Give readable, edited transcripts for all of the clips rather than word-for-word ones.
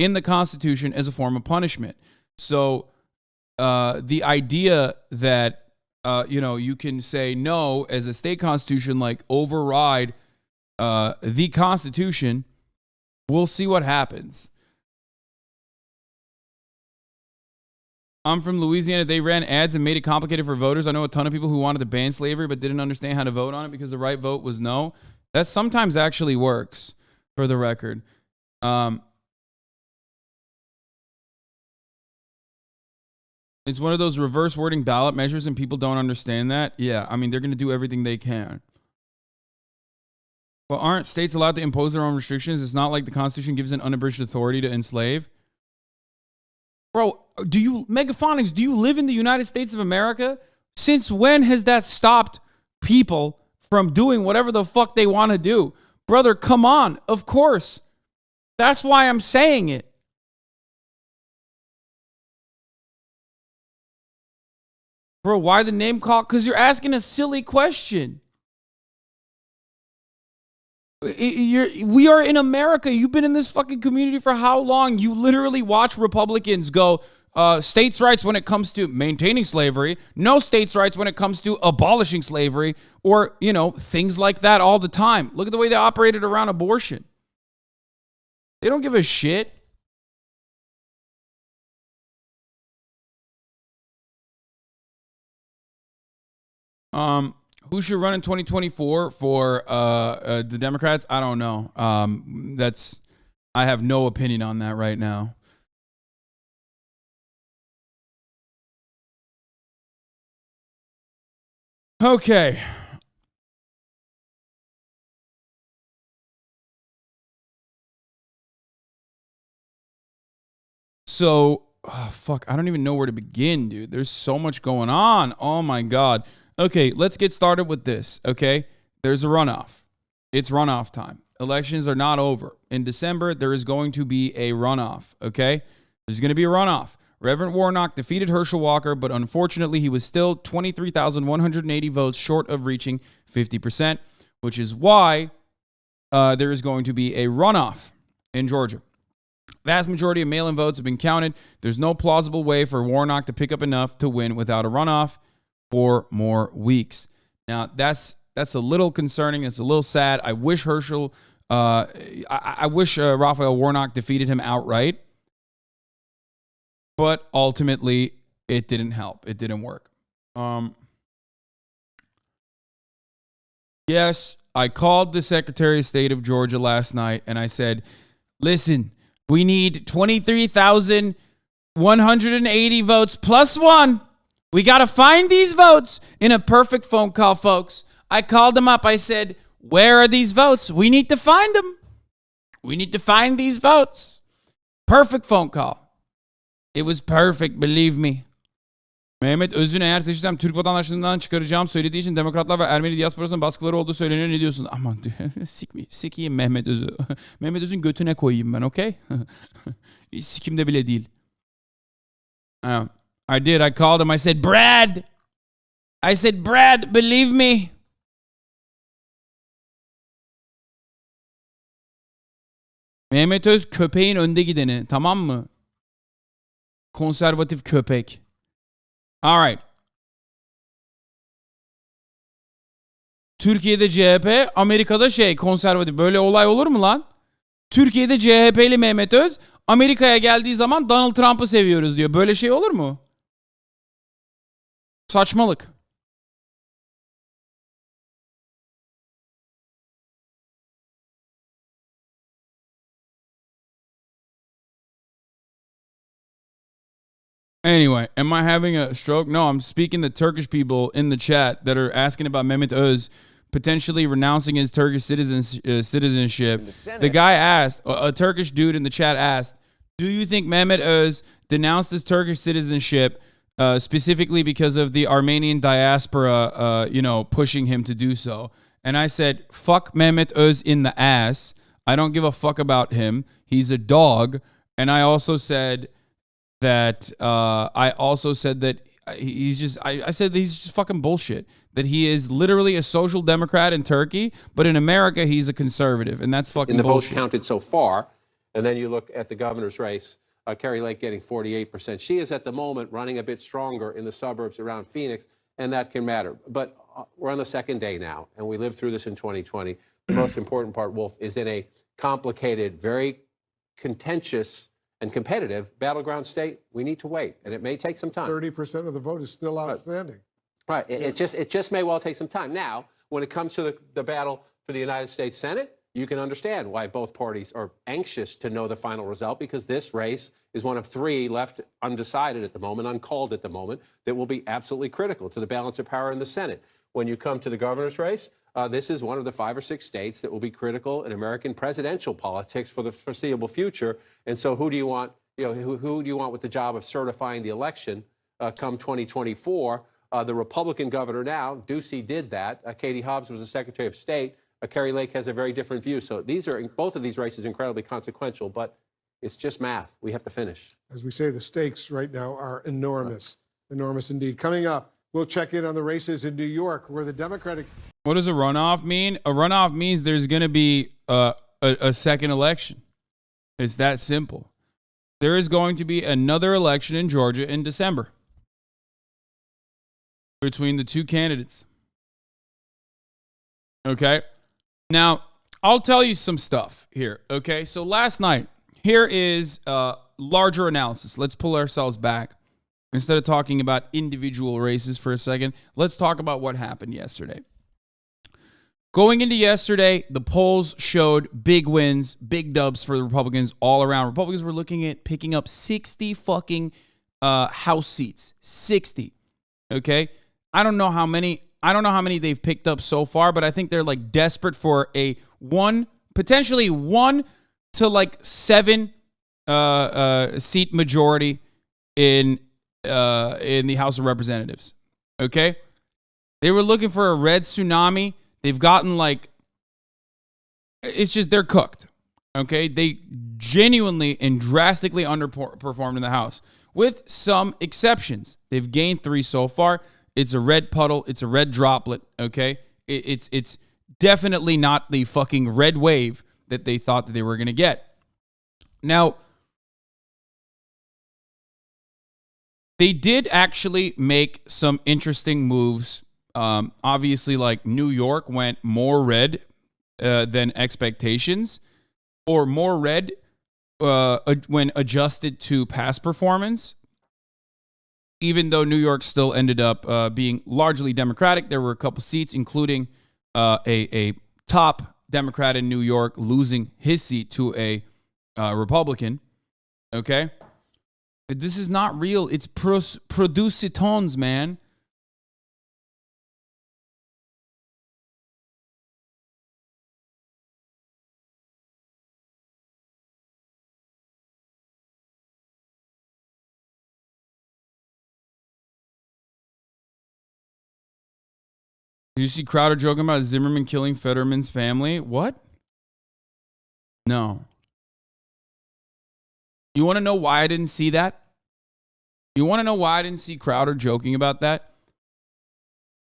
in the Constitution as a form of punishment. So the idea that, you can say no as a state constitution, like override the Constitution, we'll see what happens. I'm from Louisiana. They ran ads and made it complicated for voters. I know a ton of people who wanted to ban slavery but didn't understand how to vote on it because the right vote was no. That sometimes actually works, for the record. It's one of those reverse wording ballot measures and people don't understand that. Yeah, I mean, they're going to do everything they can. Well, aren't states allowed to impose their own restrictions? It's not like the Constitution gives an unabridged authority to enslave. Bro, Megaphonics, do you live in the United States of America? Since when has that stopped people from doing whatever the fuck they want to do? Brother, come on. Of course. That's why I'm saying it. Bro, why the name call? Because you're asking a silly question. We are in America. You've been in this fucking community for how long? You literally watch Republicans go, states' rights when it comes to maintaining slavery, no states' rights when it comes to abolishing slavery, or, things like that all the time. Look at the way they operated around abortion. They don't give a shit. Who should run in 2024 for the Democrats? I don't know. I have no opinion on that right now. Okay. So, fuck, I don't even know where to begin, dude. There's so much going on. Oh my God. Okay, let's get started with this, okay? There's a runoff. It's runoff time. Elections are not over. In December, there is going to be a runoff, okay? There's going to be a runoff. Reverend Warnock defeated Herschel Walker, but unfortunately, he was still 23,180 votes short of reaching 50%, which is why there is going to be a runoff in Georgia. Vast majority of mail-in votes have been counted. There's no plausible way for Warnock to pick up enough to win without a runoff. 4 more weeks. Now, that's a little concerning. It's a little sad. I wish Raphael Warnock defeated him outright. But ultimately, it didn't help. It didn't work. Yes, I called the Secretary of State of Georgia last night, and I said, listen, we need 23,180 votes plus 1. We got to find these votes in a perfect phone call, folks. I called them up. I said, where are these votes? We need to find them. We need to find these votes. Perfect phone call. It was perfect, believe me. Mehmet Öz'ün eğer seçilsem Türk vatandaşlığından çıkaracağım söylediği için Demokratlar ve Ermeni diasporasının baskıları olduğu söyleniyor. Ne diyorsun? Aman sikeyim Mehmet Öz'ü. Mehmet Öz'ün götüne koyayım ben, okay? Sikimde bile değil. I did. I called him. I said, Brad, believe me. Mehmet Öz köpeğin önde gideni. Tamam mı? Konservatif köpek. All right. Türkiye'de CHP, Amerika'da konservatif. Böyle olay olur mu lan? Türkiye'de CHP'li Mehmet Öz, Amerika'ya geldiği zaman Donald Trump'ı seviyoruz diyor. Böyle şey olur mu? Saçmalık. Anyway, am I having a stroke? No, I'm speaking to Turkish people in the chat that are asking about Mehmet Öz potentially renouncing his Turkish citizenship. The guy asked, a Turkish dude in the chat asked, do you think Mehmet Öz denounced his Turkish citizenship specifically because of the Armenian diaspora, pushing him to do so? And I said, fuck Mehmet Öz in the ass. I don't give a fuck about him. He's a dog. And I also said that he's just fucking bullshit. That he is literally a social democrat in Turkey, but in America he's a conservative, and that's fucking bullshit. In the votes counted so far, And then you look at the governor's race, Kari Lake getting 48%. She is at the moment running a bit stronger in the suburbs around Phoenix, and that can matter. But we're on the second day now, and we lived through this in 2020. The most important part, Wolf, is in a complicated, very contentious and competitive battleground state. We need to wait, and it may take some time. 30% of the vote is still outstanding. Right. It just may well take some time. Now, when it comes to the battle for the United States Senate, you can understand why both parties are anxious to know the final result, because this race is one of three left undecided at the moment, uncalled at the moment, that will be absolutely critical to the balance of power in the Senate. When you come to the governor's race, this is one of the 5 or 6 states that will be critical in American presidential politics for the foreseeable future. And so who do you want, who do you want with the job of certifying the election come 2024? The Republican governor now, Ducey did that. Katie Hobbs was the Secretary of State. Kari Lake has a very different view. So both of these races incredibly consequential, but it's just math. We have to finish. As we say, the stakes right now are enormous, enormous indeed. Coming up, we'll check in on the races in New York, where the Democratic... What does a runoff mean? A runoff means there's going to be a second election. It's that simple. There is going to be another election in Georgia in December between the two candidates. Okay? Now, I'll tell you some stuff here, okay? So last night, here is larger analysis. Let's pull ourselves back. Instead of talking about individual races for a second, let's talk about what happened yesterday. Going into yesterday, the polls showed big wins, big dubs for the Republicans all around. Republicans were looking at picking up 60 fucking House seats. 60, okay? I don't know how many they've picked up so far, but I think they're like desperate for a potentially 1 to like 7 seat majority in the House of Representatives. Okay? They were looking for a red tsunami. They've gotten it's just, they're cooked. Okay? They genuinely and drastically underperformed in the House, with some exceptions. They've gained 3 so far. It's a red puddle. It's a red droplet, okay? It's definitely not the fucking red wave that they thought that they were going to get. Now, they did actually make some interesting moves. Obviously, like New York went more red than expectations, or more red when adjusted to past performance. Even though New York still ended up being largely Democratic, there were a couple seats, including a top Democrat in New York losing his seat to a Republican. Okay? This is not real. It's producitons, man. Did you see Crowder joking about Zimmerman killing Fetterman's family? What? No. You want to know why I didn't see that? You want to know why I didn't see Crowder joking about that?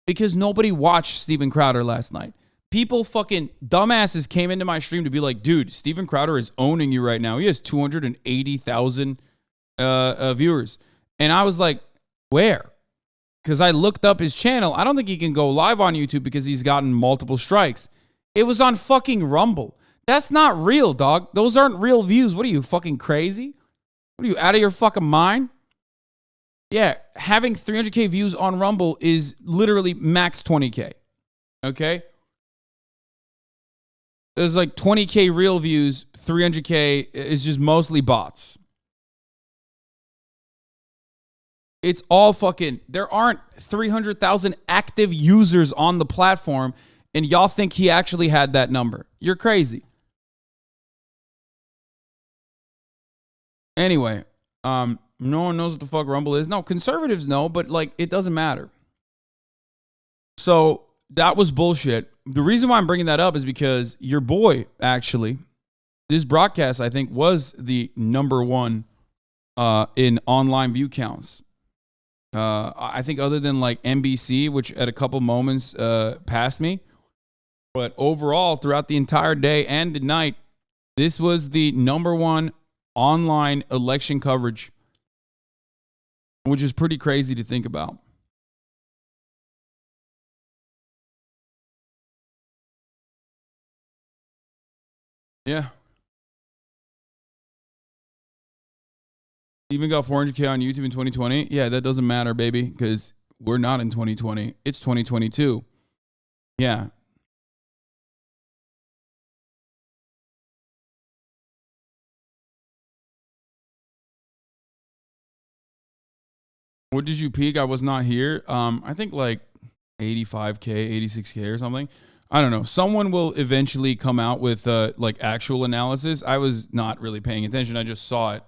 Because nobody watched Steven Crowder last night. People fucking dumbasses came into my stream to be like, dude, Steven Crowder is owning you right now. He has 280,000 viewers. And I was like, where? Because I looked up his channel. I don't think he can go live on YouTube because he's gotten multiple strikes. It was on fucking Rumble. That's not real, dog. Those aren't real views. What are you, fucking crazy? What are you, out of your fucking mind? Yeah, having 300K views on Rumble is literally max 20K. Okay? There's like 20K real views. 300K is just mostly bots. It's all fucking, there aren't 300,000 active users on the platform, and y'all think he actually had that number. You're crazy. Anyway, no one knows what the fuck Rumble is. No, conservatives know, but like, it doesn't matter. So that was bullshit. The reason why I'm bringing that up is because your boy, actually, this broadcast, I think, was the number one in online view counts. I think other than like NBC, which at a couple moments passed me. But overall, throughout the entire day and the night, This was the #1 online election coverage, which is pretty crazy to think about. Yeah. Even got 400K on YouTube in 2020. Yeah, that doesn't matter, baby, because we're not in 2020. It's 2022. Yeah. What did you peak? I was not here. I think like 85K, 86K or something. I don't know. Someone will eventually come out with like actual analysis. I was not really paying attention. I just saw it.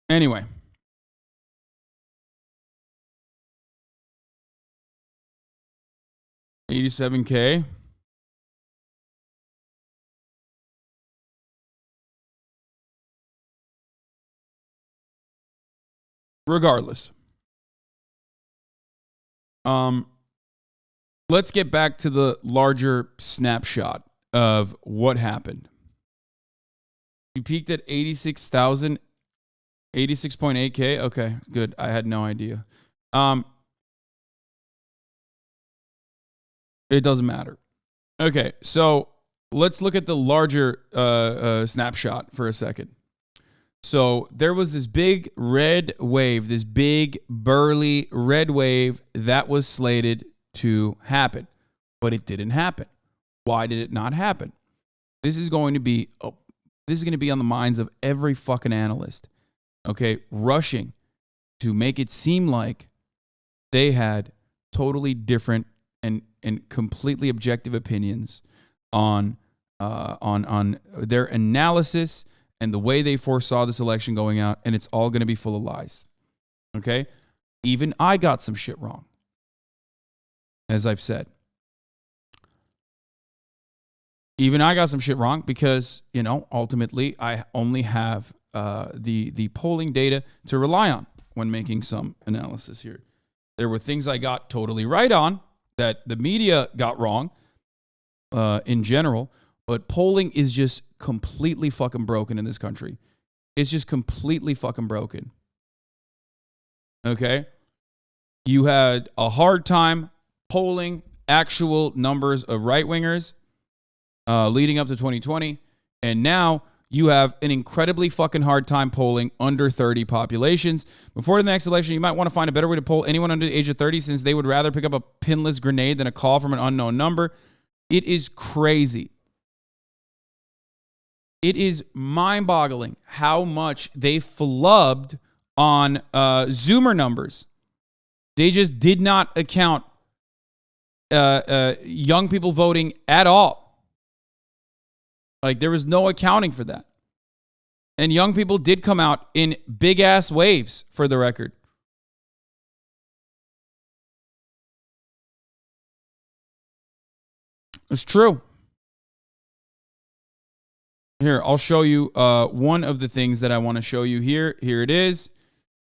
Anyway. $87K. Regardless. Let's get back to the larger snapshot of what happened. You peaked at 86,000, 86.8K. Okay, good. I had no idea. It doesn't matter. Okay, so let's look at the larger snapshot for a second. So there was this big red wave, this big burly red wave that was slated to happen, but it didn't happen. Why did it not happen? This is going to be on the minds of every fucking analyst. Okay, rushing to make it seem like they had totally different and completely objective opinions on their analysis and the way they foresaw this election going out, and it's all going to be full of lies. Okay? Even I got some shit wrong, as I've said. Even I got some shit wrong because, ultimately I only have the polling data to rely on when making some analysis here. There were things I got totally right on that the media got wrong in general, but polling is just completely fucking broken in this country. It's just completely fucking broken. Okay? You had a hard time polling actual numbers of right-wingers leading up to 2020, and now you have an incredibly fucking hard time polling under 30 populations. Before the next election, you might want to find a better way to poll anyone under the age of 30 since they would rather pick up a pinless grenade than a call from an unknown number. It is crazy. It is mind-boggling how much they flubbed on Zoomer numbers. They just did not account young people voting at all. Like, there was no accounting for that. And young people did come out in big-ass waves, for the record. It's true. Here, I'll show you one of the things that I want to show you here. Here it is.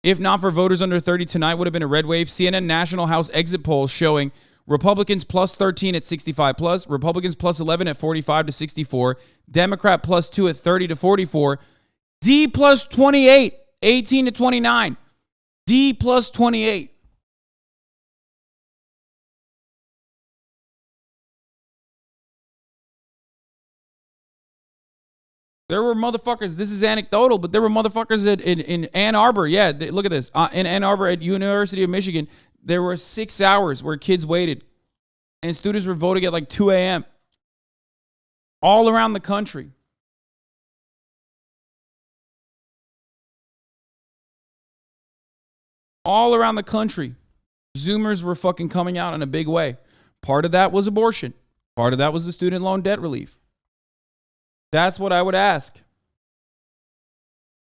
If not for voters under 30, tonight would have been a red wave. CNN National House exit poll showing Republicans plus 13 at 65 plus, Republicans plus 11 at 45 to 64, Democrat plus 2 at 30 to 44, D plus 28, 18 to 29, D plus 28. There were motherfuckers, this is anecdotal, but there were motherfuckers in Ann Arbor. Yeah, look at this. In Ann Arbor at University of Michigan, there were 6 hours where kids waited. And students were voting at like 2 a.m. all around the country. All around the country. Zoomers were fucking coming out in a big way. Part of that was abortion. Part of that was the student loan debt relief. That's what I would ask.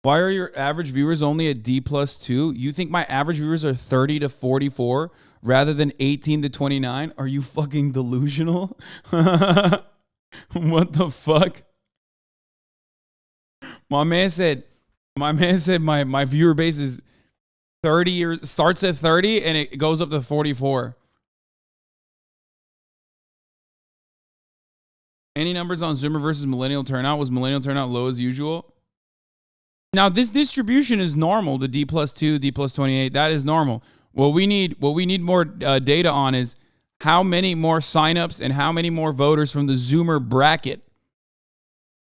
Why are your average viewers only at D plus 2? You think my average viewers are 30 to 44 rather than 18 to 29? Are you fucking delusional? What the fuck? My man said My man said my viewer base is 30 or starts at 30 and it goes up to 44. Any numbers on Zoomer versus millennial turnout? Was millennial turnout low as usual? Now, this distribution is normal. The D+2, D+28, that is normal. What we need more data on is how many more signups and how many more voters from the Zoomer bracket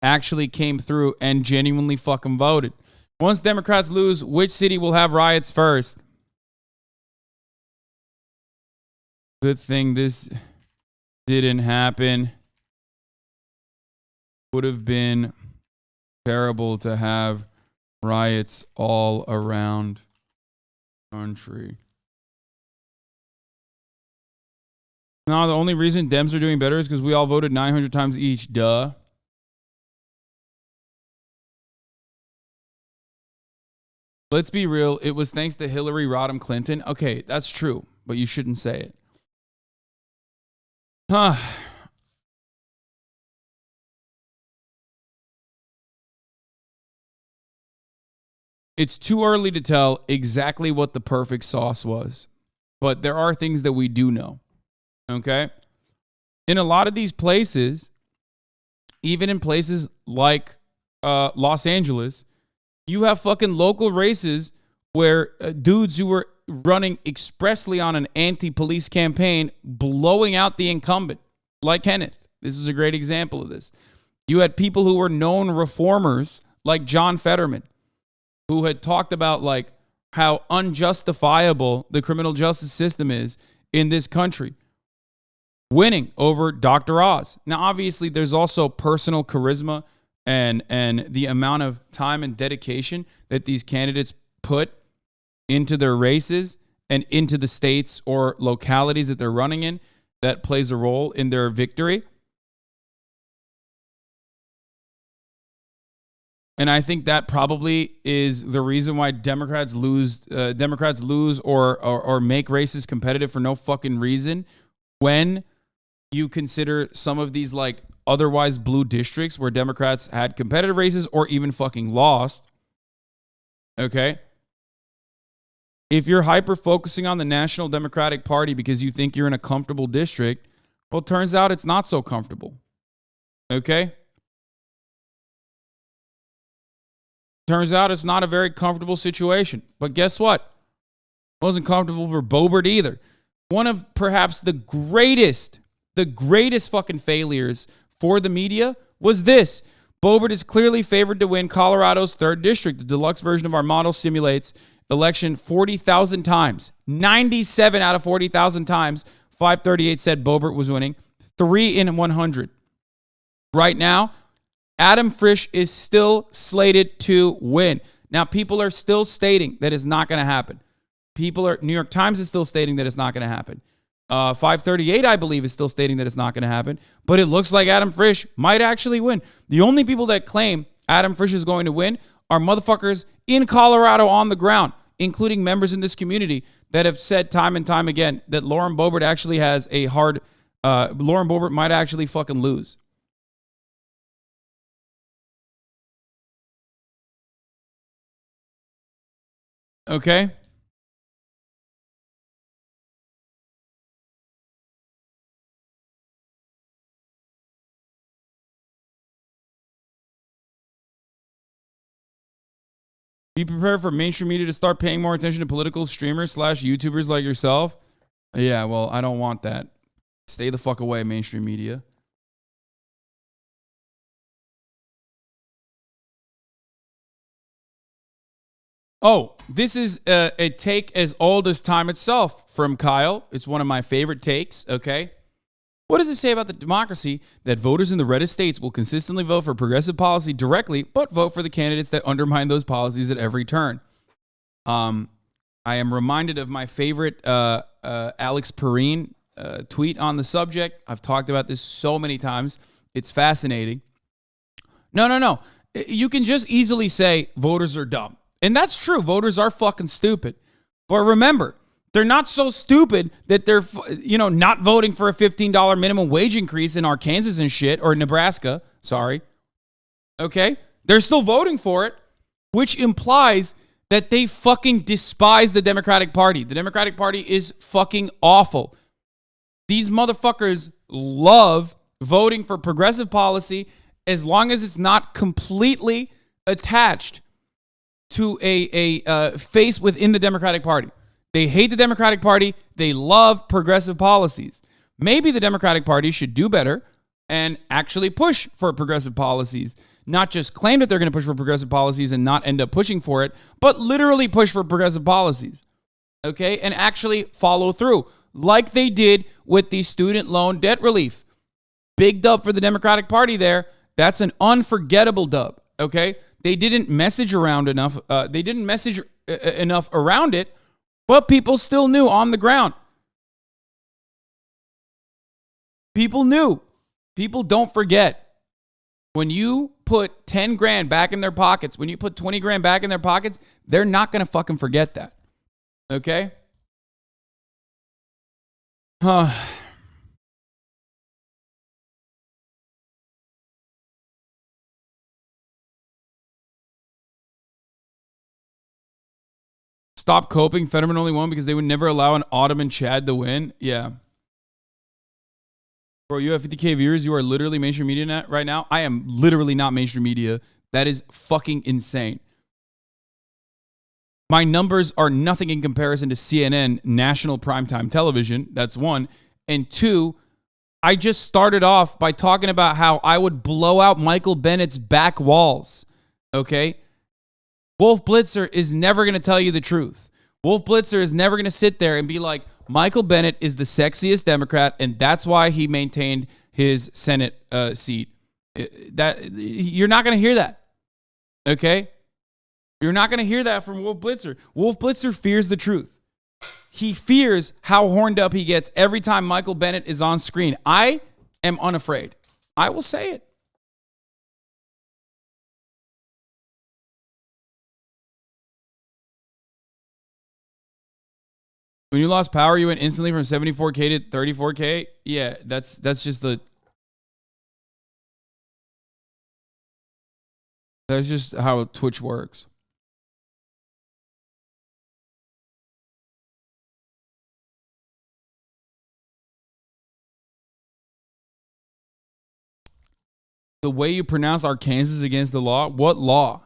actually came through and genuinely fucking voted. Once Democrats lose, which city will have riots first? Good thing this didn't happen. Would have been terrible to have riots all around the country. No, the only reason Dems are doing better is because we all voted 900 times each. Duh. Let's be real. It was thanks to Hillary Rodham Clinton. Okay, that's true, but you shouldn't say it. Huh. It's too early to tell exactly what the perfect sauce was, but there are things that we do know. Okay? In a lot of these places, even in places like Los Angeles, you have fucking local races where dudes who were running expressly on an anti-police campaign blowing out the incumbent, like Kenneth. This is a great example of this. You had people who were known reformers, like John Fetterman, who had talked about like how unjustifiable the criminal justice system is in this country, winning over Dr. Oz. Now, obviously, there's also personal charisma and the amount of time and dedication that these candidates put into their races and into the states or localities that they're running in that plays a role in their victory. And I think that probably is the reason why Democrats lose or make races competitive for no fucking reason when you consider some of these like otherwise blue districts where Democrats had competitive races or even fucking lost. Okay? If you're hyper focusing on the National Democratic Party because you think you're in a comfortable district, well, it turns out it's not so comfortable. Okay? Turns out it's not a very comfortable situation. But guess what? It wasn't comfortable for Boebert either. One of perhaps the greatest fucking failures for the media was this. Boebert is clearly favored to win Colorado's 3rd district. The deluxe version of our model simulates election 40,000 times. 97 out of 40,000 times. 538 said Boebert was winning. 3 in 100. Right now, Adam Frisch is still slated to win. Now, people are still stating that it's not going to happen. New York Times is still stating that it's not going to happen. 538, I believe, is still stating that it's not going to happen. But it looks like Adam Frisch might actually win. The only people that claim Adam Frisch is going to win are motherfuckers in Colorado on the ground, including members in this community that have said time and time again that Lauren Boebert actually has a hard... Lauren Boebert might actually fucking lose. Okay? Be prepared for mainstream media to start paying more attention to political streamers / YouTubers like yourself. Yeah, well, I don't want that. Stay the fuck away, mainstream media. Oh, this is a take as old as time itself from Kyle. It's one of my favorite takes, okay? What does it say about the democracy that voters in the reddest states will consistently vote for progressive policy directly, but vote for the candidates that undermine those policies at every turn? I am reminded of my favorite Alex Perrine tweet on the subject. I've talked about this so many times. It's fascinating. No. You can just easily say voters are dumb. And that's true. Voters are fucking stupid. But remember, they're not so stupid that they're, not voting for a $15 minimum wage increase in Arkansas and shit, or Nebraska. Sorry. Okay? They're still voting for it. which implies that they fucking despise the Democratic Party. The Democratic Party is fucking awful. These motherfuckers love voting for progressive policy as long as it's not completely attached to a face within the Democratic Party. They hate the Democratic Party. They love progressive policies. Maybe the Democratic Party should do better and actually push for progressive policies. Not just claim that they're going to push for progressive policies and not end up pushing for it, but literally push for progressive policies. Okay? And actually follow through like they did with the student loan debt relief. Big dub for the Democratic Party there. That's an unforgettable dub. Okay? They didn't message around enough. They didn't message enough around it, but people still knew on the ground. People knew. People don't forget. When you put 10 grand back in their pockets, when you put 20 grand back in their pockets, they're not going to fucking forget that. Okay? Stop coping. Fetterman only won because they would never allow an Ottoman Chad to win. Yeah. Bro, you have 50K viewers. You are literally mainstream media right now. I am literally not mainstream media. That is fucking insane. My numbers are nothing in comparison to CNN, national primetime television. That's one. And two, I just started off by talking about how I would blow out Michael Bennett's back walls. Okay? Wolf Blitzer is never going to tell you the truth. Wolf Blitzer is never going to sit there and be like, Michael Bennett is the sexiest Democrat, and that's why he maintained his Senate seat. You're not going to hear that. Okay? You're not going to hear that from Wolf Blitzer. Wolf Blitzer fears the truth. He fears how horned up he gets every time Michael Bennett is on screen. I am unafraid. I will say it. When you lost power, you went instantly from 74K to 34K. Yeah, that's just that's just how Twitch works. The way you pronounce Arkansas is against the law? What law?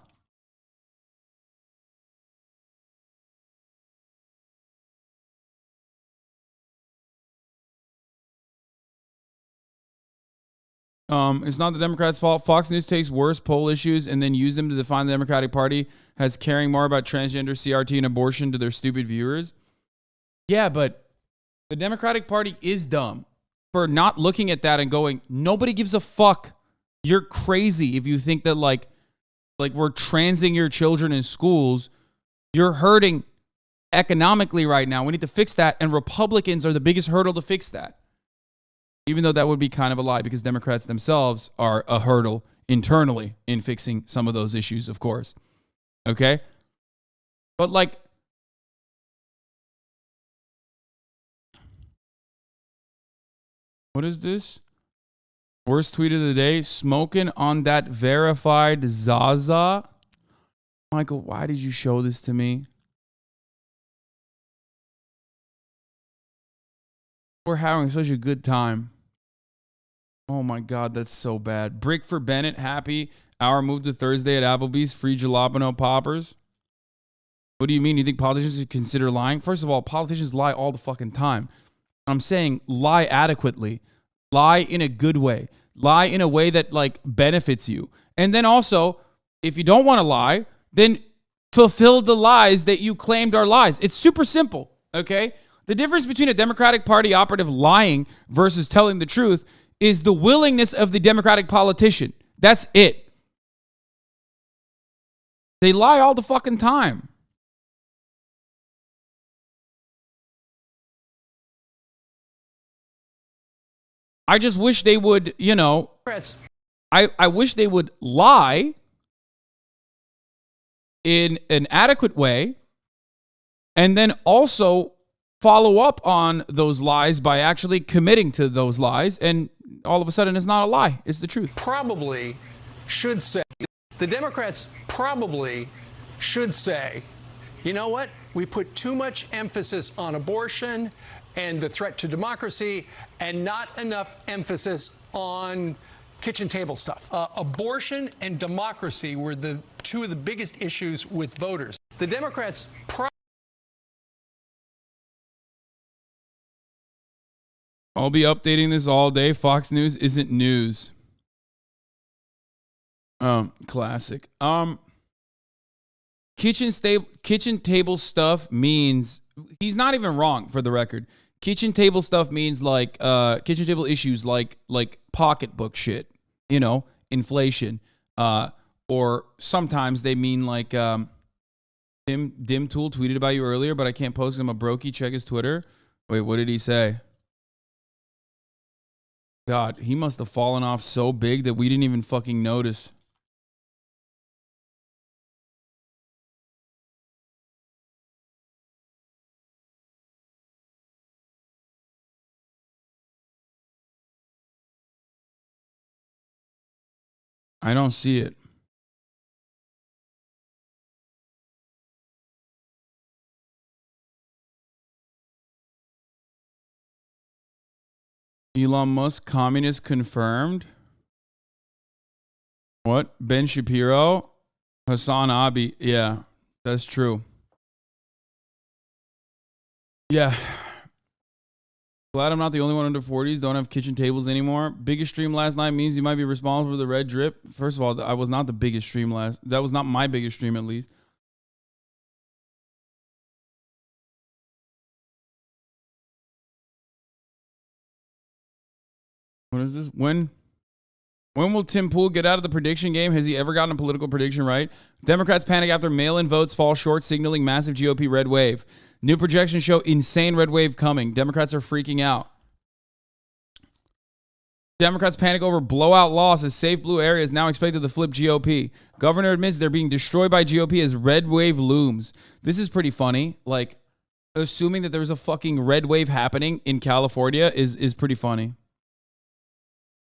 It's not the Democrats' fault. Fox News takes worse poll issues and then use them to define the Democratic Party as caring more about transgender, CRT, and abortion to their stupid viewers. Yeah, but the Democratic Party is dumb for not looking at that and going, nobody gives a fuck. You're crazy if you think that like we're transing your children in schools. You're hurting economically right now. We need to fix that, and Republicans are the biggest hurdle to fix that. Even though that would be kind of a lie because Democrats themselves are a hurdle internally in fixing some of those issues, of course. Okay? But like, what is this? Worst tweet of the day, smoking on that verified Zaza. Michael, why did you show this to me? We're having such a good time. Oh my God, that's so bad. Brick for Bennett, happy. Hour moved to Thursday at Applebee's. Free jalapeno poppers. What do you mean? You think politicians should consider lying? First of all, politicians lie all the fucking time. I'm saying lie adequately. Lie in a good way. Lie in a way that like benefits you. And then also, if you don't want to lie, then fulfill the lies that you claimed are lies. It's super simple, okay? The difference between a Democratic Party operative lying versus telling the truth is the willingness of the Democratic politician. That's it. They lie all the fucking time. I just wish they would, you know, I wish they would lie in an adequate way and then also follow up on those lies by actually committing to those lies, and all of a sudden it's not a lie, it's the truth. Probably should say, the Democrats probably should say, you know what? We put too much emphasis on abortion and the threat to democracy and not enough emphasis on kitchen table stuff. Abortion and democracy were the two of the biggest issues with voters. The Democrats I'll be updating this all day. Fox News isn't news. Classic. Kitchen table stuff means, he's not even wrong, for the record. Kitchen table stuff means like kitchen table issues like pocketbook shit, you know, inflation. Or sometimes they mean like Dim Tool tweeted about you earlier, but I can't post him a brokey. Check his Twitter. Wait, what did he say? God, he must have fallen off so big that we didn't even fucking notice. I don't see it. Elon Musk, communist confirmed. What? Ben Shapiro? Hasanabi. Yeah, that's true. Yeah. Glad I'm not the only one under 40s. Don't have kitchen tables anymore. Biggest stream last night means you might be responsible for the red drip. First of all, I was not the biggest stream that was not my biggest stream, at least. What is this? When will Tim Pool get out of the prediction game? Has he ever gotten a political prediction right? Democrats panic after mail-in votes fall short, signaling massive GOP red wave. New projections show insane red wave coming. Democrats are freaking out. Democrats panic over blowout loss as safe blue area is now expected to flip GOP. Governor admits they're being destroyed by GOP as red wave looms. This is pretty funny. Like, assuming that there's a fucking red wave happening in California is pretty funny.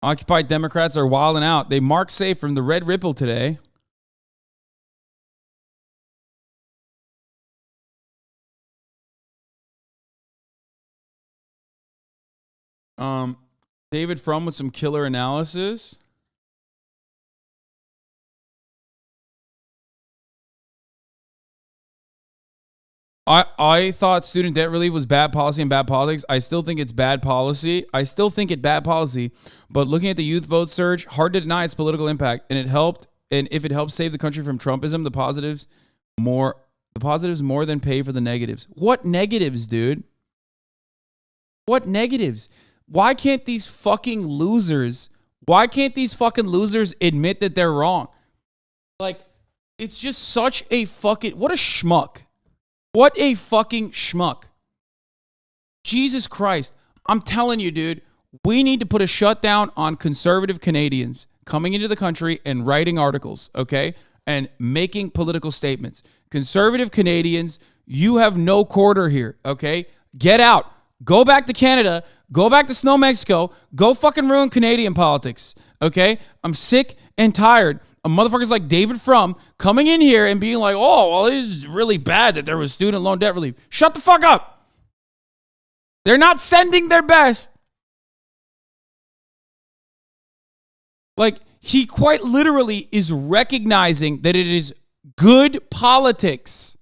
Occupied Democrats are wilding out. They marked safe from the red ripple today. David Frum with some killer analysis. I thought student debt relief was bad policy and bad politics. I still think it's bad policy. But looking at the youth vote surge, hard to deny its political impact. And it helped. And if it helps save the country from Trumpism, the positives more than pay for the negatives. What negatives, dude? What negatives? Why can't these fucking losers admit that they're wrong? Like, it's just such a fucking, what a schmuck. What a fucking schmuck. Jesus Christ. I'm telling you, dude, we need to put a shutdown on conservative Canadians coming into the country and writing articles, okay? And making political statements. Conservative Canadians, you have no quarter here, okay? Get out. Go back to Canada. Go back to Snow, Mexico. Go fucking ruin Canadian politics, okay? I'm sick and tired of motherfuckers like David Frum coming in here and being like, oh, well, it's really bad that there was student loan debt relief. Shut the fuck up. They're not sending their best. Like, he quite literally is recognizing that it is good politics,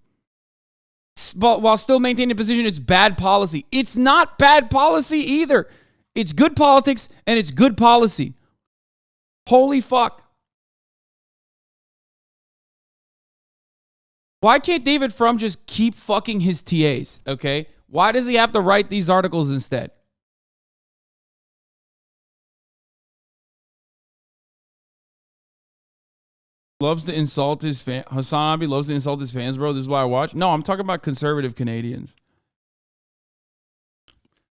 but while still maintaining a position, it's bad policy. It's not bad policy either. It's good politics and it's good policy. Holy fuck. Why can't David Frum just keep fucking his TAs, okay? Why does he have to write these articles instead? Loves to insult his fans. Hasanabi loves to insult his fans, bro. This is why I watch. No, I'm talking about conservative Canadians.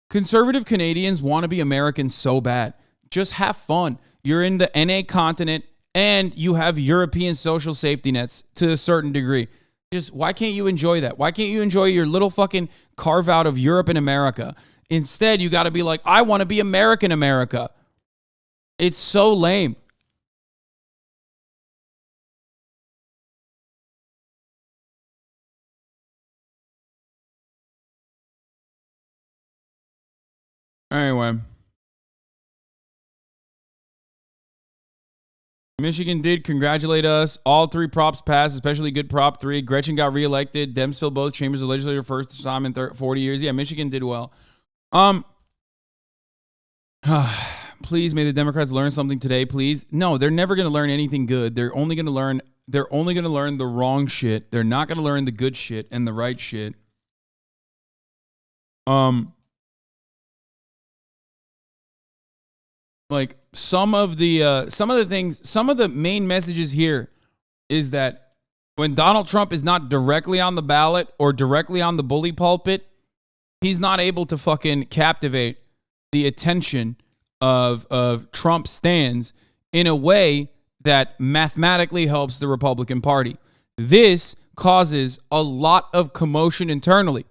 Conservative Canadians want to be Americans so bad. Just have fun. You're in the NA continent and you have European social safety nets to a certain degree. Just, why can't you enjoy that? Why can't you enjoy your little fucking carve out of Europe and America? Instead, you got to be like, I want to be American America. It's so lame. Anyway. Michigan did congratulate us. All 3 props passed, especially good prop 3. Gretchen got reelected. Dems filled both chambers of the legislature first time in 40 years. Yeah, Michigan did well. Please, may the Democrats learn something today, please. No, they're never going to learn anything good. They're only going to learn the wrong shit. They're not going to learn the good shit and the right shit. Like some of the main messages here is that when Donald Trump is not directly on the ballot or directly on the bully pulpit, he's not able to fucking captivate the attention of Trump stands in a way that mathematically helps the Republican Party. This causes a lot of commotion internally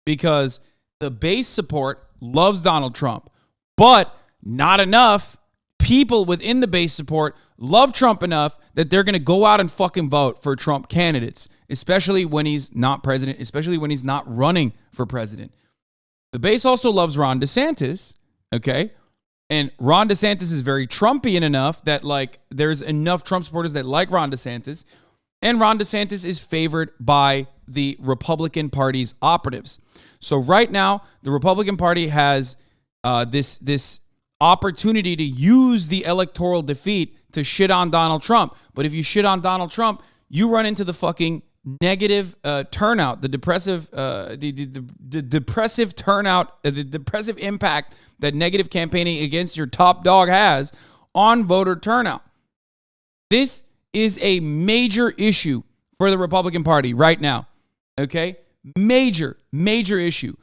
because the base support loves Donald Trump, but not enough people within the base support love Trump enough that they're going to go out and fucking vote for Trump candidates, especially when he's not president, especially when he's not running for president. The base also loves Ron DeSantis, okay? And Ron DeSantis is very Trumpian enough that, like, there's enough Trump supporters that like Ron DeSantis. And Ron DeSantis is favored by the Republican Party's operatives. So right now, the Republican Party has this opportunity to use the electoral defeat to shit on Donald Trump. But if you shit on Donald Trump, you run into the fucking negative turnout, the depressive turnout, the depressive impact that negative campaigning against your top dog has on voter turnout. This is a major issue for the Republican Party right now. Okay? Major issue.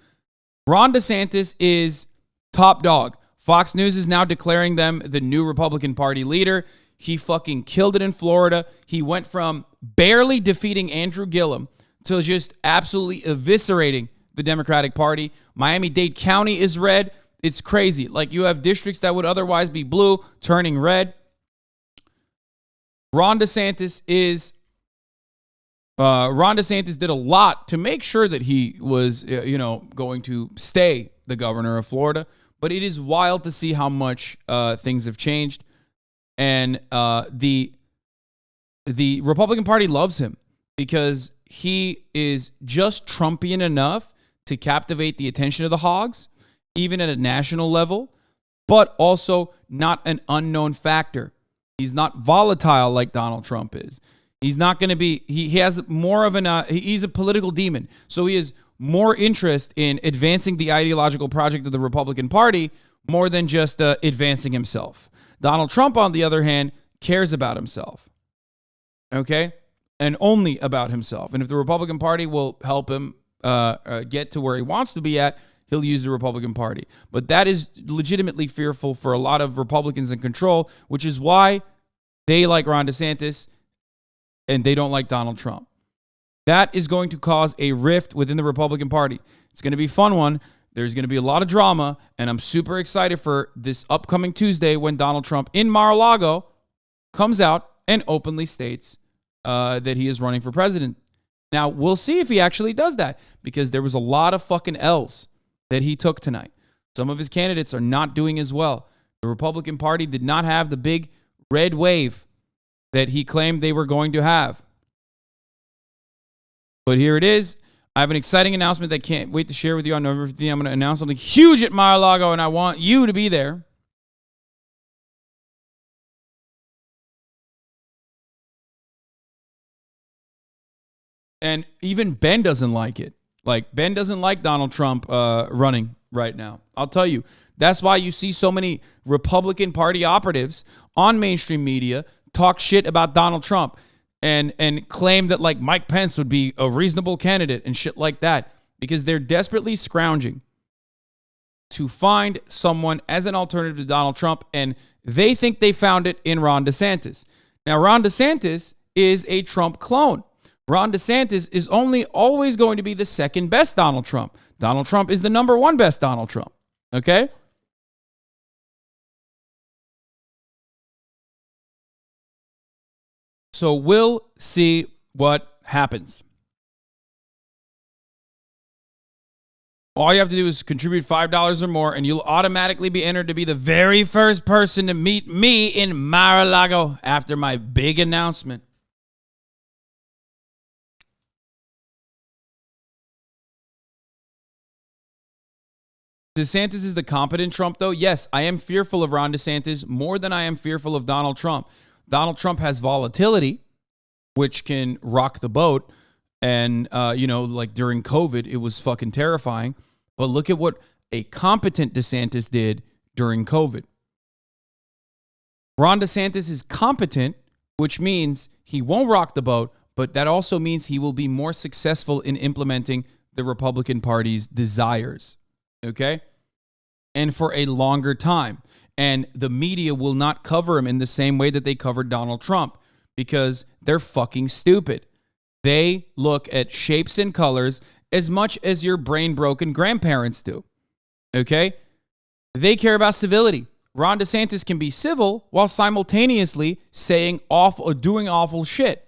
Ron DeSantis is top dog. Fox News is now declaring them the new Republican Party leader. He fucking killed it in Florida. He went from barely defeating Andrew Gillum to just absolutely eviscerating the Democratic Party. Miami-Dade County is red. It's crazy. Like, you have districts that would otherwise be blue turning red. Ron DeSantis did a lot to make sure that he was, going to stay the governor of Florida. But it is wild to see how much things have changed. And the Republican Party loves him because he is just Trumpian enough to captivate the attention of the hogs, even at a national level, but also not an unknown factor. He's not volatile like Donald Trump is. He's not going to be, he has more of he's a political demon. So he has more interest in advancing the ideological project of the Republican Party more than just advancing himself. Donald Trump, on the other hand, cares about himself. Okay? And only about himself. And if the Republican Party will help him get to where he wants to be at, he'll use the Republican Party. But that is legitimately fearful for a lot of Republicans in control, which is why they like Ron DeSantis and they don't like Donald Trump. That is going to cause a rift within the Republican Party. It's going to be a fun one. There's going to be a lot of drama, and I'm super excited for this upcoming Tuesday when Donald Trump in Mar-a-Lago comes out and openly states that he is running for president. Now, we'll see if he actually does that, because there was a lot of fucking L's that he took tonight. Some of his candidates are not doing as well. The Republican Party did not have the big red wave that he claimed they were going to have. But here it is. I have an exciting announcement that I can't wait to share with you on November 15th. I'm going to announce something huge at Mar-a-Lago, and I want you to be there. And even Ben doesn't like it. Like, Ben doesn't like Donald Trump running right now. I'll tell you. That's why you see so many Republican Party operatives on mainstream media talk shit about Donald Trump and claim that, like, Mike Pence would be a reasonable candidate and shit like that, because they're desperately scrounging to find someone as an alternative to Donald Trump, and they think they found it in Ron DeSantis. Now, Ron DeSantis is a Trump clone. Ron DeSantis is always going to be the second best Donald Trump. Donald Trump is the number one best Donald Trump. Okay? So we'll see what happens. All you have to do is contribute $5 or more, and you'll automatically be entered to be the very first person to meet me in Mar-a-Lago after my big announcement. DeSantis is the competent Trump, though. Yes, I am fearful of Ron DeSantis more than I am fearful of Donald Trump. Donald Trump has volatility, which can rock the boat. And, like during COVID, it was fucking terrifying. But look at what a competent DeSantis did during COVID. Ron DeSantis is competent, which means he won't rock the boat, but that also means he will be more successful in implementing the Republican Party's desires. Okay? And for a longer time. And the media will not cover him in the same way that they covered Donald Trump because they're fucking stupid. They look at shapes and colors as much as your brain-broken grandparents do. Okay? They care about civility. Ron DeSantis can be civil while simultaneously saying awful, doing awful shit.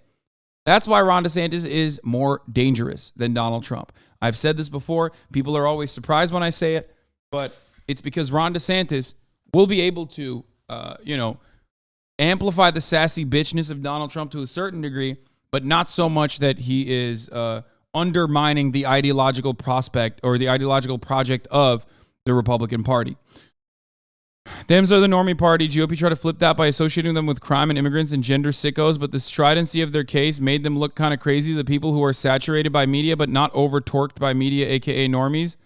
That's why Ron DeSantis is more dangerous than Donald Trump. I've said this before. People are always surprised when I say it, but it's because Ron DeSantis will be able to, amplify the sassy bitchness of Donald Trump to a certain degree, but not so much that he is undermining the ideological prospect or the ideological project of the Republican Party. Dems are the normie party. GOP tried to flip that by associating them with crime and immigrants and gender sickos, but the stridency of their case made them look kind of crazy to the people who are saturated by media but not over-torqued by media, aka normies.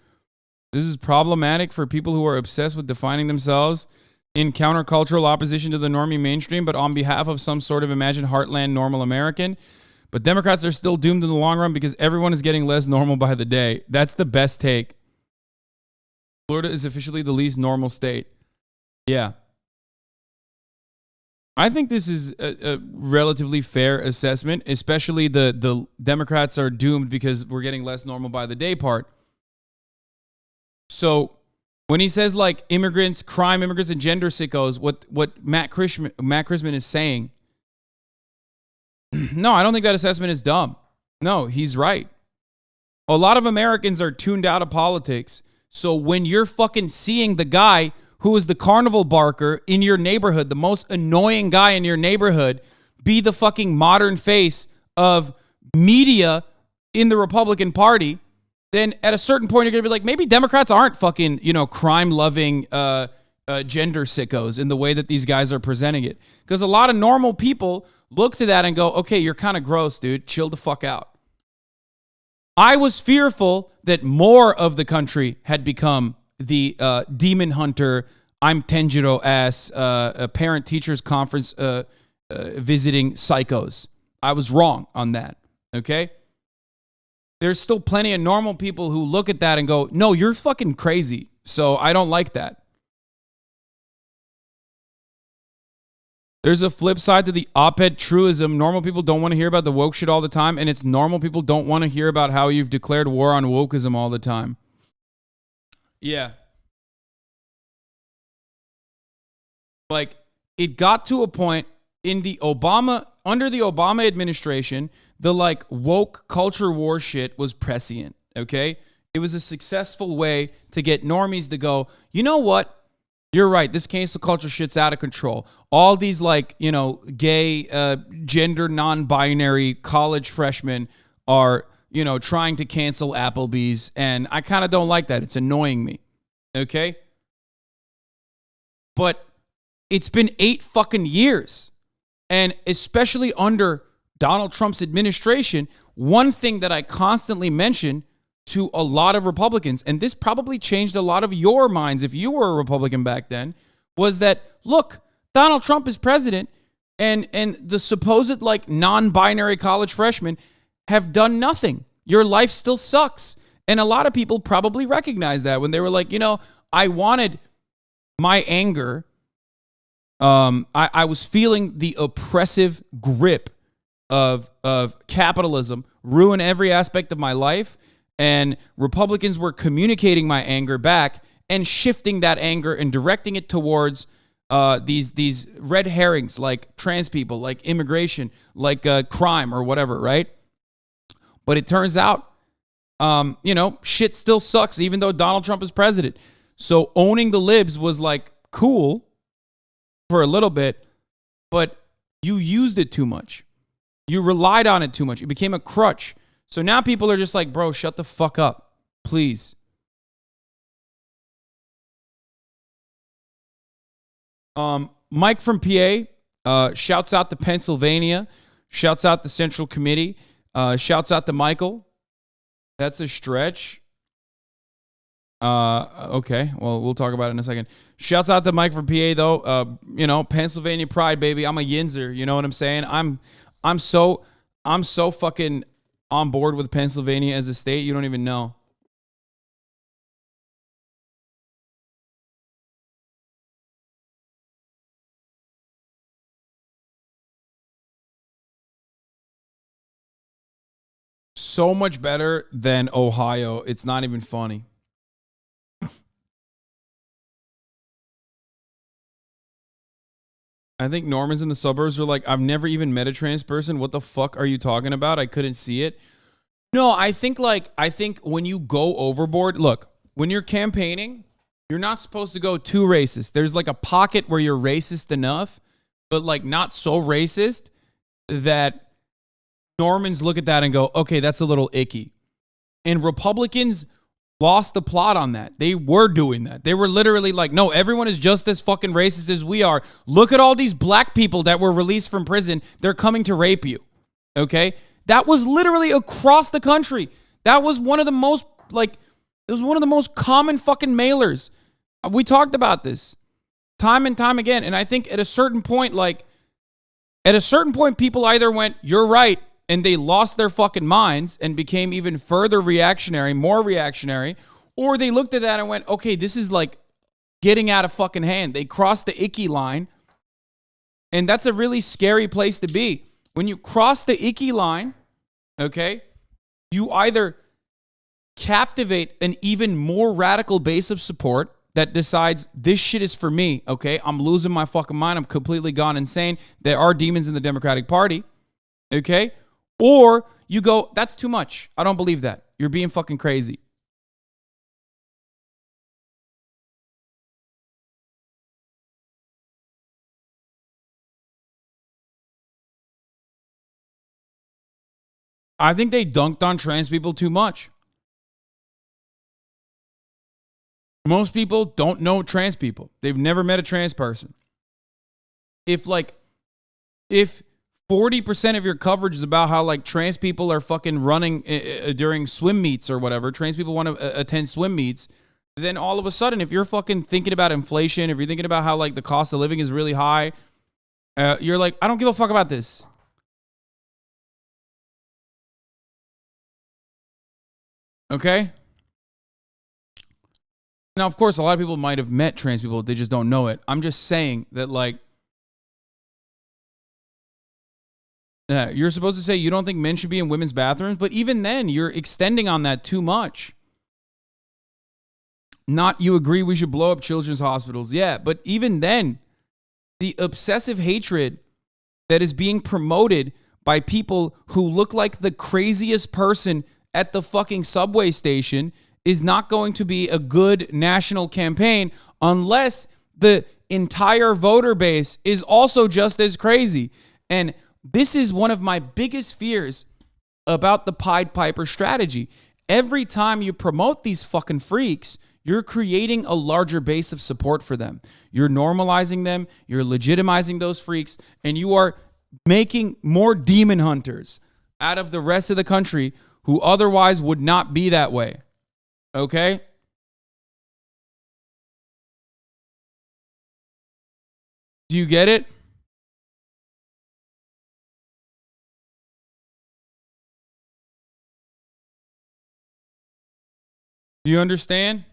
This is problematic for people who are obsessed with defining themselves in countercultural opposition to the normie mainstream, but on behalf of some sort of imagined heartland normal American. But Democrats are still doomed in the long run because everyone is getting less normal by the day. That's the best take. Florida is officially the least normal state. Yeah. I think this is a relatively fair assessment, especially the Democrats are doomed because we're getting less normal by the day part. So when he says like immigrants, crime, immigrants, and gender sickos, what Matt Christman is saying, no, I don't think that assessment is dumb. No, he's right. A lot of Americans are tuned out of politics. So when you're fucking seeing the guy who is the carnival barker in your neighborhood, the most annoying guy in your neighborhood, be the fucking modern face of media in the Republican Party, then at a certain point you're going to be like, maybe Democrats aren't fucking, crime-loving gender sickos in the way that these guys are presenting it. Because a lot of normal people look to that and go, okay, you're kind of gross, dude. Chill the fuck out. I was fearful that more of the country had become the demon hunter, I'm Tenjiro ass, parent-teachers conference visiting psychos. I was wrong on that, okay? There's still plenty of normal people who look at that and go, no, you're fucking crazy, so I don't like that. There's a flip side to the op-ed truism. Normal people don't want to hear about the woke shit all the time, and it's normal people don't want to hear about how you've declared war on wokeism all the time. Yeah. Like, it got to a point under the Obama administration, the like woke culture war shit was prescient, okay? It was a successful way to get normies to go, you know what? You're right. This cancel culture shit's out of control. All these like, gay, gender non-binary college freshmen are, trying to cancel Applebee's. And I kind of don't like that. It's annoying me. Okay. But it's been 8 fucking years. And especially under Donald Trump's administration, one thing that I constantly mention to a lot of Republicans, and this probably changed a lot of your minds if you were a Republican back then, was that, look, Donald Trump is president, and the supposed like non-binary college freshmen have done nothing. Your life still sucks. And a lot of people probably recognize that when they were like, I wanted my anger. I was feeling the oppressive grip of capitalism ruin every aspect of my life. And Republicans were communicating my anger back and shifting that anger and directing it towards these red herrings like trans people, like immigration, like crime or whatever, right? But it turns out shit still sucks even though Donald Trump is president. So owning the libs was like cool for a little bit, but you used it too much. You relied on it too much. It became a crutch. So now people are just like, bro, shut the fuck up, please. Mike from PA shouts out to Pennsylvania, shouts out the Central Committee, shouts out to Michael. That's a stretch. Okay, well, we'll talk about it in a second. Shouts out to Mike from PA though. Pennsylvania pride, baby. I'm a Yinzer. You know what I'm saying? I'm so fucking on board with Pennsylvania as a state. You don't even know. So much better than Ohio. It's not even funny. I think Normans in the suburbs are like, I've never even met a trans person. What the fuck are you talking about? I couldn't see it. No, I think when you go overboard, look, when you're campaigning, you're not supposed to go too racist. There's like a pocket where you're racist enough, but like not so racist that Normans look at that and go, okay, that's a little icky. And Republicans lost the plot on that. They were doing that. They were literally like, no, everyone is just as fucking racist as we are. Look at all these black people that were released from prison. They're coming to rape you. Okay? That was literally across the country. That was one of the most, it was one of the most common fucking mailers. We talked about this time and time again. And I think at a certain point, people either went, you're right, and they lost their fucking minds and became even further reactionary, more reactionary, or they looked at that and went, okay, this is like getting out of fucking hand. They crossed the icky line, and that's a really scary place to be. When you cross the icky line, okay, you either captivate an even more radical base of support that decides this shit is for me, okay? I'm losing my fucking mind. I'm completely gone insane. There are demons in the Democratic Party, okay? Or you go, that's too much. I don't believe that. You're being fucking crazy. I think they dunked on trans people too much. Most people don't know trans people. They've never met a trans person. If 40% of your coverage is about how trans people are fucking running during swim meets or whatever, trans people want to attend swim meets, then all of a sudden, if you're fucking thinking about inflation, if you're thinking about how the cost of living is really high, you're like, I don't give a fuck about this. Okay? Now, of course, a lot of people might have met trans people. They just don't know it. I'm just saying that, you're supposed to say you don't think men should be in women's bathrooms, but even then, you're extending on that too much. Not you agree we should blow up children's hospitals. Yeah, but even then, the obsessive hatred that is being promoted by people who look like the craziest person at the fucking subway station is not going to be a good national campaign unless the entire voter base is also just as crazy. And this is one of my biggest fears about the Pied Piper strategy. Every time you promote these fucking freaks, you're creating a larger base of support for them. You're normalizing them, you're legitimizing those freaks, and you are making more demon hunters out of the rest of the country who otherwise would not be that way. Okay? Do you get it? Do you understand?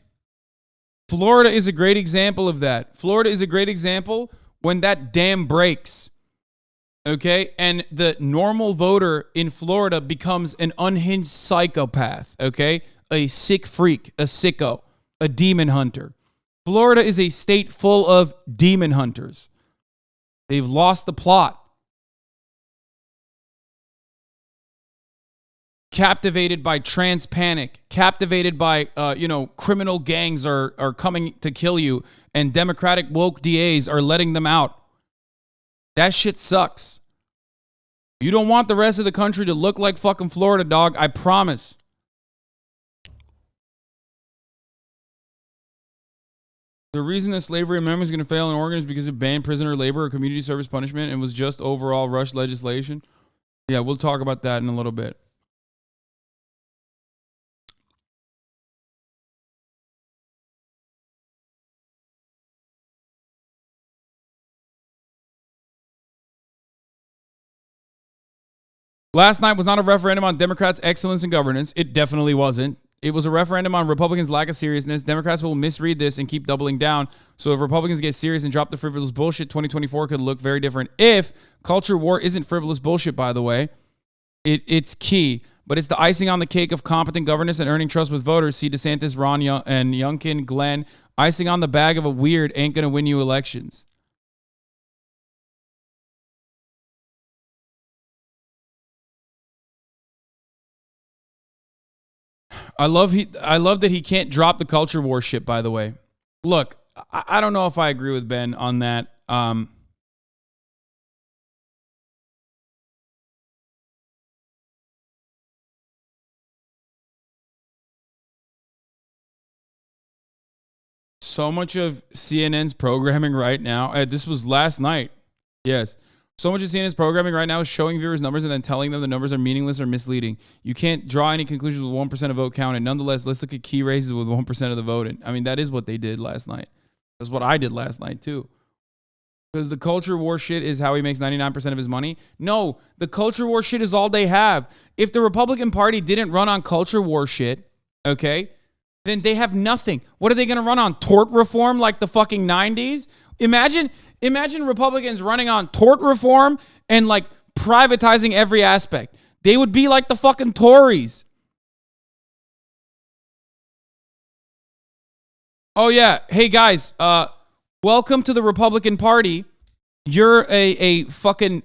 Florida is a great example of that. Florida is a great example when that dam breaks. Okay? And the normal voter in Florida becomes an unhinged psychopath. Okay? A sick freak, a sicko, a demon hunter. Florida is a state full of demon hunters. They've lost the plot. captivated by trans panic, captivated by, criminal gangs are coming to kill you, and Democratic woke DAs are letting them out. That shit sucks. You don't want the rest of the country to look like fucking Florida, dog. I promise. The reason that slavery amendment is going to fail in Oregon is because it banned prisoner labor or community service punishment and was just overall rush legislation. Yeah, we'll talk about that in a little bit. Last night was not a referendum on Democrats' excellence in governance. It definitely wasn't. It was a referendum on Republicans' lack of seriousness. Democrats will misread this and keep doubling down. So if Republicans get serious and drop the frivolous bullshit, 2024 could look very different. If culture war isn't frivolous bullshit, by the way, it's key. But it's the icing on the cake of competent governance and earning trust with voters. See DeSantis, Ron, and Youngkin, Glenn. Icing on the bag of a weird ain't going to win you elections. I love that he can't drop the culture war shit, by the way. Look, I don't know if I agree with Ben on that. So much of CNN's programming right now, this was last night. Yes. So much of CNN's programming right now is showing viewers numbers and then telling them the numbers are meaningless or misleading. You can't draw any conclusions with 1% of vote counted. Nonetheless, let's look at key races with 1% of the vote. I mean, that is what they did last night. That's what I did last night, too. Because the culture war shit is how he makes 99% of his money. No, the culture war shit is all they have. If the Republican Party didn't run on culture war shit, okay, then they have nothing. What are they going to run on? Tort reform like the fucking 90s? Imagine Republicans running on tort reform and like privatizing every aspect. They would be like the fucking Tories. Oh yeah. Hey guys, welcome to the Republican Party. You're a fucking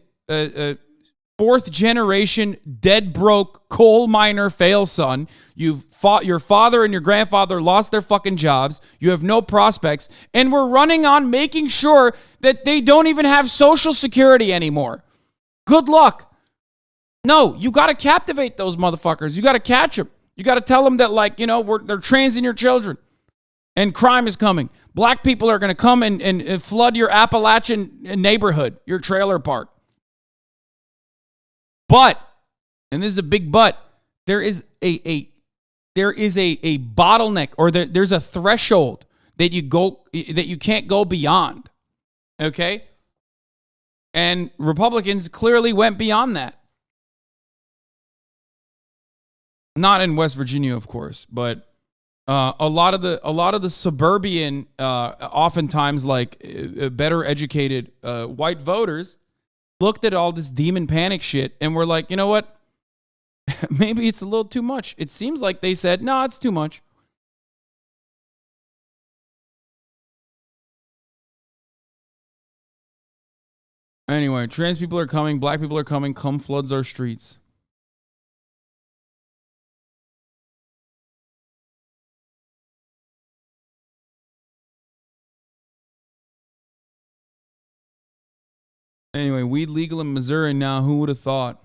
fourth generation dead broke coal miner fail son. Your father and your grandfather lost their fucking jobs. You have no prospects. And we're running on making sure that they don't even have Social Security anymore. Good luck. No, you got to captivate those motherfuckers. You got to catch them. You got to tell them that, like, they're transing your children. And crime is coming. Black people are going to come and flood your Appalachian neighborhood, your trailer park. But, and this is a big but, there is a bottleneck, or there's a threshold that you can't go beyond. Okay? And Republicans clearly went beyond that. Not in West Virginia, of course, but a lot of the suburban, oftentimes like better educated white voters looked at all this demon panic shit and were like, you know what? Maybe it's a little too much. It seems like they said, no, it's too much. Anyway, trans people are coming. Black people are coming. Come floods our streets. Anyway, weed legal in Missouri now. Who would have thought?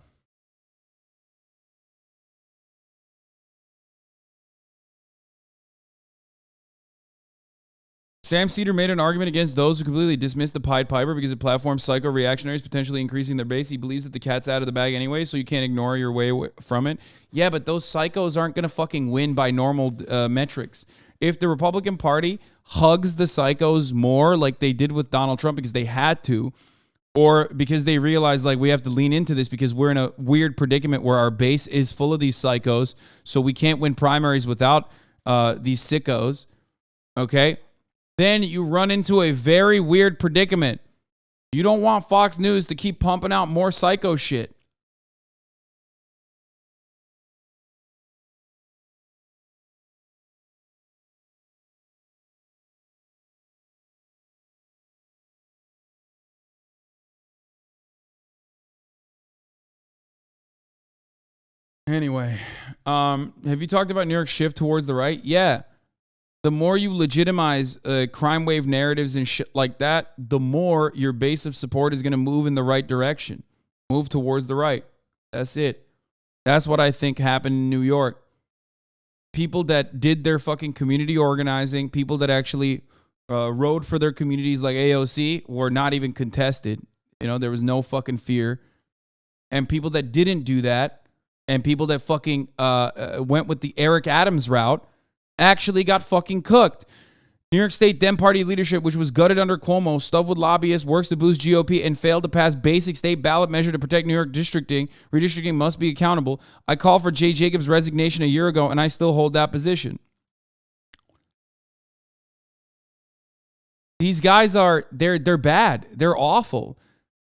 Sam Cedar made an argument against those who completely dismiss the Pied Piper because it platforms psycho-reactionaries, potentially increasing their base. He believes that the cat's out of the bag anyway, so you can't ignore your way from it. Yeah, but those psychos aren't going to fucking win by normal metrics. If the Republican Party hugs the psychos more like they did with Donald Trump because they had to, or because they realized like we have to lean into this because we're in a weird predicament where our base is full of these psychos, so we can't win primaries without these sickos, okay? Then you run into a very weird predicament. You don't want Fox News to keep pumping out more psycho shit. Anyway, Have you talked about New York's shift towards the right? Yeah. The more you legitimize crime wave narratives and shit like that, the more your base of support is going to move in the right direction. Move towards the right. That's it. That's what I think happened in New York. People that did their fucking community organizing, people that actually rode for their communities like AOC were not even contested. You know, there was no fucking fear. And people that didn't do that, and people that fucking went with the Eric Adams route, actually got fucking cooked. New York State Dem Party leadership, which was gutted under Cuomo, stuffed with lobbyists, works to boost GOP, and failed to pass basic state ballot measure to protect New York districting. Redistricting must be accountable. I called for Jay Jacobs' resignation a year ago, and I still hold that position. These guys they're bad. They're awful.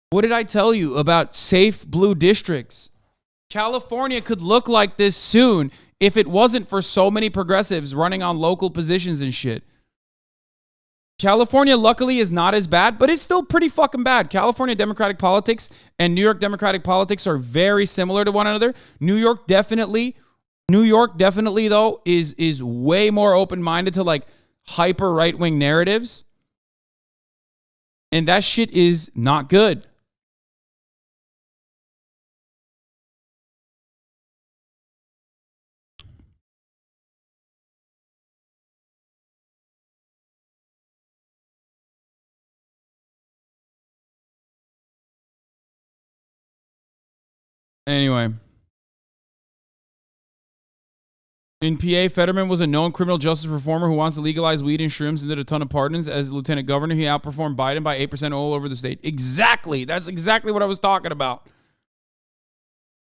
What did I tell you about safe blue districts? California could look like this soon if it wasn't for so many progressives running on local positions and shit. California, luckily, is not as bad, but it's still pretty fucking bad. California Democratic politics and New York Democratic politics are very similar to one another. New York definitely, though, is way more open-minded to like hyper right-wing narratives. And that shit is not good. Anyway, in PA, Fetterman was a known criminal justice reformer who wants to legalize weed and shrooms and did a ton of pardons. As lieutenant governor, he outperformed Biden by 8% all over the state. Exactly. That's exactly what I was talking about.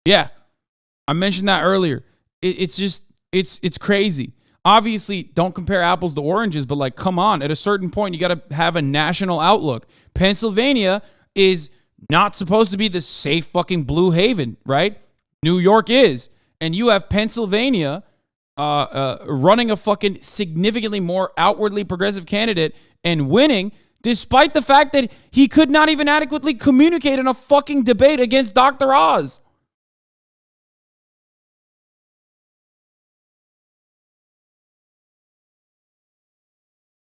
Yeah, I mentioned that earlier. It's crazy. Obviously, don't compare apples to oranges, but like, come on. At a certain point, you got to have a national outlook. Pennsylvania is not supposed to be the safe fucking blue haven, right? New York is. And you have Pennsylvania running a fucking significantly more outwardly progressive candidate and winning, despite the fact that he could not even adequately communicate in a fucking debate against Dr. Oz.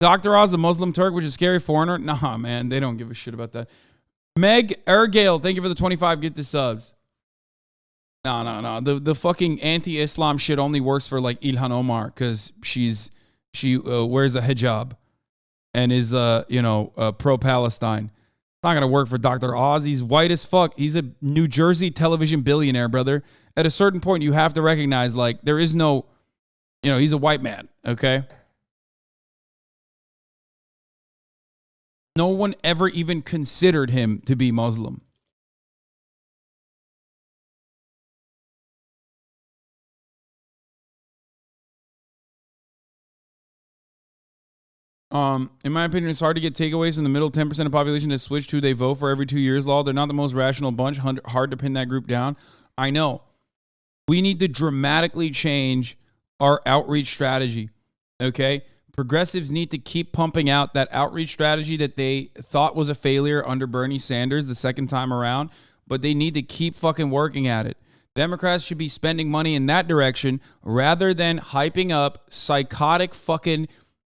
Dr. Oz, a Muslim Turk, which is a scary foreigner. Nah, man, they don't give a shit about that. Meg Ergale, thank you for the 25. Get the subs. No. The fucking anti-Islam shit only works for like Ilhan Omar because she wears a hijab and is pro-Palestine. It's not gonna work for Dr. Oz. He's white as fuck. He's a New Jersey television billionaire, brother. At a certain point, you have to recognize like there is no, he's a white man. Okay. No one ever even considered him to be Muslim. In my opinion, it's hard to get takeaways from the middle 10% of the population to switch to they vote for every 2 years law. They're not the most rational bunch. Hard to pin that group down. I know. We need to dramatically change our outreach strategy. Okay? Progressives need to keep pumping out that outreach strategy that they thought was a failure under Bernie Sanders the second time around, but they need to keep fucking working at it. Democrats should be spending money in that direction rather than hyping up psychotic fucking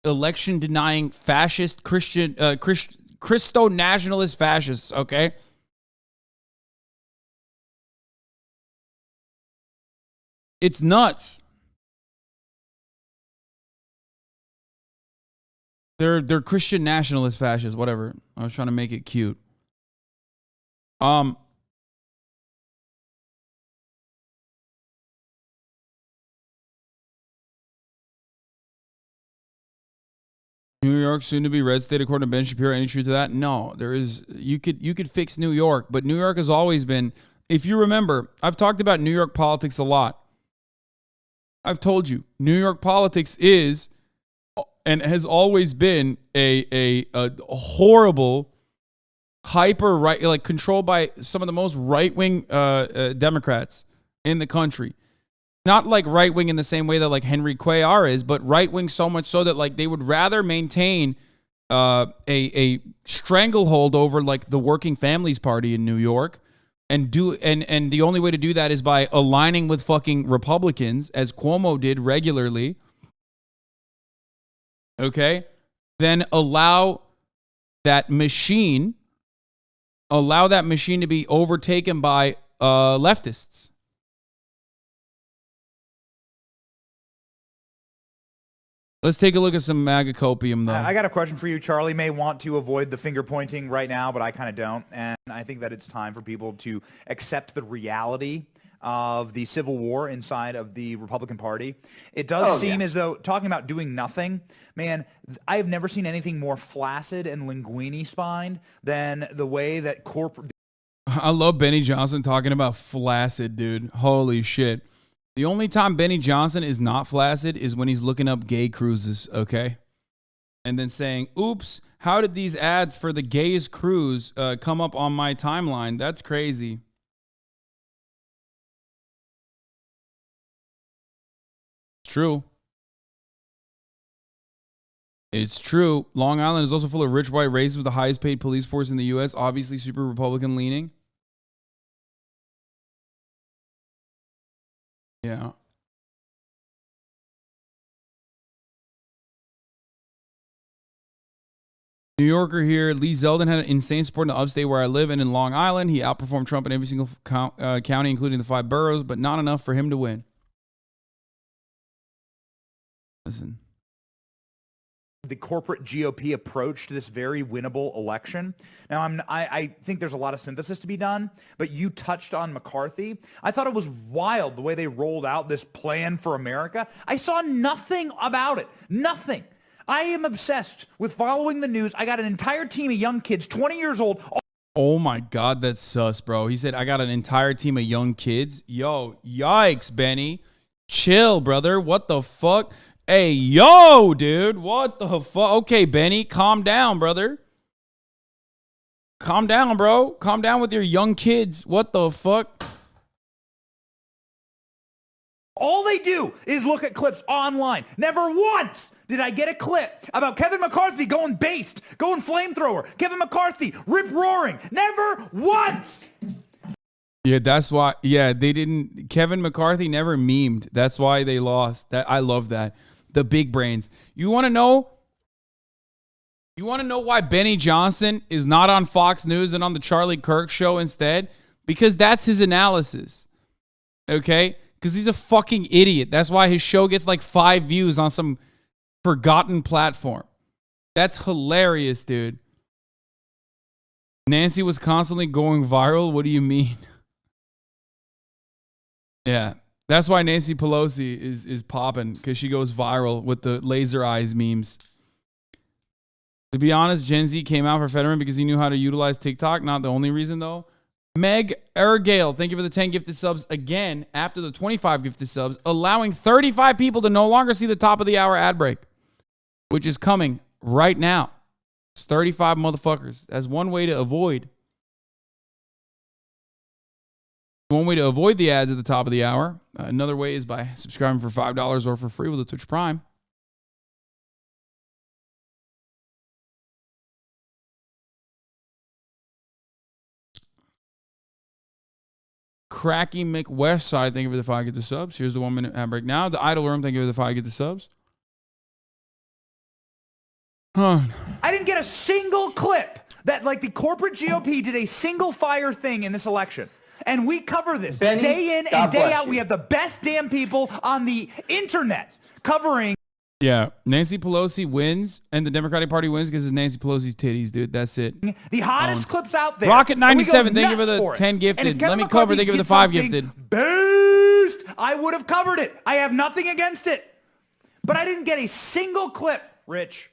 election-denying fascist Christo-nationalist fascists, okay? It's nuts. They're Christian nationalist fascists, whatever. I was trying to make it cute. New York soon to be red state according to Ben Shapiro. Any truth to that? No, there is. You could fix New York, but New York has always been. If you remember, I've talked about New York politics a lot. I've told you, New York politics is and has always been a horrible, hyper right, like controlled by some of the most right wing Democrats in the country. Not like right wing in the same way that like Henry Cuellar is, but right wing so much so that like they would rather maintain a stranglehold over like the Working Families Party in New York and the only way to do that is by aligning with fucking Republicans, as Cuomo did regularly. Okay? Then allow that machine to be overtaken by leftists. Let's take a look at some MAGA copium, though. I got a question for you. Charlie may want to avoid the finger pointing right now, but I kind of don't. And I think that it's time for people to accept the reality of the civil war inside of the Republican Party. It does seem as though, talking about doing nothing, man, I have never seen anything more flaccid and linguini-spined than the way that corporate... I love Benny Johnson talking about flaccid, dude. Holy shit. The only time Benny Johnson is not flaccid is when he's looking up gay cruises, okay? And then saying, oops, how did these ads for the gayest cruise come up on my timeline? That's crazy. True. It's true. Long Island is also full of rich white racists with the highest paid police force in the U.S., obviously super Republican leaning. Yeah. New Yorker here. Lee Zeldin had an insane support in the upstate where I live and in Long Island. He outperformed Trump in every single county, including the 5 boroughs, but not enough for him to win. Listen. The corporate GOP approach to this very winnable election. Now, I think there's a lot of synthesis to be done, but you touched on McCarthy. I thought it was wild the way they rolled out this plan for America. I saw nothing about it. Nothing. I am obsessed with following the news. I got an entire team of young kids, 20 years old. Oh my God, that's sus, bro. He said, I got an entire team of young kids. Yo, yikes, Benny. Chill, brother. What the fuck? Hey, yo, dude, what the fuck? Okay, Benny, calm down, brother. Calm down, bro. Calm down with your young kids. What the fuck? All they do is look at clips online. Never once did I get a clip about Kevin McCarthy going based, going flamethrower, Kevin McCarthy rip-roaring. Never once. Yeah, that's why. Yeah, they didn't. Kevin McCarthy never memed. That's why they lost. That I love that. The big brains. You want to know? You want to know why Benny Johnson is not on Fox News and on the Charlie Kirk show instead? Because that's his analysis. Okay? Because he's a fucking idiot. That's why his show gets like 5 views on some forgotten platform. That's hilarious, dude. Nancy was constantly going viral. What do you mean? Yeah. That's why Nancy Pelosi is popping, because she goes viral with the laser eyes memes. To be honest, Gen Z came out for Fetterman because he knew how to utilize TikTok. Not the only reason, though. Meg Ergale, thank you for the 10 gifted subs again after the 25 gifted subs, allowing 35 people to no longer see the top of the hour ad break, which is coming right now. It's 35 motherfuckers. That's one way to avoid. One way to avoid the ads at the top of the hour. Another way is by subscribing for $5 or for free with a Twitch Prime. Cracky McWestside, thank you for the 5 get the subs. Here's the 1 minute ad break now. The Idle Room, thank you for the 5 get the subs. Huh. I didn't get a single clip that like the corporate GOP did a single fire thing in this election. And we cover this Benny, day in and day out. We have the best damn people on the internet covering. Yeah, Nancy Pelosi wins, and the Democratic Party wins because it's Nancy Pelosi's titties, dude. That's it. The hottest clips out there. Rocket 97, thank you for the 10 gifted. Let me cover, thank you for the 5 gifted. Boost! I would have covered it. I have nothing against it. But I didn't get a single clip, Rich.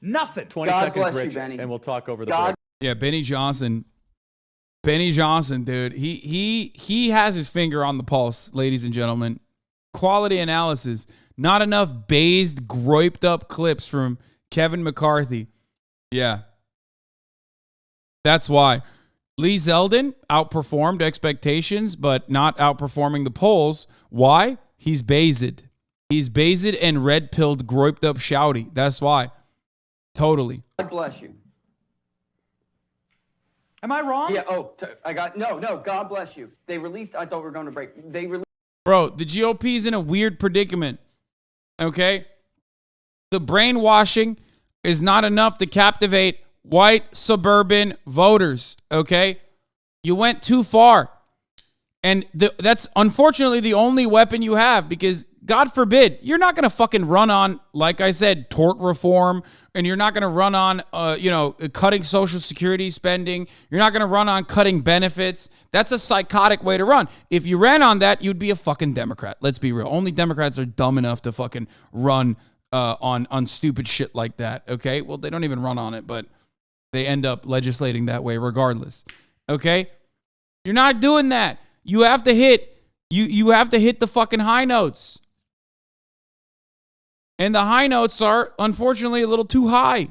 Nothing. 20 seconds, Rich, and we'll talk over the break. Yeah, Benny Johnson. Benny Johnson, dude. He has his finger on the pulse, ladies and gentlemen. Quality analysis. Not enough based, groiped up clips from Kevin McCarthy. Yeah. That's why. Lee Zeldin outperformed expectations, but not outperforming the polls. Why? He's based. He's based and red-pilled, groiped up shouty. That's why. Totally. God bless you. Am I wrong? Yeah. Oh, I got no. God bless you. They released. I thought we were going to break. They released. Bro, the GOP is in a weird predicament. Okay, the brainwashing is not enough to captivate white suburban voters. Okay, you went too far, and that's unfortunately the only weapon you have, because God forbid, you're not going to fucking run on, like I said, tort reform, and you're not going to run on, cutting Social Security spending. You're not going to run on cutting benefits. That's a psychotic way to run. If you ran on that, you'd be a fucking Democrat. Let's be real. Only Democrats are dumb enough to fucking run on stupid shit like that. Okay? Well, they don't even run on it, but they end up legislating that way regardless. Okay? You're not doing that. You have to hit you have to hit the fucking high notes. And the high notes are, unfortunately, a little too high.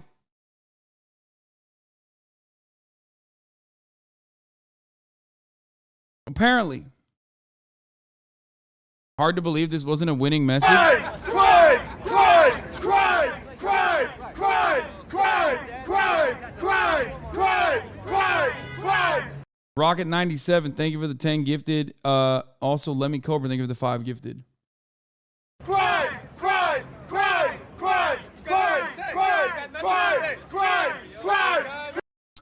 Apparently. Hard to believe this wasn't a winning message. Rocket 97, thank you for the 10 gifted. Also, Lemmy Cobra, thank you for the 5 gifted.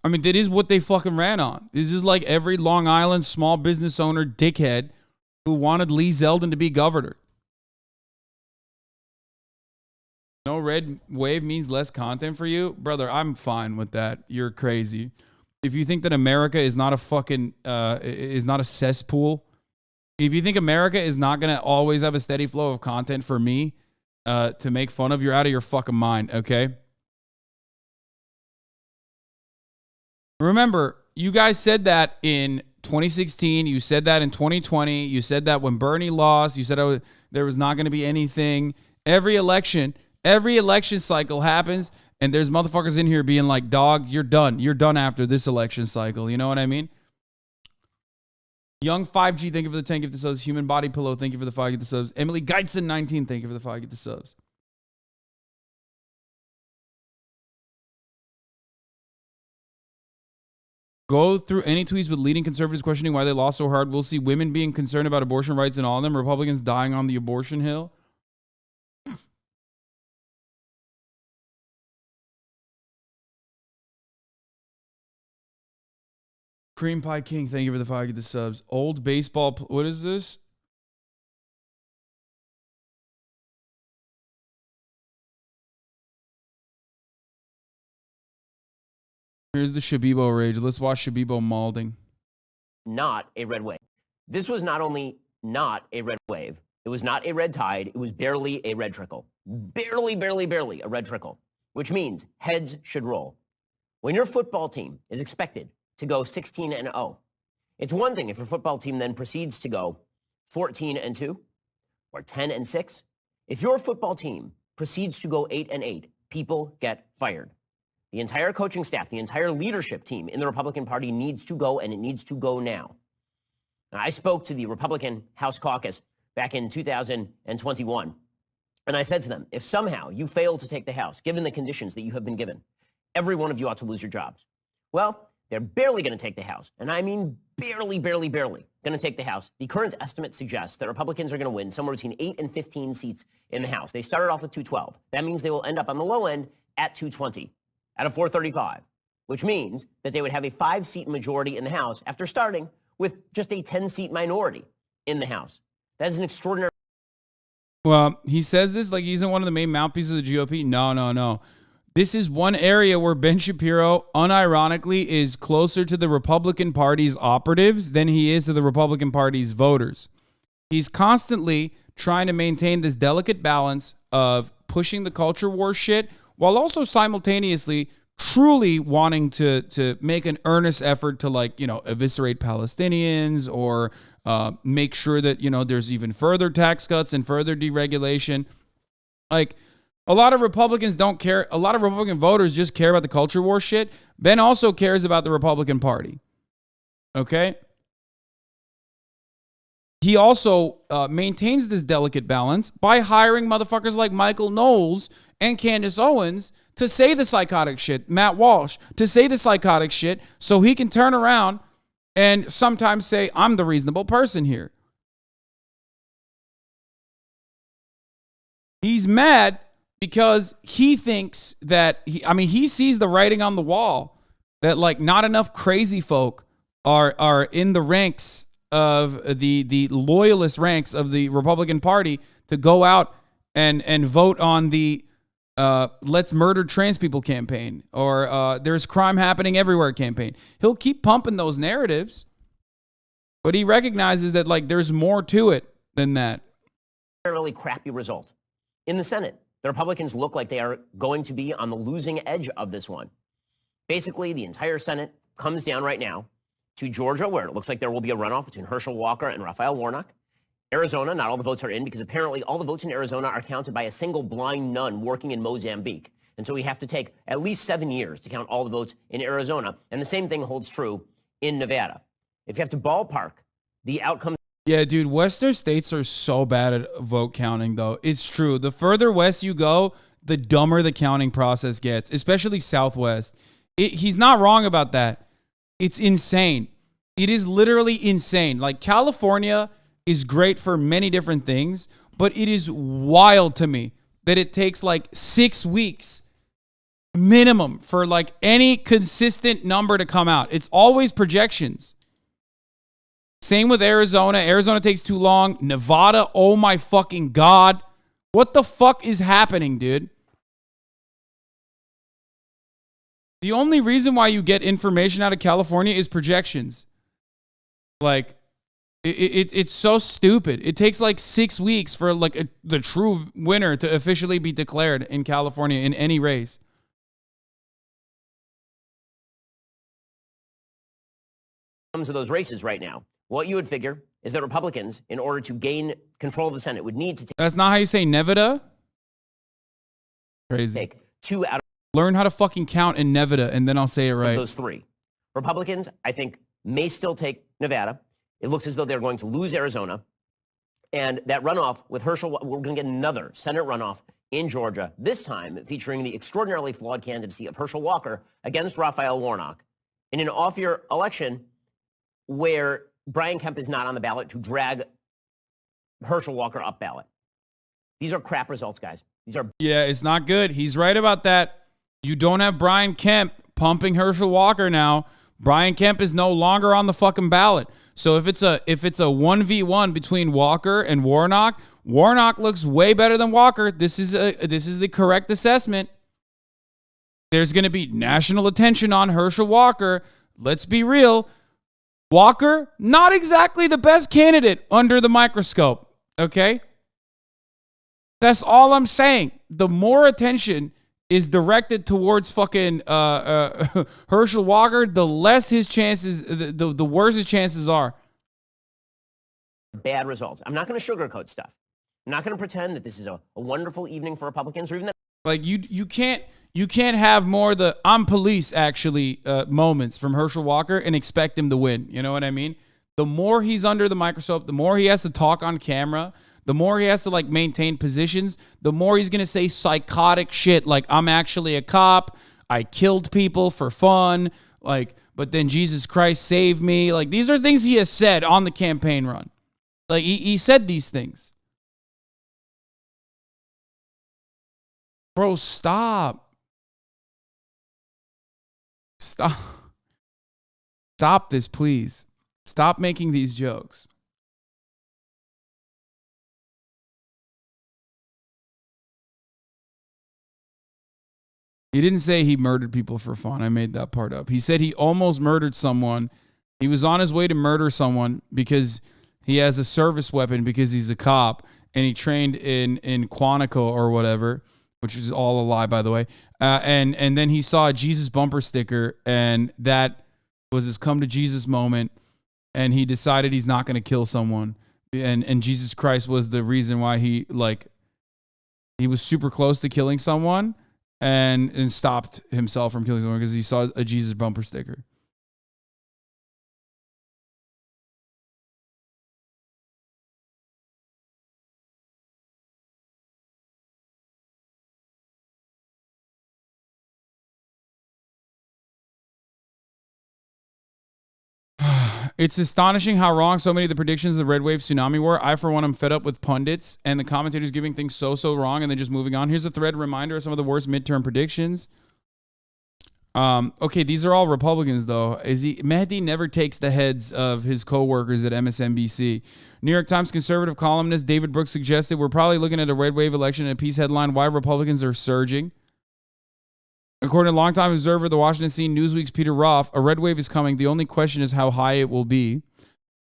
I mean, that is what they fucking ran on. This is like every Long Island small business owner dickhead who wanted Lee Zeldin to be governor. No red wave means less content for you? Brother, I'm fine with that. You're crazy. If you think that America is not a fucking, is not a cesspool, if you think America is not going to always have a steady flow of content for me to make fun of, you're out of your fucking mind, okay? Remember, you guys said that in 2016. You said that in 2020. You said that when Bernie lost. You said there was not going to be anything. Every election cycle happens, and there's motherfuckers in here being like, dog, you're done. You're done after this election cycle. You know what I mean? Young 5G, thank you for the 10 gift subs. Human Body Pillow, thank you for the 5 gift subs. Emily Geitson 19, thank you for the 5 gift subs. Go through any tweets with leading conservatives questioning why they lost so hard. We'll see women being concerned about abortion rights and all of them. Republicans dying on the abortion hill. Cream Pie King, thank you for the 5 gift subs. Old baseball. What is this? Here's the Shabibo rage. Let's watch Shabibo malding. Not a red wave. This was not only not a red wave, it was not a red tide, it was barely a red trickle. Barely a red trickle, which means heads should roll. When your football team is expected to go 16-0, it's one thing if your football team then proceeds to go 14-2 or 10-6. If your football team proceeds to go 8-8, people get fired. The entire coaching staff, the entire leadership team in the Republican Party needs to go, and it needs to go now. Now, I spoke to the Republican House Caucus back in 2021, and I said to them, if somehow you fail to take the House, given the conditions that you have been given, every one of you ought to lose your jobs. Well, they're barely going to take the House, and I mean barely going to take the House. The current estimate suggests that Republicans are going to win somewhere between 8 and 15 seats in the House. They started off with 212. That means they will end up on the low end at 220. Out of 435, which means that they would have a 5-seat majority in the House after starting with just a 10-seat minority in the House. That is an extraordinary. Well, he says this like he's in one of the main mouthpieces of the GOP. No. This is one area where Ben Shapiro, unironically, is closer to the Republican Party's operatives than he is to the Republican Party's voters. He's constantly trying to maintain this delicate balance of pushing the culture war shit while also simultaneously truly wanting to make an earnest effort to, like, eviscerate Palestinians or make sure that, there's even further tax cuts and further deregulation. Like, a lot of Republicans don't care. A lot of Republican voters just care about the culture war shit. Ben also cares about the Republican Party. Okay? He also maintains this delicate balance by hiring motherfuckers like Michael Knowles and Candace Owens to say the psychotic shit, Matt Walsh, to say the psychotic shit so he can turn around and sometimes say, I'm the reasonable person here. He's mad because he thinks that, he sees the writing on the wall that like not enough crazy folk are in the ranks of the loyalist ranks of the Republican Party to go out and vote on the let's murder trans people campaign or there's crime happening everywhere campaign. He'll keep pumping those narratives, but he recognizes that like there's more to it than that. Really crappy result. In the Senate, the Republicans look like they are going to be on the losing edge of this one. Basically, the entire Senate comes down right now to Georgia, where it looks like there will be a runoff between Herschel Walker and Raphael Warnock. Arizona, not all the votes are in because apparently all the votes in Arizona are counted by a single blind nun working in Mozambique. And so we have to take at least 7 years to count all the votes in Arizona. And the same thing holds true in Nevada. If you have to ballpark the outcome. Yeah, dude, Western states are so bad at vote counting, though. It's true. The further west you go, the dumber the counting process gets, especially Southwest. He's not wrong about that. It's insane. It is literally insane. Like, California is great for many different things, but it is wild to me that it takes like 6 weeks minimum for like any consistent number to come out. It's always projections. Same with Arizona. Arizona takes too long. Nevada, oh my fucking God. What the fuck is happening, dude? The only reason why you get information out of California is projections. Like, it's so stupid. It takes like 6 weeks for like the true winner to officially be declared in California in any race. Comes of those races right now. What you would figure is that Republicans, in order to gain control of the Senate, would need to That's not how you say Nevada? Crazy. take 2 out Learn how to fucking count in Nevada, and then I'll say it right. of those 3. Republicans, I think, may still take Nevada. It looks as though they're going to lose Arizona. And that runoff with Herschel, we're going to get another Senate runoff in Georgia, this time featuring the extraordinarily flawed candidacy of Herschel Walker against Raphael Warnock in an off-year election where Brian Kemp is not on the ballot to drag Herschel Walker up ballot. These are crap results, guys. These are. Yeah, it's not good. He's right about that. You don't have Brian Kemp pumping Herschel Walker now. Brian Kemp is no longer on the fucking ballot. So if it's a 1v1 between Walker and Warnock, Warnock looks way better than Walker. This is the correct assessment. There's going to be national attention on Herschel Walker. Let's be real. Walker, not exactly the best candidate under the microscope, okay? That's all I'm saying. The more attention is directed towards fucking Herschel Walker, the less his chances, the worse his chances are. Bad results. I'm not going to sugarcoat stuff. I'm not going to pretend that this is a wonderful evening for Republicans or even that. Like you can't have more the I'm police actually moments from Herschel Walker and expect him to win. You know what I mean? The more he's under the microscope, the more he has to talk on camera, the more he has to like maintain positions, the more he's going to say psychotic shit like I'm actually a cop, I killed people for fun, like but then Jesus Christ saved me. Like these are things he has said on the campaign run. Like he said these things. Bro, stop. Stop this, please. Stop making these jokes. He didn't say he murdered people for fun. I made that part up. He said he almost murdered someone. He was on his way to murder someone because he has a service weapon because he's a cop and he trained in Quantico or whatever, which is all a lie, by the way. And then he saw a Jesus bumper sticker, and that was his come to Jesus moment. And he decided he's not going to kill someone. And Jesus Christ was the reason why he was super close to killing someone and stopped himself from killing someone because he saw a Jesus bumper sticker. It's astonishing how wrong so many of the predictions of the red wave tsunami were. I, for one, am fed up with pundits and the commentators giving things so wrong and then just moving on. Here's a thread reminder of some of the worst midterm predictions. Okay, these are all Republicans, though. Mehdi never takes the heads of his co-workers at MSNBC. New York Times conservative columnist David Brooks suggested we're probably looking at a red wave election and a piece headline, Why Republicans Are Surging. According to longtime observer of the Washington Scene, Newsweek's Peter Roth, a red wave is coming. The only question is how high it will be.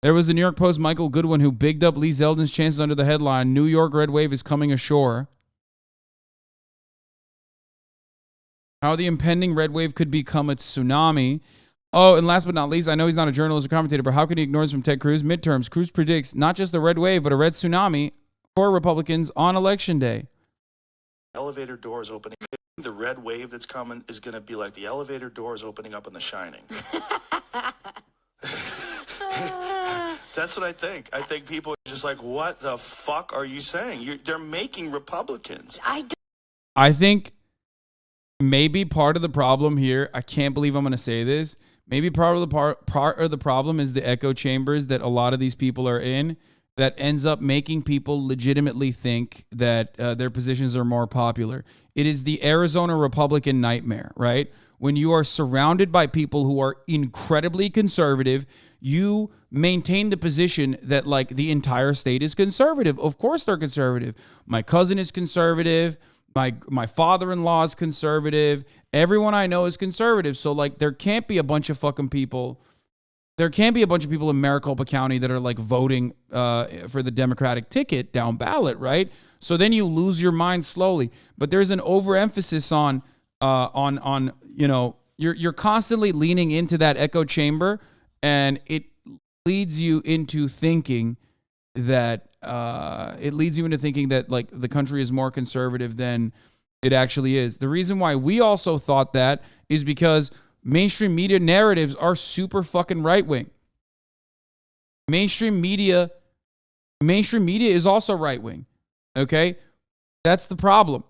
There was the New York Post Michael Goodwin who bigged up Lee Zeldin's chances under the headline, New York red wave is coming ashore. How the impending red wave could become a tsunami. Oh, and last but not least, I know he's not a journalist or commentator, but how can he ignore this from Ted Cruz? Midterms, Cruz predicts not just a red wave, but a red tsunami for Republicans on Election Day. Elevator doors opening. The red wave that's coming is going to be like the elevator doors opening up in The Shining. That's what I think. I think people are just like, what the fuck are you saying? They're making Republicans. I think maybe part of the problem here, I can't believe I'm going to say this, maybe part of the problem is the echo chambers that a lot of these people are in that ends up making people legitimately think that their positions are more popular. It is the Arizona Republican nightmare, right? When you are surrounded by people who are incredibly conservative, you maintain the position that like the entire state is conservative. Of course they're conservative. My cousin is conservative. My father-in-law is conservative. Everyone I know is conservative. So like there can't be a bunch of fucking people. There can't be a bunch of people in Maricopa County that are like voting for the Democratic ticket down ballot, right? So then you lose your mind slowly. But there's an overemphasis on you know, you're constantly leaning into that echo chamber, and it leads you into thinking that like the country is more conservative than it actually is. The reason why we also thought that is because mainstream media narratives are super fucking right wing. Mainstream media is also right wing. Okay? That's the problem.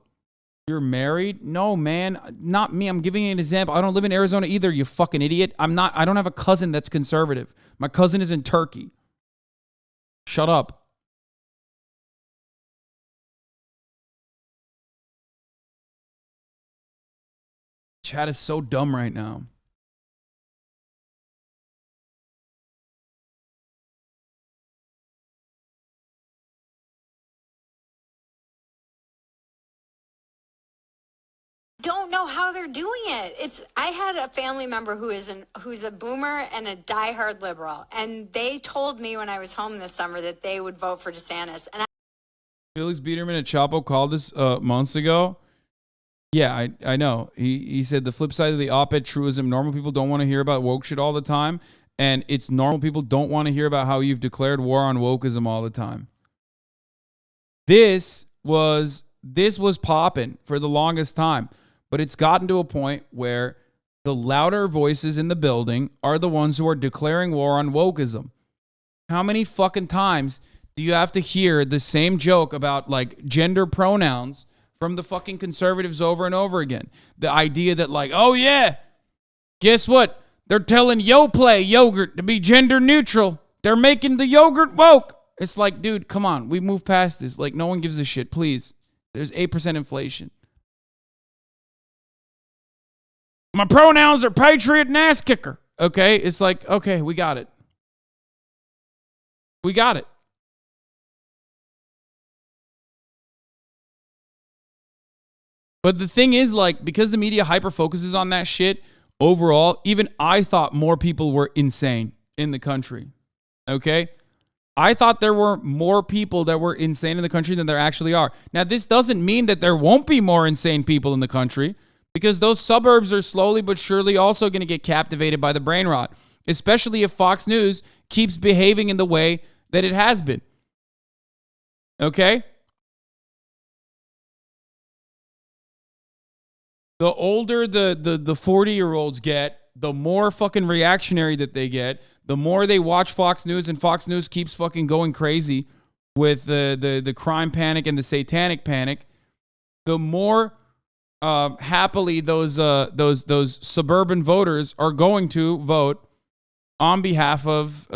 You're married? No, man, not me. I'm giving you an example. I don't live in Arizona either, you fucking idiot. I don't have a cousin that's conservative. My cousin is in Turkey. Shut up. Chat is so dumb right now. Don't know how they're doing it. I had a family member who's a boomer and a diehard liberal, and they told me when I was home this summer that they would vote for DeSantis. And Felix Biederman at Chapo called this months ago. Yeah, I know. He said the flip side of the op-ed truism, normal people don't want to hear about woke shit all the time, and it's normal people don't want to hear about how you've declared war on wokeism all the time. This was popping for the longest time. But it's gotten to a point where the louder voices in the building are the ones who are declaring war on wokeism. How many fucking times do you have to hear the same joke about like gender pronouns from the fucking conservatives over and over again? The idea that like, oh yeah, guess what? They're telling Yoplait yogurt to be gender neutral. They're making the yogurt woke. It's like, dude, come on. We moved past this. Like, no one gives a shit, please. There's 8% inflation. My pronouns are patriot and ass kicker. Okay? It's like, okay, we got it. We got it. But the thing is, like, because the media hyper focuses on that shit, overall, even I thought more people were insane in the country. Okay? I thought there were more people that were insane in the country than there actually are. Now, this doesn't mean that there won't be more insane people in the country, because those suburbs are slowly but surely also going to get captivated by the brain rot, especially if Fox News keeps behaving in the way that it has been. Okay? The older the 40-year-olds get, the more fucking reactionary that they get, the more they watch Fox News, and Fox News keeps fucking going crazy with the crime panic and the satanic panic, the more happily those suburban voters are going to vote on behalf of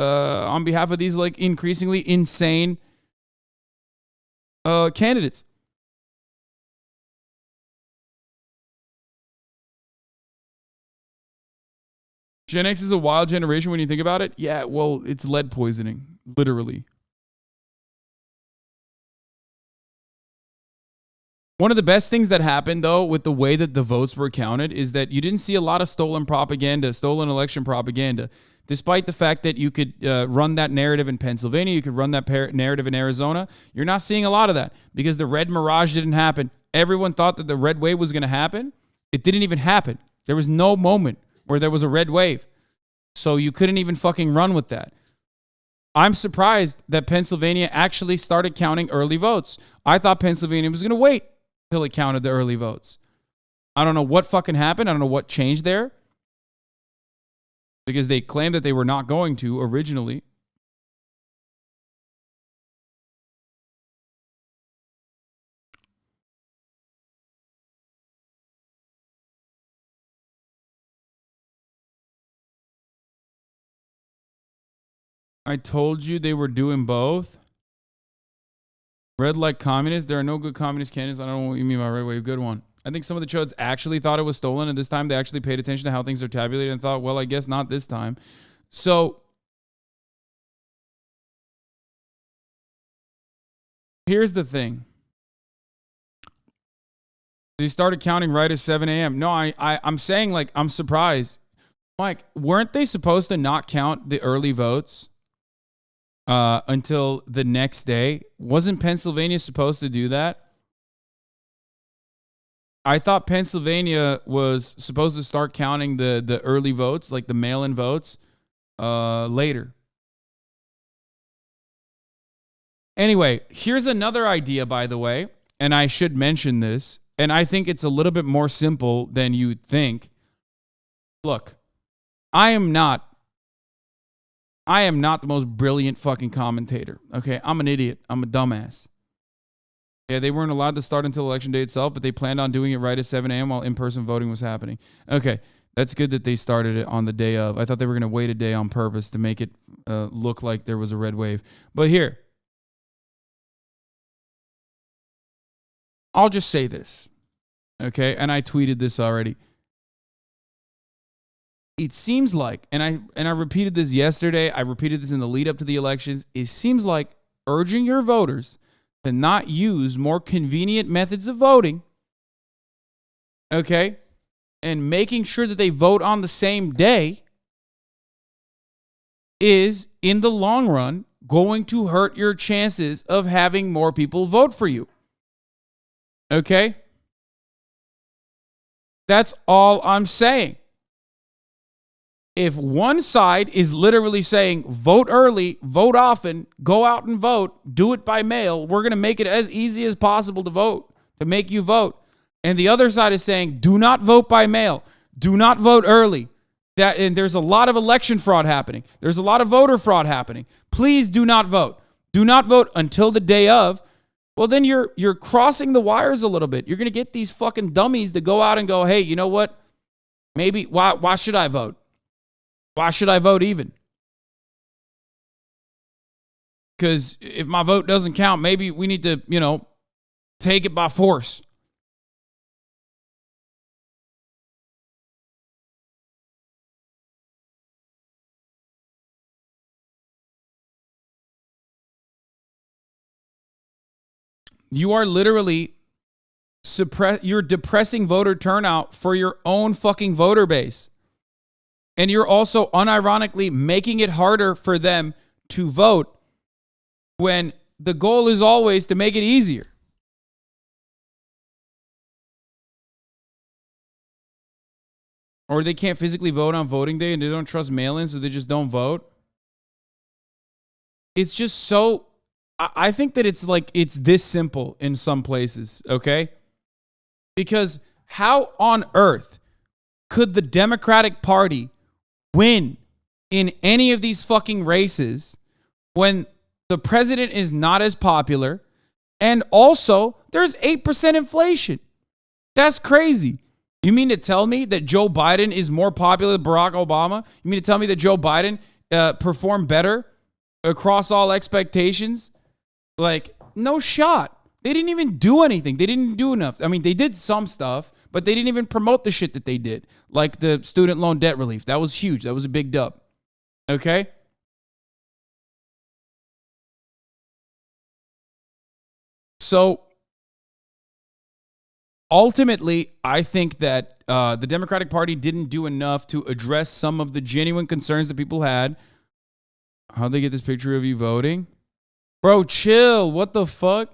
these like increasingly insane candidates. Gen X is a wild generation when you think about it. Yeah, well, it's lead poisoning, literally. One of the best things that happened, though, with the way that the votes were counted is that you didn't see a lot of stolen propaganda, stolen election propaganda, despite the fact that you could run that narrative in Pennsylvania, you could run that narrative in Arizona. You're not seeing a lot of that because the red mirage didn't happen. Everyone thought that the red wave was going to happen. It didn't even happen. There was no moment where there was a red wave. So you couldn't even fucking run with that. I'm surprised that Pennsylvania actually started counting early votes. I thought Pennsylvania was going to wait until it counted the early votes. I don't know what fucking happened. I don't know what changed there. Because they claimed that they were not going to originally. I told you they were doing both. Red like communists. There are no good communist candidates. I don't know what you mean by red wave. Good one. I think some of the chuds actually thought it was stolen, and this time they actually paid attention to how things are tabulated and thought, well, I guess not this time. So here's the thing. They started counting right at 7 a.m. No, I'm saying, like, I'm surprised. Mike, weren't they supposed to not count the early votes until the next day? Wasn't Pennsylvania supposed to do that? I thought Pennsylvania was supposed to start counting the early votes, like the mail-in votes, later. Anyway, here's another idea, by the way, and I should mention this, and I think it's a little bit more simple than you'd think. Look, I am not the most brilliant fucking commentator, okay? I'm an idiot. I'm a dumbass. Yeah, they weren't allowed to start until election day itself, but they planned on doing it right at 7 a.m. while in-person voting was happening. Okay, that's good that they started it on the day of. I thought they were going to wait a day on purpose to make it look like there was a red wave. But here, I'll just say this, okay? And I tweeted this already. It seems like, and I repeated this yesterday, I repeated this in the lead up to the elections, it seems like urging your voters to not use more convenient methods of voting, okay, and making sure that they vote on the same day is, in the long run, going to hurt your chances of having more people vote for you. Okay? That's all I'm saying. If one side is literally saying, vote early, vote often, go out and vote, do it by mail, we're going to make it as easy as possible to vote, to make you vote. And the other side is saying, do not vote by mail, do not vote early. And there's a lot of election fraud happening. There's a lot of voter fraud happening. Please do not vote. Do not vote until the day of. Well, then you're crossing the wires a little bit. You're going to get these fucking dummies to go out and go, hey, you know what? Maybe, why should I vote? Why should I vote even? Because if my vote doesn't count, maybe we need to, take it by force. You are literally you're depressing voter turnout for your own fucking voter base. And you're also unironically making it harder for them to vote when the goal is always to make it easier. Or they can't physically vote on voting day and they don't trust mail-in, so they just don't vote. It's just so... I think that it's this simple in some places, okay? Because how on earth could the Democratic Party win in any of these fucking races when the president is not as popular and also there's 8% inflation? That's crazy. You mean to tell me that Joe Biden is more popular than Barack Obama? You mean to tell me that Joe Biden perform better across all expectations? Like, no shot. They didn't even do anything. They didn't do enough. I mean, they did some stuff, but they didn't even promote the shit that they did. Like the student loan debt relief. That was huge. That was a big dub. Okay? So, ultimately, I think that the Democratic Party didn't do enough to address some of the genuine concerns that people had. How'd they get this picture of you voting? Bro, chill. What the fuck?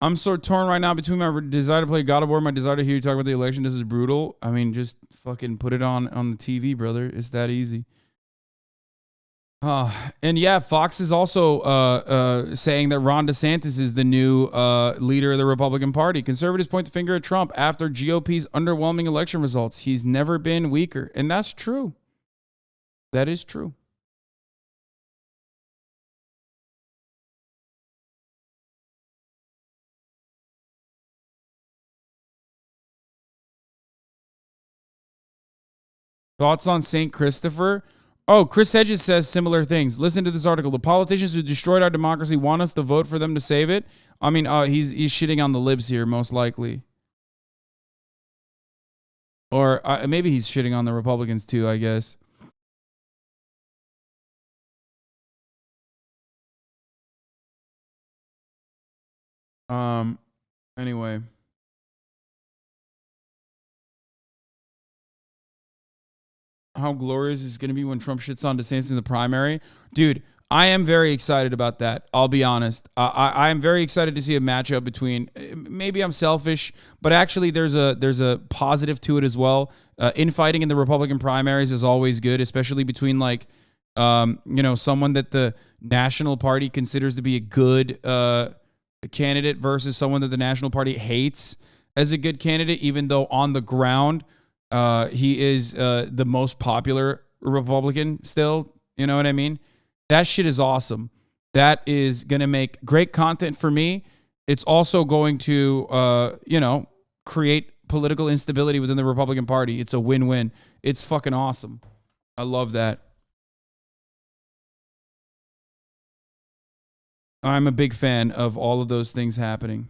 I'm so torn right now between my desire to play God of War and my desire to hear you talk about the election. This is brutal. I mean, just fucking put it on the TV, brother. It's that easy. And yeah, Fox is also saying that Ron DeSantis is the new leader of the Republican Party. Conservatives point the finger at Trump after GOP's underwhelming election results. He's never been weaker. And that's true. That is true. Thoughts on St. Christopher? Oh, Chris Hedges says similar things. Listen to this article. The politicians who destroyed our democracy want us to vote for them to save it. I mean, he's shitting on the libs here, most likely. Or maybe he's shitting on the Republicans too, I guess. Anyway. How glorious is it going to be when Trump shits on DeSantis in the primary? Dude, I am very excited about that. I'll be honest. I am very excited to see a matchup between, maybe I'm selfish, but actually there's a positive to it as well. Infighting in the Republican primaries is always good, especially between someone that the National Party considers to be a good candidate versus someone that the National Party hates as a good candidate, even though on the ground, he is the most popular Republican still. You know what I mean? That shit is awesome. That is going to make great content for me. It's also going to, create political instability within the Republican Party. It's a win-win. It's fucking awesome. I love that. I'm a big fan of all of those things happening.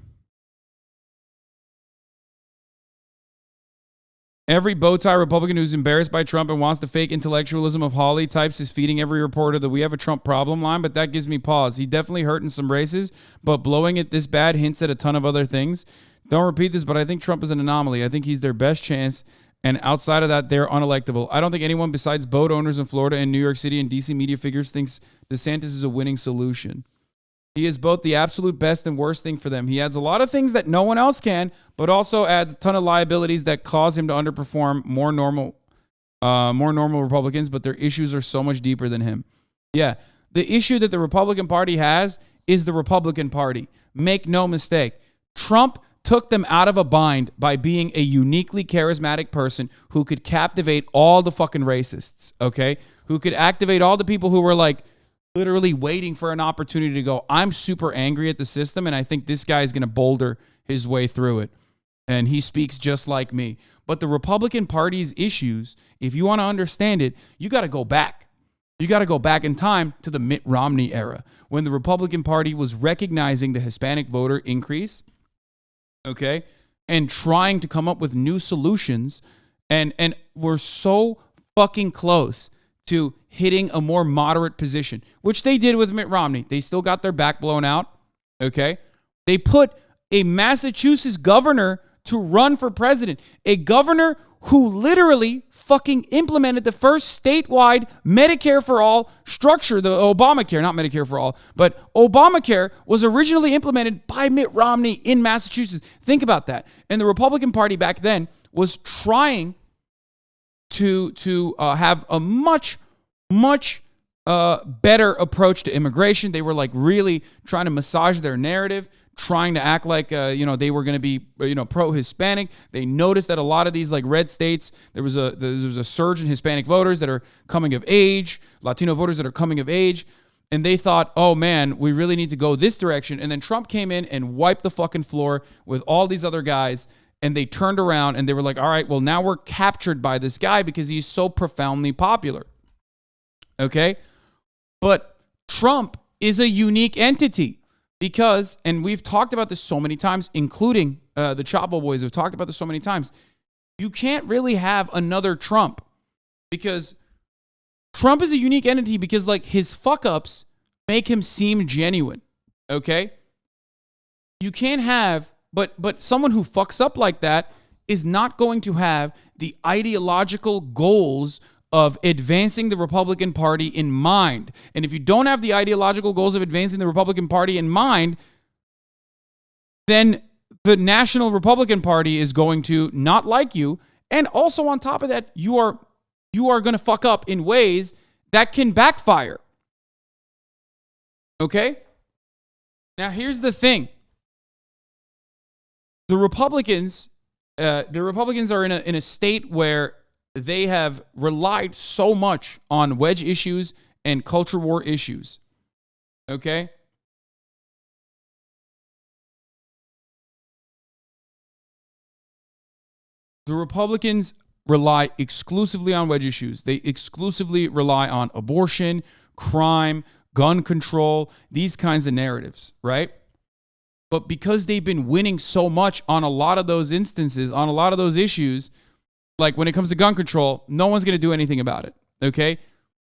Every bow tie Republican who's embarrassed by Trump and wants the fake intellectualism of Hawley types is feeding every reporter that we have a Trump problem line, but that gives me pause. He definitely hurt in some races, but blowing it this bad hints at a ton of other things. Don't repeat this, but I think Trump is an anomaly. I think he's their best chance, and outside of that, they're unelectable. I don't think anyone besides boat owners in Florida and New York City and DC media figures thinks DeSantis is a winning solution. He is both the absolute best and worst thing for them. He adds a lot of things that no one else can, but also adds a ton of liabilities that cause him to underperform more normal Republicans, but their issues are so much deeper than him. Yeah, the issue that the Republican Party has is the Republican Party. Make no mistake. Trump took them out of a bind by being a uniquely charismatic person who could captivate all the fucking racists, okay? Who could activate all the people who were like, literally waiting for an opportunity to go, I'm super angry at the system, and I think this guy is going to boulder his way through it. And he speaks just like me. But the Republican Party's issues, if you want to understand it, you got to go back. You got to go back in time to the Mitt Romney era, when the Republican Party was recognizing the Hispanic voter increase, okay, and trying to come up with new solutions. And we're so fucking close to hitting a more moderate position, which they did with Mitt Romney. They still got their back blown out, okay? They put a Massachusetts governor to run for president, a governor who literally fucking implemented the first statewide Medicare for all structure, the Obamacare, not Medicare for all, but Obamacare was originally implemented by Mitt Romney in Massachusetts. Think about that. And the Republican Party back then was trying to have a much better approach to immigration. They were like really trying to massage their narrative, trying to act like they were going to be pro-Hispanic. They noticed that a lot of these like red states, there was a surge in Hispanic voters that are coming of age, Latino voters that are coming of age, and they thought, oh man, we really need to go this direction. And then Trump came in and wiped the fucking floor with all these other guys. And they turned around and they were like, all right, well, now we're captured by this guy because he's so profoundly popular. Okay? But Trump is a unique entity because, and we've talked about this so many times, including the Chapo boys have talked about this so many times, you can't really have another Trump because Trump is a unique entity because, like, his fuck-ups make him seem genuine. Okay? You can't have... But someone who fucks up like that is not going to have the ideological goals of advancing the Republican Party in mind. And if you don't have the ideological goals of advancing the Republican Party in mind, then the National Republican Party is going to not like you. And also on top of that, you are going to fuck up in ways that can backfire. Okay? Now here's the thing. The Republicans are in a state where they have relied so much on wedge issues and culture war issues. Okay? The Republicans rely exclusively on wedge issues. They exclusively rely on abortion, crime, gun control, these kinds of narratives, right? But because they've been winning so much on a lot of those instances, on a lot of those issues, like when it comes to gun control, no one's going to do anything about it, okay?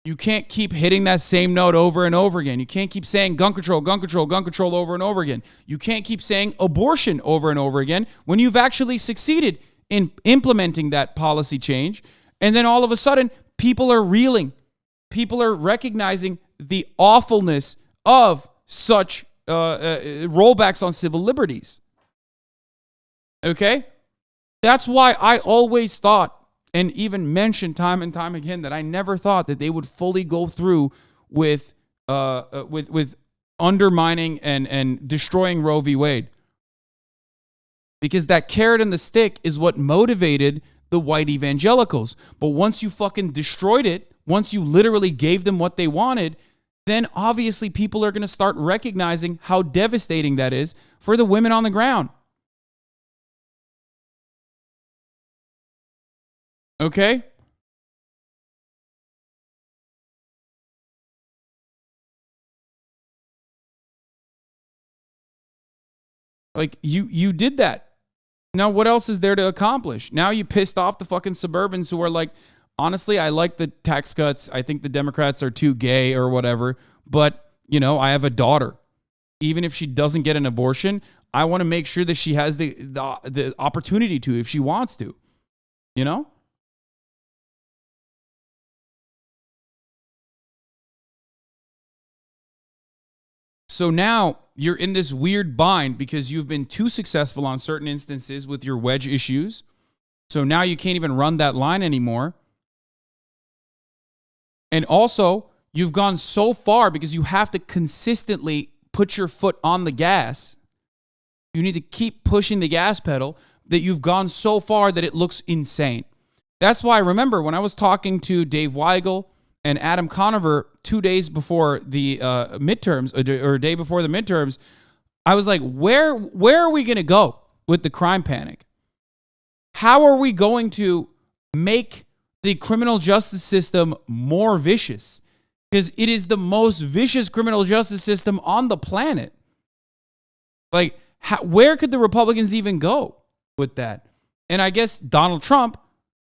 You can't keep hitting that same note over and over again. You can't keep saying gun control over and over again. You can't keep saying abortion over and over again when you've actually succeeded in implementing that policy change. And then all of a sudden, people are reeling. People are recognizing the awfulness of such rollbacks on civil liberties. Okay? That's why I always thought, and even mentioned time and time again, that I never thought that they would fully go through with undermining and destroying Roe v. Wade. Because that carrot and the stick is what motivated the white evangelicals. But once you fucking destroyed it, once you literally gave them what they wanted, then obviously people are going to start recognizing how devastating that is for the women on the ground. Okay? Like, you did that. Now, what else is there to accomplish? Now you pissed off the fucking suburbans who are like, honestly, I like the tax cuts. I think the Democrats are too gay or whatever. But, you know, I have a daughter. Even if she doesn't get an abortion, I want to make sure that she has the opportunity to if she wants to. You know? So now you're in this weird bind because you've been too successful on certain instances with your wedge issues. So now you can't even run that line anymore. And also, you've gone so far because you have to consistently put your foot on the gas. You need to keep pushing the gas pedal that you've gone so far that it looks insane. That's why, remember, when I was talking to Dave Weigel and Adam Conover 2 days before the midterms, or a day before the midterms, I was like, where are we going to go with the crime panic? How are we going to make the criminal justice system more vicious? Because it is the most vicious criminal justice system on the planet. Like, where could the Republicans even go with that? And I guess Donald Trump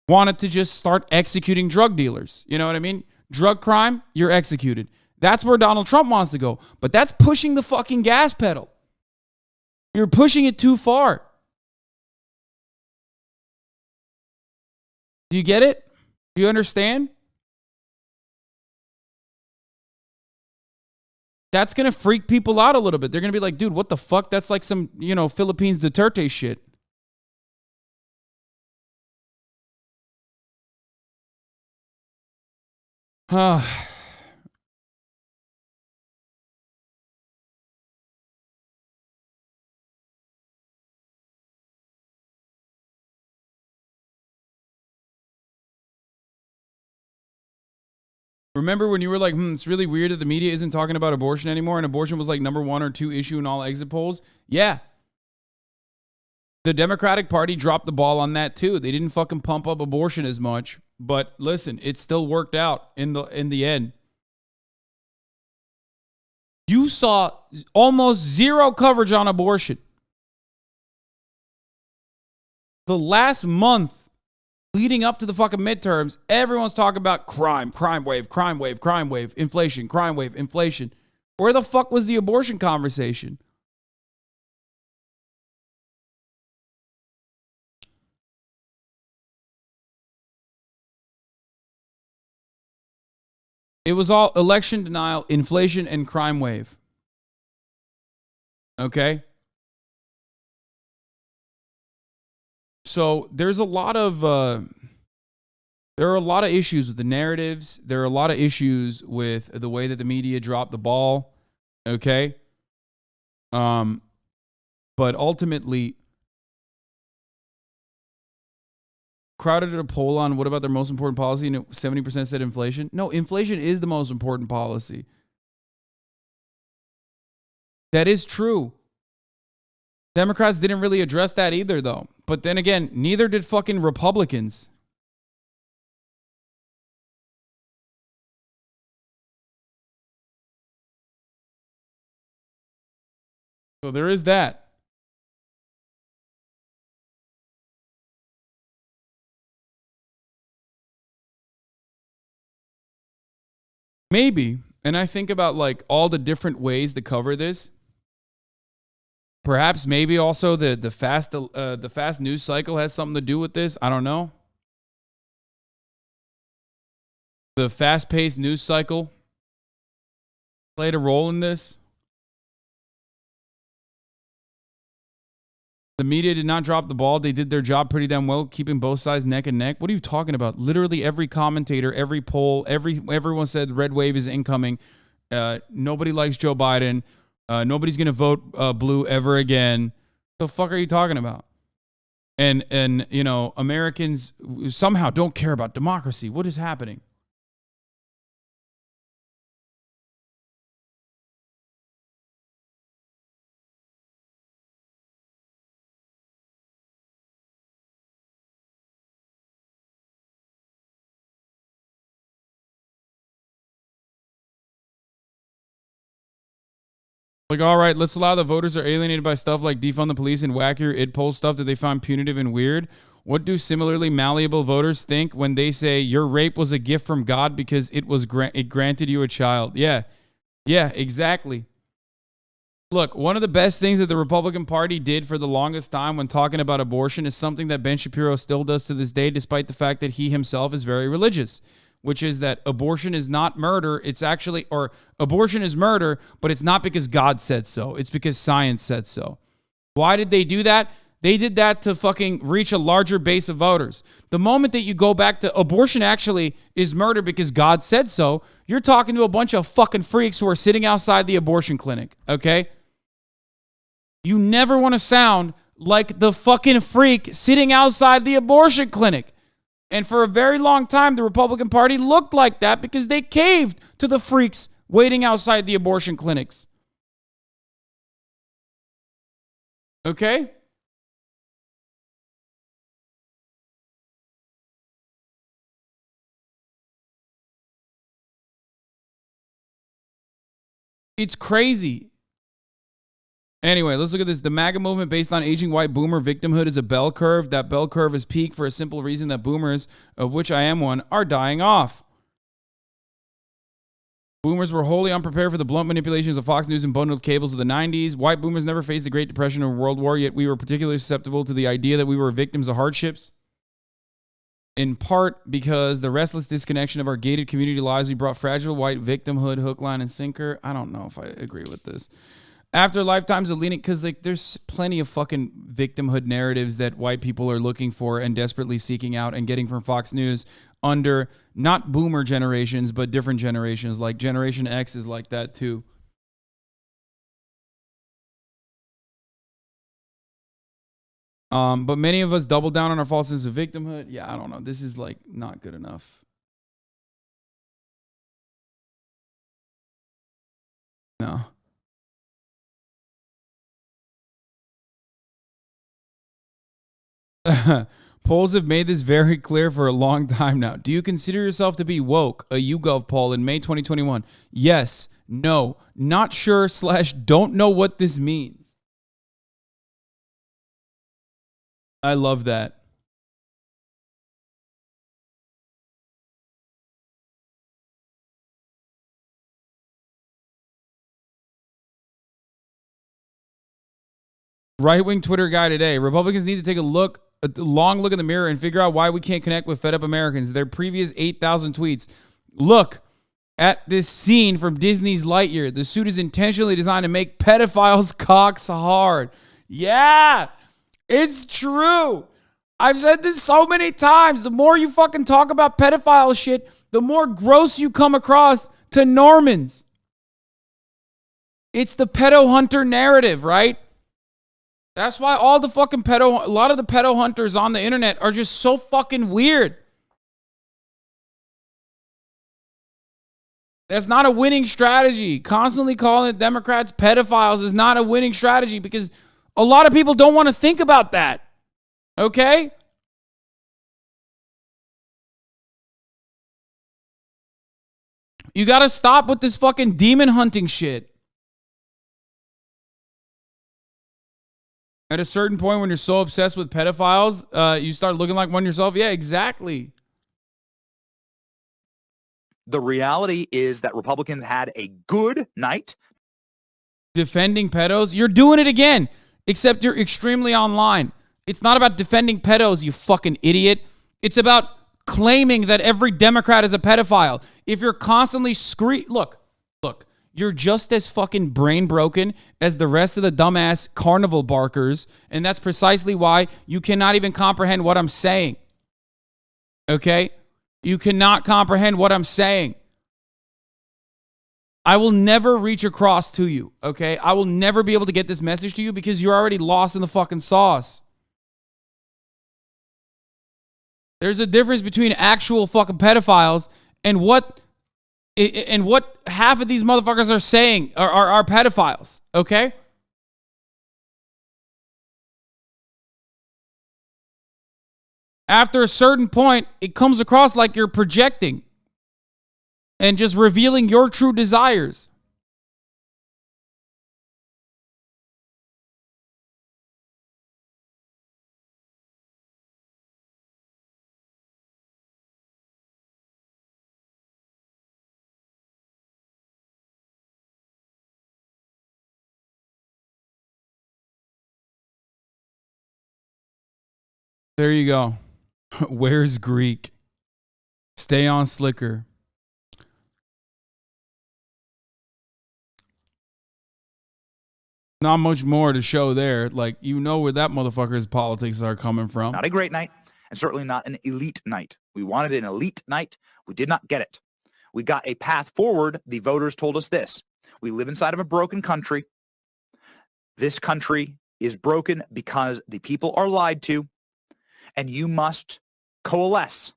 wanted to just start executing drug dealers. You know what I mean? Drug crime, you're executed. That's where Donald Trump wants to go. But that's pushing the fucking gas pedal. You're pushing it too far. Do you get it? Do you understand? That's going to freak people out a little bit. They're going to be like, dude, what the fuck? That's like some, Philippines Duterte shit. Remember when you were like, it's really weird that the media isn't talking about abortion anymore, and abortion was like number 1 or 2 issue in all exit polls? Yeah. The Democratic Party dropped the ball on that too. They didn't fucking pump up abortion as much. But listen, it still worked out in the end. You saw almost zero coverage on abortion. The last month leading up to the fucking midterms, everyone's talking about crime wave, inflation, crime wave, inflation. Where the fuck was the abortion conversation? It was all election denial, inflation, and crime wave. Okay? So there's a lot of there are a lot of issues with the narratives. There are a lot of issues with the way that the media dropped the ball. Okay? But ultimately, Crowded did a poll on what about their most important policy, and 70% said inflation. No, inflation is the most important policy. That is true. Democrats didn't really address that either, though. But then again, neither did fucking Republicans. So there is that. Maybe. And I think about like all the different ways to cover this. Perhaps maybe also the fast news cycle has something to do with this. I don't know. The fast-paced news cycle played a role in this. The media did not drop the ball. They did their job pretty damn well, keeping both sides neck and neck. What are you talking about? Literally every commentator, every poll, everyone said red wave is incoming. Nobody likes Joe Biden. Nobody's going to vote blue ever again. The fuck are you talking about? And you know, Americans somehow don't care about democracy. What is happening? Like, all right, let's allow the voters are alienated by stuff like defund the police and wackier id poll stuff that they find punitive and weird. What do similarly malleable voters think when they say your rape was a gift from God because it granted you a child? Yeah, exactly. Look, one of the best things that the Republican Party did for the longest time when talking about abortion is something that Ben Shapiro still does to this day, despite the fact that he himself is very religious, which is that abortion is not murder. It's actually, or abortion is murder, but it's not because God said so. It's because science said so. Why did they do that? They did that to fucking reach a larger base of voters. The moment that you go back to abortion actually is murder because God said so, you're talking to a bunch of fucking freaks who are sitting outside the abortion clinic, okay? You never want to sound like the fucking freak sitting outside the abortion clinic. And for a very long time, the Republican Party looked like that because they caved to the freaks waiting outside the abortion clinics. Okay? It's crazy. Anyway, let's look at this. The MAGA movement based on aging white boomer victimhood is a bell curve. That bell curve is peak for a simple reason that boomers, of which I am one, are dying off. Boomers were wholly unprepared for the blunt manipulations of Fox News and bundled cables of the 90s. White boomers never faced the Great Depression or World War, yet we were particularly susceptible to the idea that we were victims of hardships. In part because the restless disconnection of our gated community lives, we brought fragile white victimhood hook, line, and sinker. I don't know if I agree with this. After lifetimes of lenient, because like there's plenty of fucking victimhood narratives that white people are looking for and desperately seeking out and getting from Fox News under not boomer generations, but different generations. Like Generation X is like that too. But many of us double down on our false sense of victimhood. Yeah, I don't know. This is like not good enough. now. Polls have made this very clear for a long time now. Do you consider yourself to be woke? A YouGov poll in May 2021. Yes, no, not sure / don't know what this means. I love that. Right-wing Twitter guy today. Republicans need to take a long look in the mirror and figure out why we can't connect with fed-up Americans. Their previous 8,000 tweets. Look at this scene from Disney's Lightyear. The suit is intentionally designed to make pedophiles' cocks hard. Yeah, it's true. I've said this so many times. The more you fucking talk about pedophile shit, the more gross you come across to Normans. It's the pedo hunter narrative, right? That's why a lot of the pedo hunters on the internet are just so fucking weird. That's not a winning strategy. Constantly calling Democrats pedophiles is not a winning strategy because a lot of people don't want to think about that. Okay? You got to stop with this fucking demon hunting shit. At a certain point when you're so obsessed with pedophiles, you start looking like one yourself. Yeah, exactly. The reality is that Republicans had a good night Defending pedos? You're doing it again, except you're extremely online. It's not about defending pedos, you fucking idiot. It's about claiming that every Democrat is a pedophile. If you're constantly look, you're just as fucking brain broken as the rest of the dumbass carnival barkers, and that's precisely why you cannot even comprehend what I'm saying. Okay? You cannot comprehend what I'm saying. I will never reach across to you, okay? I will never be able to get this message to you because you're already lost in the fucking sauce. There's a difference between actual fucking pedophiles and what half of these motherfuckers are saying are pedophiles, okay? After a certain point, it comes across like you're projecting and just revealing your true desires. There you go. Where's Greek? Stay on Slicker. Not much more to show there. Like, you know where that motherfucker's politics are coming from. Not a great night, and certainly not an elite night. We wanted an elite night. We did not get it. We got a path forward. The voters told us this. We live inside of a broken country. This country is broken because the people are lied to, and you must coalesce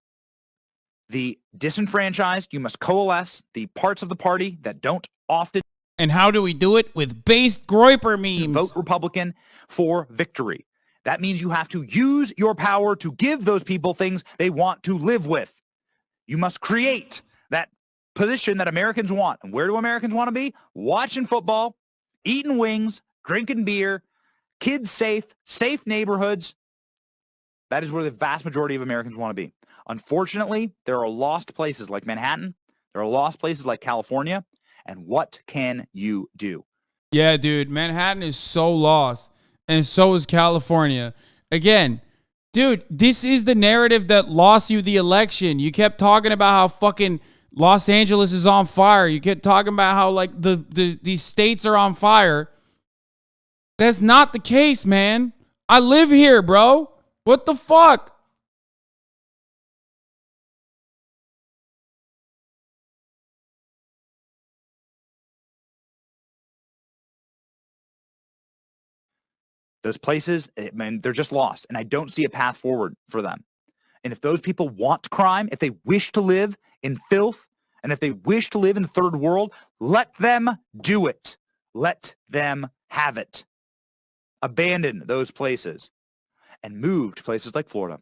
the disenfranchised. You must coalesce the parts of the party that don't often. And how do we do it? With based Groiper memes. Vote Republican for victory. That means you have to use your power to give those people things they want to live with. You must create that position that Americans want. And where do Americans want to be? Watching football, eating wings, drinking beer, kids safe neighborhoods. That is where the vast majority of Americans want to be. Unfortunately, there are lost places like Manhattan. There are lost places like California. And what can you do? Yeah, dude, Manhattan is so lost. And so is California. Again, dude, this is the narrative that lost you the election. You kept talking about how fucking Los Angeles is on fire. You kept talking about how like these states are on fire. That's not the case, man. I live here, bro. What the fuck? Those places, man, they're just lost, and I don't see a path forward for them. And if those people want crime, if they wish to live in filth And if they wish to live in the third world, let them do it. Let them have it. Abandon those places and move to places like Florida.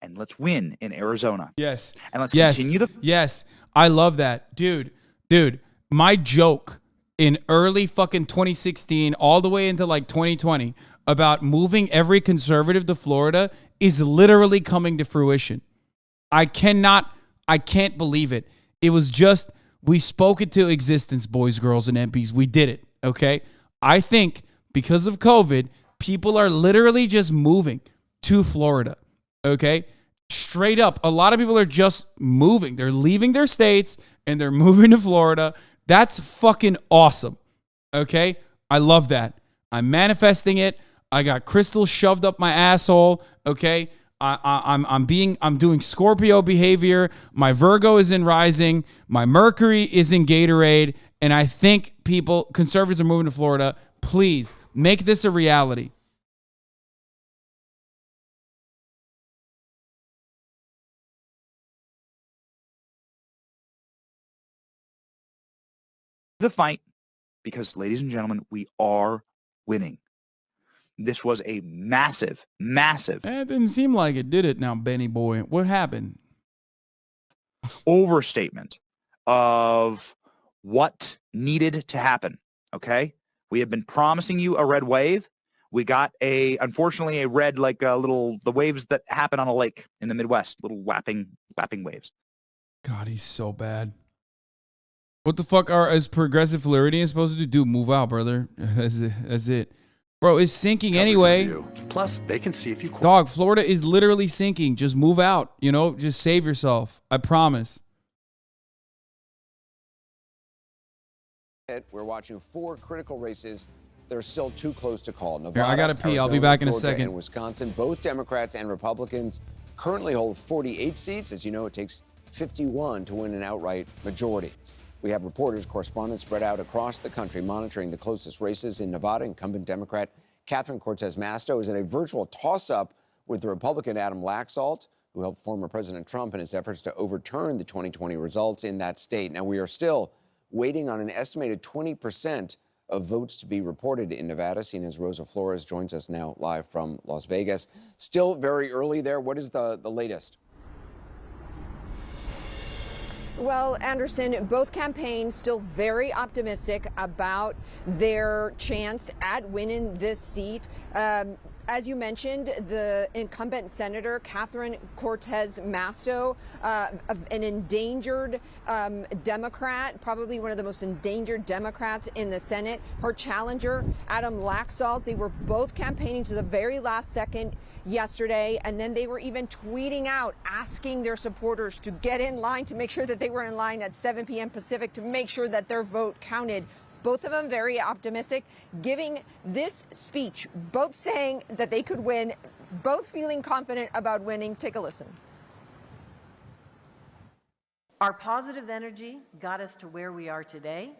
And let's win in Arizona. Yes. And let's continue the... Yes. I love that. Dude, my joke in early fucking 2016 all the way into like 2020 about moving every conservative to Florida is literally coming to fruition. I can't believe it. It was just, we spoke it to existence, boys, girls, and MPs. We did it, okay? I think because of COVID, people are literally just moving to Florida, okay? Straight up, a lot of people are just moving. They're leaving their states and they're moving to Florida. That's fucking awesome, okay? I love that. I'm manifesting it. I got crystals shoved up my asshole, okay? I'm doing Scorpio behavior. My Virgo is in rising. My Mercury is in Gatorade. And I think conservatives are moving to Florida. Please make this a reality. The fight, because, ladies and gentlemen, we are winning. This was a massive. It didn't seem like it, did it now, Benny boy? What happened? Overstatement of what needed to happen, okay? We have been promising you a red wave. We got unfortunately, a red, like the waves that happen on a lake in the Midwest, little lapping waves. God, he's so bad. What the fuck is Progressive Floridian supposed to do? Move out, brother. That's it. Bro, it's sinking anyway. Plus, they can see if you... Dog, Florida is literally sinking. Just move out, just save yourself. I promise. We're watching 4 critical races. They're still too close to call. Nevada, Here, I gotta pee. Arizona, I'll be back in a Georgia, second. and Wisconsin, both Democrats and Republicans currently hold 48 seats. As you know, it takes 51 to win an outright majority. We have reporters, correspondents spread out across the country monitoring the closest races. In Nevada, incumbent Democrat Catherine Cortez Masto is in a virtual toss-up with the Republican Adam Laxalt, who helped former President Trump in his efforts to overturn the 2020 results in that state. Now, we are still waiting on an estimated 20% of votes to be reported in Nevada. Seen as Rosa Flores joins us now live from Las Vegas. Still very early there. What is the latest? Well, Anderson, both campaigns still very optimistic about their chance at winning this seat. As you mentioned, the incumbent senator, Catherine Cortez Masto, an endangered Democrat, probably one of the most endangered Democrats in the Senate. Her challenger, Adam Laxalt, they were both campaigning to the very last second yesterday, and then they were even tweeting out, asking their supporters to get in line, to make sure that they were in line at 7 p.m. Pacific, to make sure that their vote counted. Both of them very optimistic, giving this speech, both saying that they could win, both feeling confident about winning. Take a listen. Our positive energy got us to where we are today,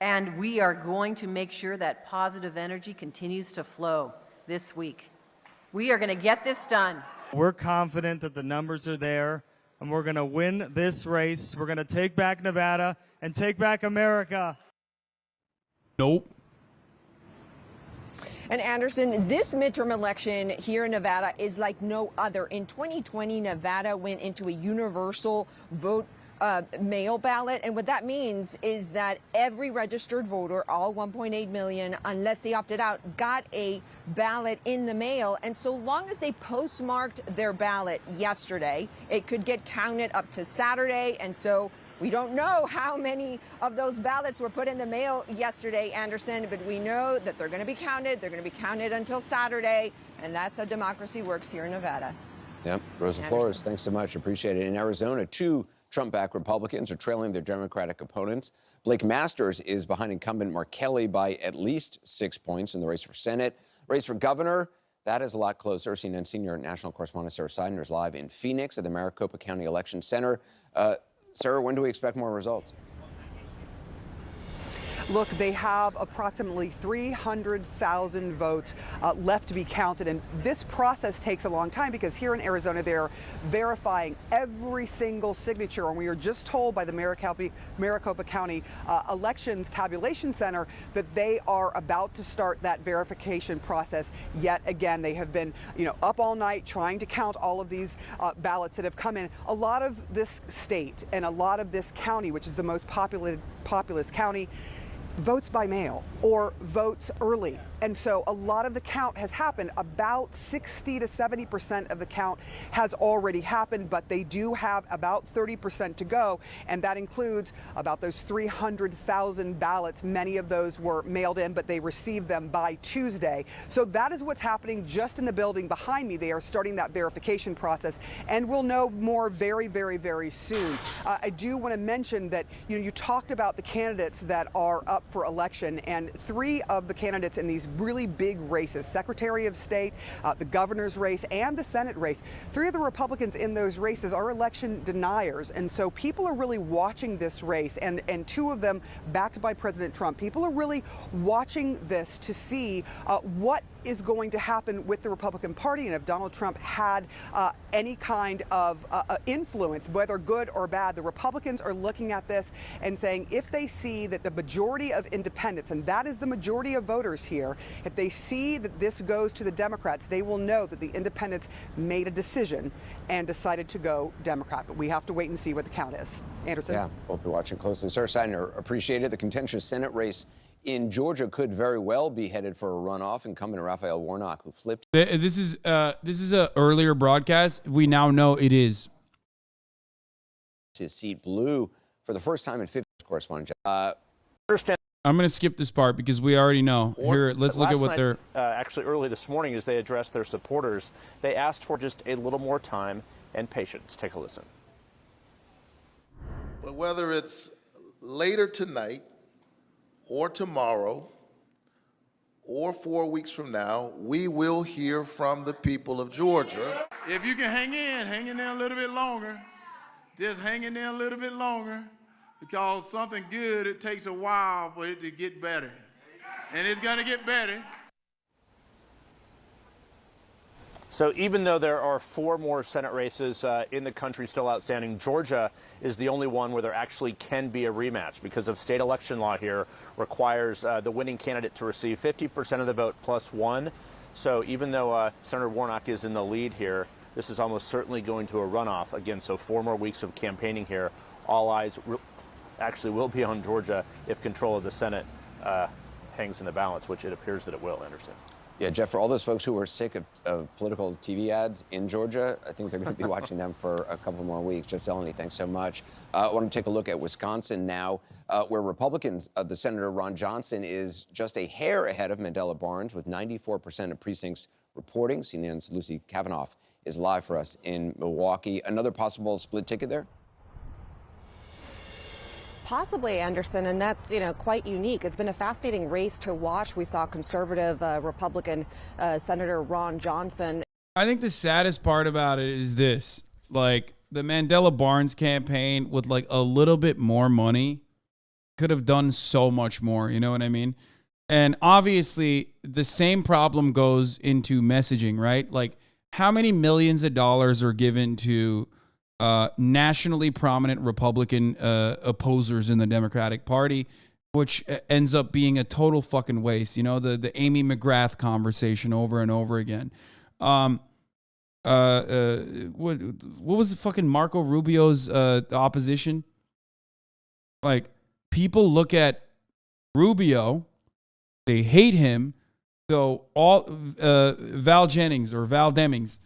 and we are going to make sure that positive energy continues to flow this week. We are going to get this done. We're confident that the numbers are there, and we're going to win this race. We're going to take back Nevada and take back America. Nope. And Anderson, this midterm election here in Nevada is like no other. In 2020, Nevada went into a universal vote mail ballot. And what that means is that every registered voter, all 1.8 million, unless they opted out, got a ballot in the mail. And so long as they postmarked their ballot yesterday, it could get counted up to Saturday. And so we don't know how many of those ballots were put in the mail yesterday, Anderson, but we know that they're going to be counted. They're going to be counted until Saturday. And that's how democracy works here in Nevada. Yep. Rosa Flores, thanks so much. Appreciate it. In Arizona, 2 Trump-backed Republicans are trailing their Democratic opponents. Blake Masters is behind incumbent Mark Kelly by at least 6 points in the race for Senate. Race for governor, that is a lot closer. CNN senior national correspondent Sarah Seidner is live in Phoenix at the Maricopa County Election Center. Sarah, when do we expect more results? look, they have approximately 300,000 votes left to be counted. And this process takes a long time because here in Arizona, they're verifying every single signature. And we are just told by the Maricopa County Elections Tabulation Center that they are about to start that verification process yet again. They have been, up all night trying to count all of these ballots that have come in. A lot of this state and a lot of this county, which is the most populous county, votes by mail or votes early. And so a lot of the count has happened. About 60 to 70% of the count has already happened, but they do have about 30% to go. And that includes about those 300,000 ballots. Many of those were mailed in, but they received them by Tuesday. So that is what's happening just in the building behind me. They are starting that verification process, and we'll know more very, very, very soon. I do want to mention that, you talked about the candidates that are up for election, and 3 of the candidates in these really big races, Secretary of State, the governor's race, and the Senate race, 3 of the Republicans in those races are election deniers. And so people are really watching this race, and 2 of them backed by President Trump. People are really watching this to see what is going to happen with the Republican Party, and if Donald Trump had any kind of influence, whether good or bad. The Republicans are looking at this and saying if they see that the majority of independents, and that is the majority of voters here, if they see that this goes to the Democrats, they will know that the independents made a decision and decided to go Democrat. But we have to wait and see what the count is. Anderson? Yeah, we'll be watching closely. Sir Seidner, appreciate it. The contentious Senate race in Georgia could very well be headed for a runoff. Incumbent Raphael Warnock, who flipped. This is a earlier broadcast. We now know it is. His seat blue for the first time in 50 years, correspondent. I'm going to skip this part because we already know. Here, let's look at what they're... Actually, early this morning, as they addressed their supporters, they asked for just a little more time and patience. Take a listen. But whether it's later tonight or tomorrow or 4 weeks from now, we will hear from the people of Georgia. If you can hang in there a little bit longer, just hang in there a little bit longer, because something good, it takes a while for it to get better. And it's going to get better. So even though there are 4 more Senate races in the country still outstanding, Georgia is the only one where there actually can be a rematch because of state election law here requires the winning candidate to receive 50% of the vote plus 1. So even though Senator Warnock is in the lead here, this is almost certainly going to a runoff. Again, so 4 more weeks of campaigning here. All eyes actually will be on Georgia if control of the Senate hangs in the balance, which it appears that it will, Anderson. Yeah, Jeff, for all those folks who are sick of political TV ads in Georgia, I think they're going to be watching them for a couple more weeks. Jeff Delaney, thanks so much. I want to take a look at Wisconsin now, where Republicans, the Senator Ron Johnson is just a hair ahead of Mandela Barnes with 94% of precincts reporting. CNN's Lucy Kavanaugh is live for us in Milwaukee. Another possible split ticket there? Possibly, Anderson, and that's, quite unique. It's been a fascinating race to watch. We saw conservative Republican Senator Ron Johnson. I think the saddest part about it is this. Like, the Mandela Barnes campaign with, like, a little bit more money could have done so much more. You know what I mean? And obviously, the same problem goes into messaging, right? Like, how many millions of dollars are given to nationally prominent Republican opposers in the Democratic Party, which ends up being a total fucking waste. The Amy McGrath conversation over and over again. What was fucking Marco Rubio's opposition? Like, people look at Rubio, they hate him. So all Val Demings,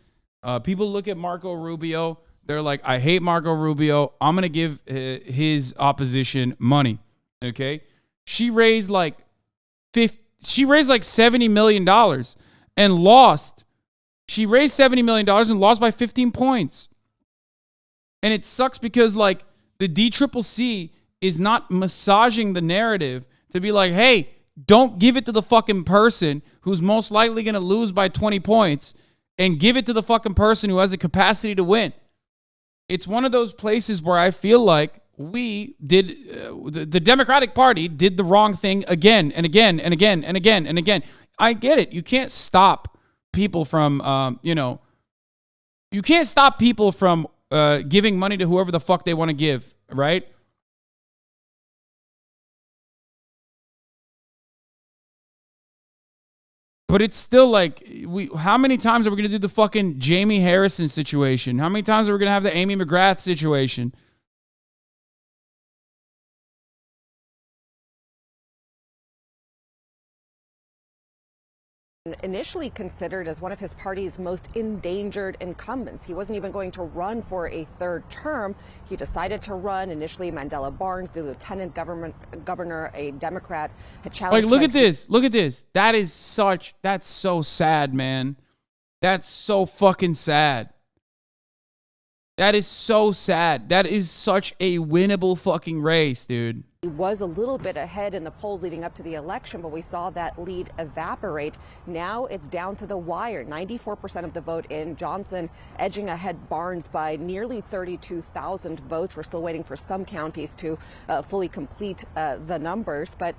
people look at Marco Rubio. They're like, I hate Marco Rubio. I'm going to give his opposition money. Okay. She raised like $70 million and lost. She raised $70 million and lost by 15 points. And it sucks because like the DCCC is not massaging the narrative to be like, hey, don't give it to the fucking person who's most likely going to lose by 20 points and give it to the fucking person who has the capacity to win. It's one of those places where I feel like we did, the Democratic Party did the wrong thing again and again and again and again and again. I get it. You can't stop people from, you can't stop people from giving money to whoever the fuck they want to give, right? But it's still like, how many times are we going to do the fucking Jamie Harrison situation? How many times are we going to have the Amy McGrath situation? Initially considered as one of his party's most endangered incumbents. He wasn't even going to run for a third term. He decided to run. Initially, Mandela Barnes, the lieutenant governor, a Democrat, had challenged. Like, look at this. Look at this. That's so sad, man. That's so fucking sad. That is so sad. That is such a winnable fucking race, dude. He was a little bit ahead in the polls leading up to the election, but we saw that lead evaporate. Now it's down to the wire. 94% of the vote in. Johnson edging ahead Barnes by nearly 32,000 votes. We're still waiting for some counties to fully complete the numbers, but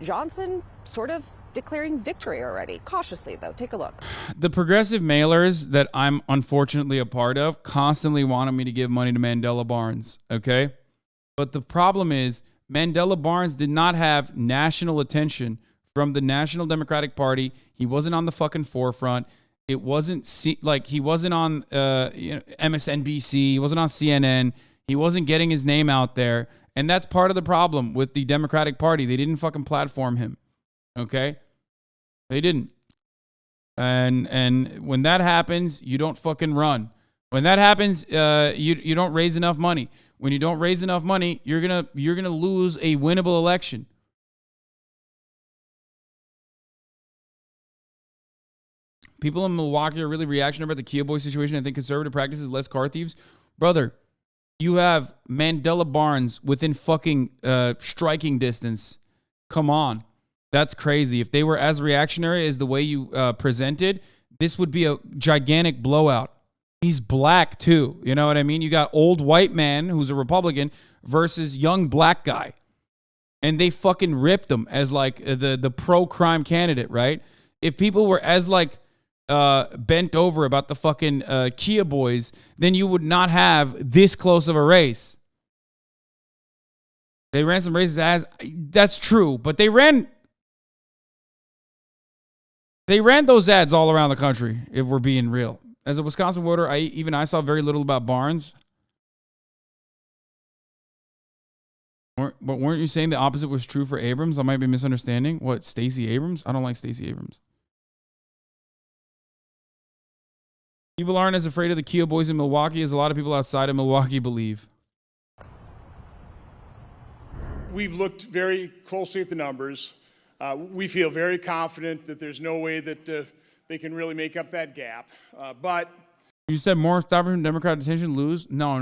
Johnson sort of declaring victory already. Cautiously, though. Take a look. The progressive mailers that I'm unfortunately a part of constantly wanted me to give money to Mandela Barnes, okay? But the problem is Mandela Barnes did not have national attention from the National Democratic Party. He wasn't on the fucking forefront. It wasn't like he wasn't on MSNBC. He wasn't on CNN. He wasn't getting his name out there. And that's part of the problem with the Democratic Party. They didn't fucking platform him. Okay? They didn't. And when that happens, you don't fucking run. When that happens, you don't raise enough money. When you don't raise enough money, you're gonna lose a winnable election. People in Milwaukee are really reactionary about the Kia Boy situation. I think conservative practices less car thieves. Brother, you have Mandela Barnes within fucking striking distance. Come on. That's crazy. If they were as reactionary as the way you presented, this would be a gigantic blowout. He's black too. You know what I mean? You got old white man who's a Republican versus young black guy. And they fucking ripped him as like the pro-crime candidate, right? If people were as like bent over about the fucking Kia Boys, then you would not have this close of a race. They ran some racist ads. That's true. But they ran those ads all around the country, if we're being real. As a Wisconsin voter, I saw very little about Barnes. But weren't you saying the opposite was true for Abrams? I might be misunderstanding. What, Stacey Abrams? I don't like Stacey Abrams. People aren't as afraid of the Kia Boys in Milwaukee as a lot of people outside of Milwaukee believe. We've looked very closely at the numbers. We feel very confident that there's no way that they can really make up that gap. But you said more establishment Democrat attention lose? No.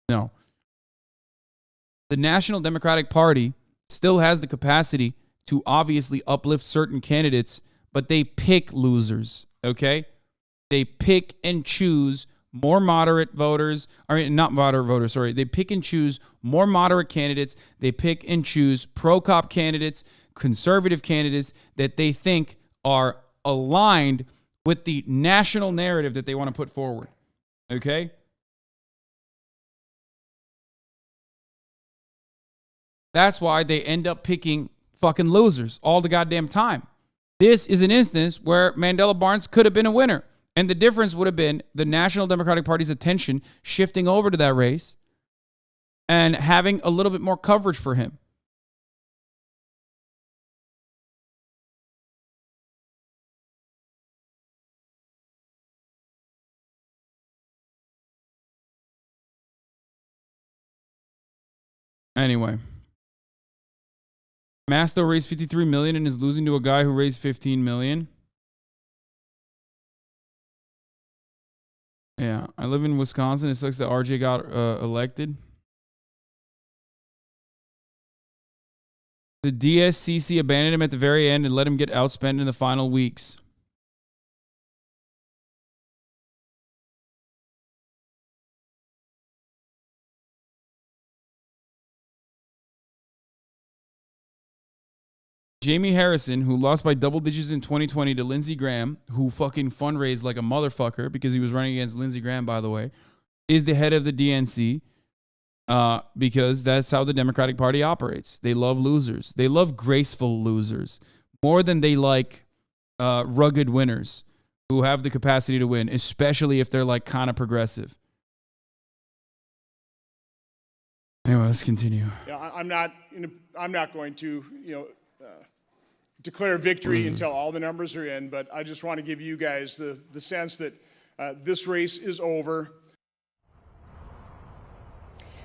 No. The National Democratic Party still has the capacity to obviously uplift certain candidates, but they pick losers, okay? They pick and choose more moderate voters, not moderate voters, sorry. They pick and choose more moderate candidates. They pick and choose pro-cop candidates, conservative candidates that they think are aligned with the national narrative that they want to put forward. Okay? That's why they end up picking fucking losers all the goddamn time. This is an instance where Mandela Barnes could have been a winner. And the difference would have been the National Democratic Party's attention shifting over to that race and having a little bit more coverage for him. Anyway. Masto raised $53 million and is losing to a guy who raised $15 million. Yeah, I live in Wisconsin. It sucks that RJ got elected. The DSCC abandoned him at the very end and let him get outspent in the final weeks. Jamie Harrison, who lost by double digits in 2020 to Lindsey Graham, who fucking fundraised like a motherfucker because he was running against Lindsey Graham, by the way, is the head of the DNC because that's how the Democratic Party operates. They love losers. They love graceful losers more than they like rugged winners who have the capacity to win, especially if they're like kind of progressive. Anyway, let's continue. Yeah, I'm not going to, declare victory until all the numbers are in, but I just want to give you guys the sense that this race is over.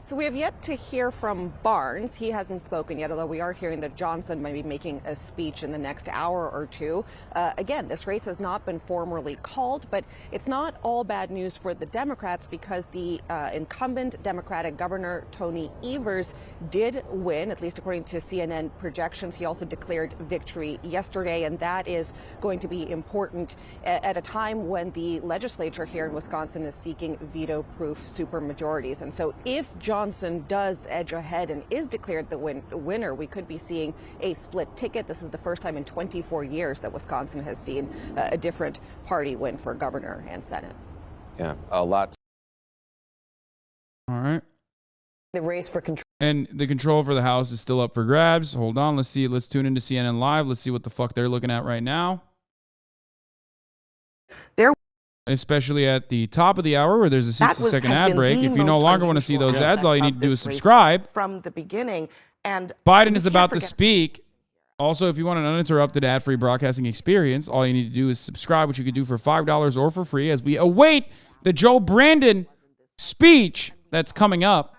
So we have yet to hear from Barnes. He hasn't spoken yet, although we are hearing that Johnson might be making a speech in the next hour or two. Again, this race has not been formally called, but it's not all bad news for the Democrats because the incumbent Democratic governor, Tony Evers, did win, at least according to CNN projections. He also declared victory yesterday, and that is going to be important at a time when the legislature here in Wisconsin is seeking veto-proof supermajorities. And so if Johnson does edge ahead and is declared the winner, we could be seeing a split ticket. This is the first time in 24 years that Wisconsin has seen a different party win for governor and Senate. Yeah, a lot. All right. The race for control. And the control for the House is still up for grabs. Hold on. Let's see. Let's tune into CNN Live. Let's see what the fuck they're looking at right now. Especially at the top of the hour where there's a 60-second ad break. If you no longer want to see those ads, all you need to do is subscribe. From the beginning. And Biden is about to speak. Also, if you want an uninterrupted ad-free broadcasting experience, all you need to do is subscribe, which you can do for $5 or for free as we await the Joe Brandon speech that's coming up.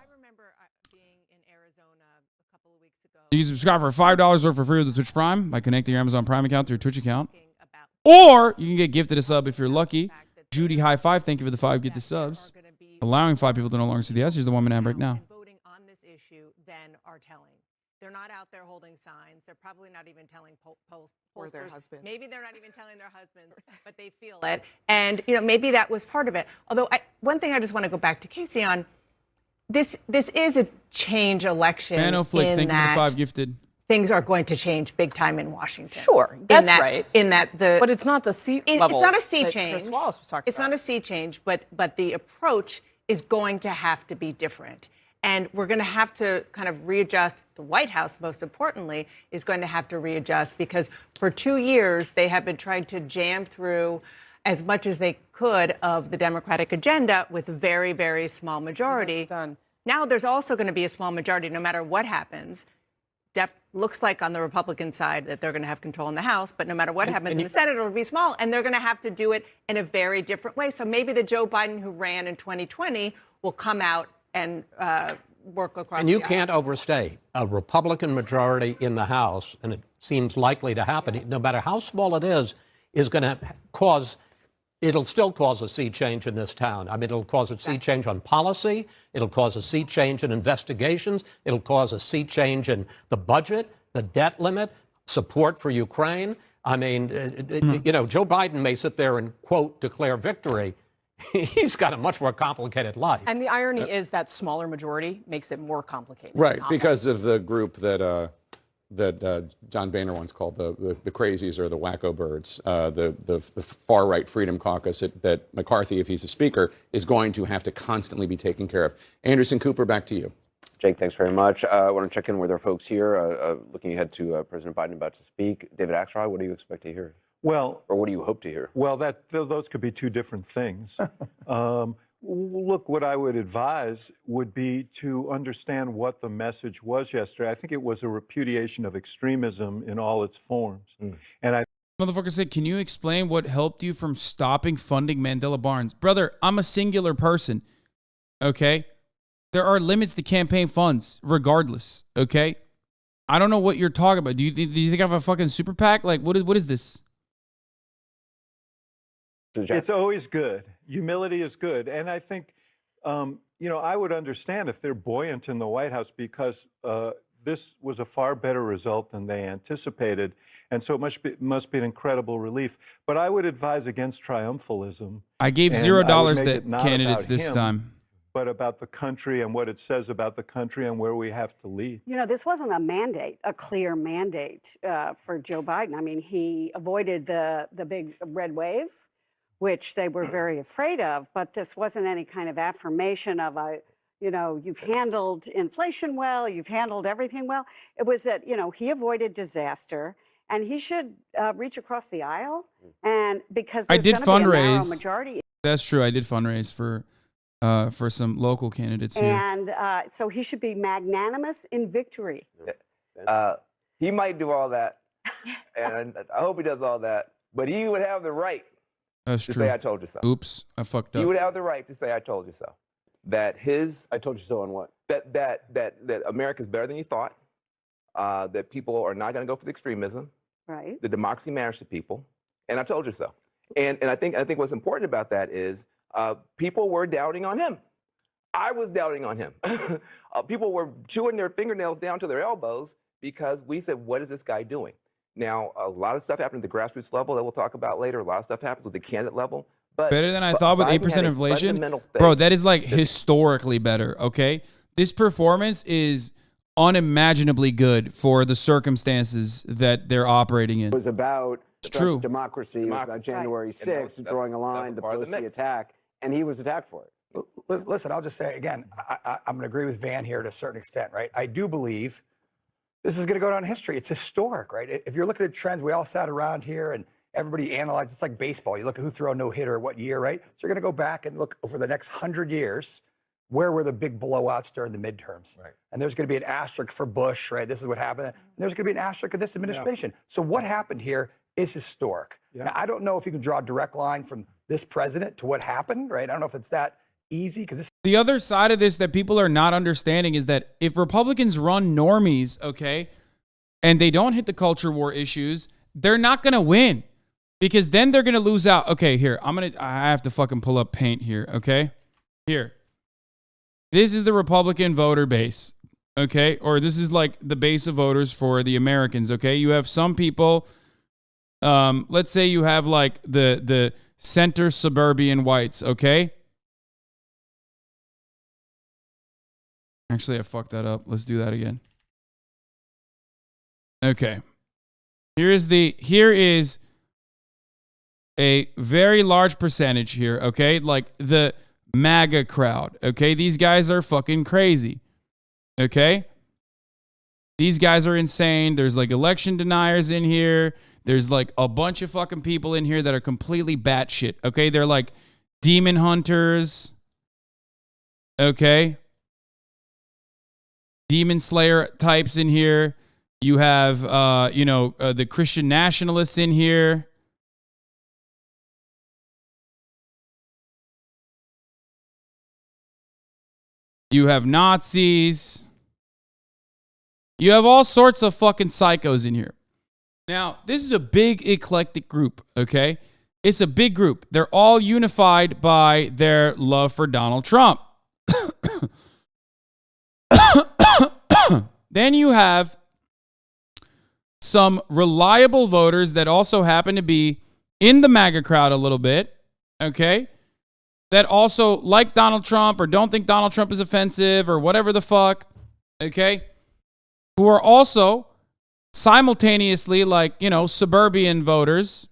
You can subscribe for $5 or for free with the Twitch Prime by connecting your Amazon Prime account to your Twitch account. Or you can get gifted a sub if you're lucky. Judy, high five. Thank you for the 5 get the subs. Allowing 5 people to no longer see the ads. Here's the 1 minute ad break now. Voting on this issue then are telling. They're not out there holding signs. They're probably not even telling pollsters. Or their husbands. Maybe they're not even telling their husbands, but they feel it. And, maybe that was part of it. Although one thing I just want to go back to Casey on, this is a change election. Manoflick, thank you for the 5 gifted. Things are going to change big time in Washington. Sure, that's right. But it's not the seat level. It's not a sea that change. Chris Wallace was talking it's about. not a sea change, but the approach is going to have to be different. And we're going to have to kind of readjust. The White House, most importantly, is going to have to readjust because for 2 years, they have been trying to jam through as much as they could of the Democratic agenda with a very, very small majority. Now there's also going to be a small majority no matter what happens. Looks like on the Republican side that they're going to have control in the House, but no matter what happens in the Senate, it'll be small, and they're going to have to do it in a very different way. So maybe the Joe Biden who ran in 2020 will come out and work across. And you can't overstate a Republican majority in the House, and it seems likely to happen, no matter how small it is going to cause. It'll still cause a sea change in this town. I mean, it'll cause a sea change on policy. It'll cause a sea change in investigations. It'll cause a sea change in the budget, the debt limit, support for Ukraine. I mean, Joe Biden may sit there and, quote, declare victory. He's got a much more complicated life. And the irony is that smaller majority makes it more complicated. Right, because of the group that John Boehner once called the crazies or the wacko birds, the far-right Freedom Caucus that McCarthy, if he's a speaker, is going to have to constantly be taken care of. Anderson Cooper, back to you. Jake, thanks very much. I want to check in with our folks here, looking ahead to President Biden about to speak. David Axelrod, what do you expect to hear? Well, or what do you hope to hear? Well, those could be two different things. Look, what I would advise would be to understand what the message was yesterday. I think it was a repudiation of extremism in all its forms. And Motherfucker said, can you explain what helped you from stopping funding Mandela Barnes? Brother, I'm a singular person, okay? There are limits to campaign funds, regardless, okay? I don't know what you're talking about. Do you think I have a fucking super PAC? Like, what is this? It's always good. Humility is good. And I think, I would understand if they're buoyant in the White House because this was a far better result than they anticipated. And so it must be an incredible relief. But I would advise against triumphalism. I gave $0 to candidates this time. but about the country and what it says about the country and where we have to lead. You know, this wasn't a mandate, a clear mandate for Joe Biden. I mean, he avoided the big red wave, which they were very afraid of, but this wasn't any kind of affirmation of you've handled inflation well, you've handled everything well. It was that, he avoided disaster, and he should reach across the aisle. And because there's going to be a narrow majority. That's true. I did fundraise for some local candidates here. And so he should be magnanimous in victory. He might do all that, and I hope he does all that, but he would have the right to say, I told you so. Oops, I fucked up. He would have the right to say, I told you so. That I told you so on what? That America's better than you thought, that people are not going to go for the extremism. Right. The democracy matters to people, and I told you so. And I think what's important about that is people were doubting on him. I was doubting on him. People were chewing their fingernails down to their elbows because we said, what is this guy doing? Now, a lot of stuff happened at the grassroots level that we'll talk about later. A lot of stuff happens with the candidate level. But better than I thought with 8% inflation. Bro, that is like historically better, okay? This performance is unimaginably good for the circumstances that they're operating in. It was about true. Democracy. It was about January 6th, drawing a line, the Pelosi attack, and he was attacked for it. Listen, I'll just say again, I'm going to agree with Van here to a certain extent, right? I do believe this is going to go down in history. It's historic, right? If you're looking at trends, we all sat around here and everybody analyzed. It's like baseball. You look at who threw a no-hitter what year, right? So you're going to go back and look over the next 100 years, where were the big blowouts during the midterms? Right. And there's going to be an asterisk for Bush, right? This is what happened. And there's going to be an asterisk of this administration. Yeah. So what happened here is historic. Yeah. Now, I don't know if you can draw a direct line from this president to what happened, right? I don't know if it's that easy because the other side of this that people are not understanding is that if Republicans run normies, okay, and they don't hit the culture war issues, they're not going to win because then they're going to lose out. Okay, here, I have to fucking pull up paint here, okay? Here. This is the Republican voter base, okay? Or this is like the base of voters for the Americans, okay? You have some people, let's say you have like the center suburban whites, okay? Actually, I fucked that up. Let's do that again. Okay. Here is a very large percentage here, okay? Like the MAGA crowd, okay? These guys are fucking crazy, okay? These guys are insane. There's like election deniers in here. There's like a bunch of fucking people in here that are completely batshit, okay? They're like demon hunters, okay? Demon Slayer types in here. You have, the Christian nationalists in here. You have Nazis. You have all sorts of fucking psychos in here. Now, this is a big eclectic group, okay? It's a big group. They're all unified by their love for Donald Trump. Then you have some reliable voters that also happen to be in the MAGA crowd a little bit, okay? That also like Donald Trump or don't think Donald Trump is offensive or whatever the fuck, okay? Who are also simultaneously like, suburban voters,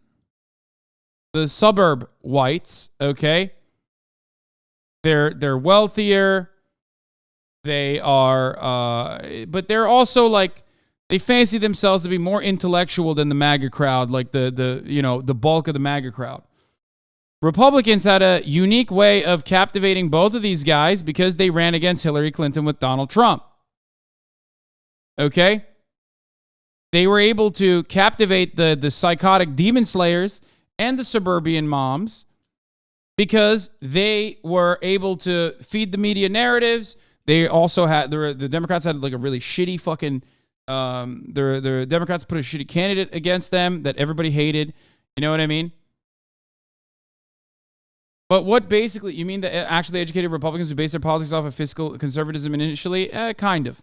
the suburb whites, okay? They're wealthier. They are, but they're also like, they fancy themselves to be more intellectual than the MAGA crowd, like the bulk of the MAGA crowd. Republicans had a unique way of captivating both of these guys because they ran against Hillary Clinton with Donald Trump. Okay? They were able to captivate the psychotic demon slayers and the suburban moms because they were able to feed the media narratives. They also had, the Democrats had like a really shitty fucking, the Democrats put a shitty candidate against them that everybody hated. You know what I mean? But what basically, you mean the actually educated Republicans who base their politics off of fiscal conservatism initially? Kind of.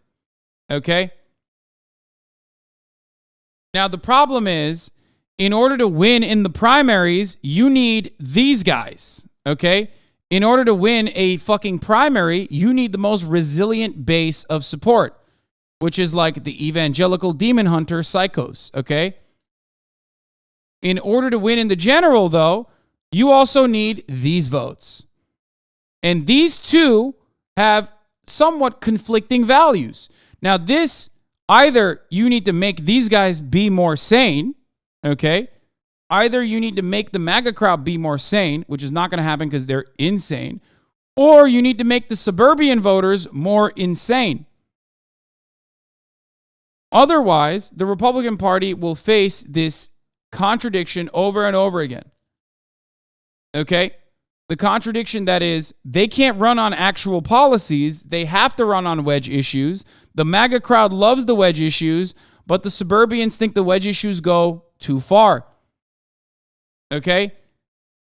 Okay? Now, the problem is, in order to win in the primaries, you need these guys. Okay? In order to win a fucking primary, you need the most resilient base of support, which is like the evangelical demon hunter psychos, okay? In order to win in the general, though, you also need these votes. And these two have somewhat conflicting values. Now, this, either you need to make these guys be more sane, okay? Either you need to make the MAGA crowd be more sane, which is not going to happen because they're insane, or you need to make the suburban voters more insane. Otherwise, the Republican Party will face this contradiction over and over again. Okay? The contradiction that is, they can't run on actual policies. They have to run on wedge issues. The MAGA crowd loves the wedge issues, but the suburbans think the wedge issues go too far. Okay?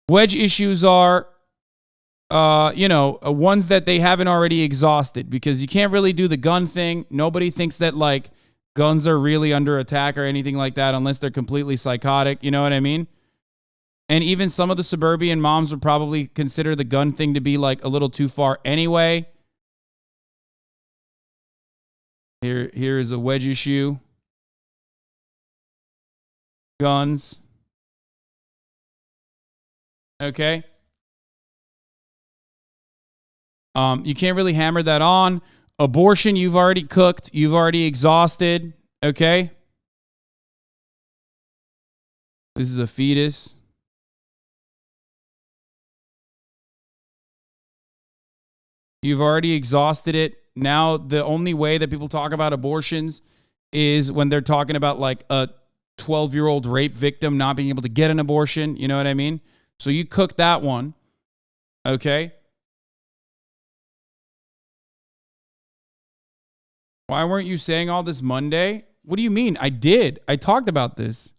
Wedge issues are, ones that they haven't already exhausted, because you can't really do the gun thing. Nobody thinks that, like, guns are really under attack or anything like that unless they're completely psychotic. You know what I mean? And even some of the suburban moms would probably consider the gun thing to be, like, a little too far anyway. Here is a wedge issue. Guns. Okay. You can't really hammer that on. Abortion, you've already cooked. You've already exhausted. Okay. This is a fetus. You've already exhausted it. Now, the only way that people talk about abortions is when they're talking about, like, a 12-year-old rape victim not being able to get an abortion. You know what I mean? So you cooked that one. Okay. Why weren't you saying all this Monday? What do you mean? I did. I talked about this.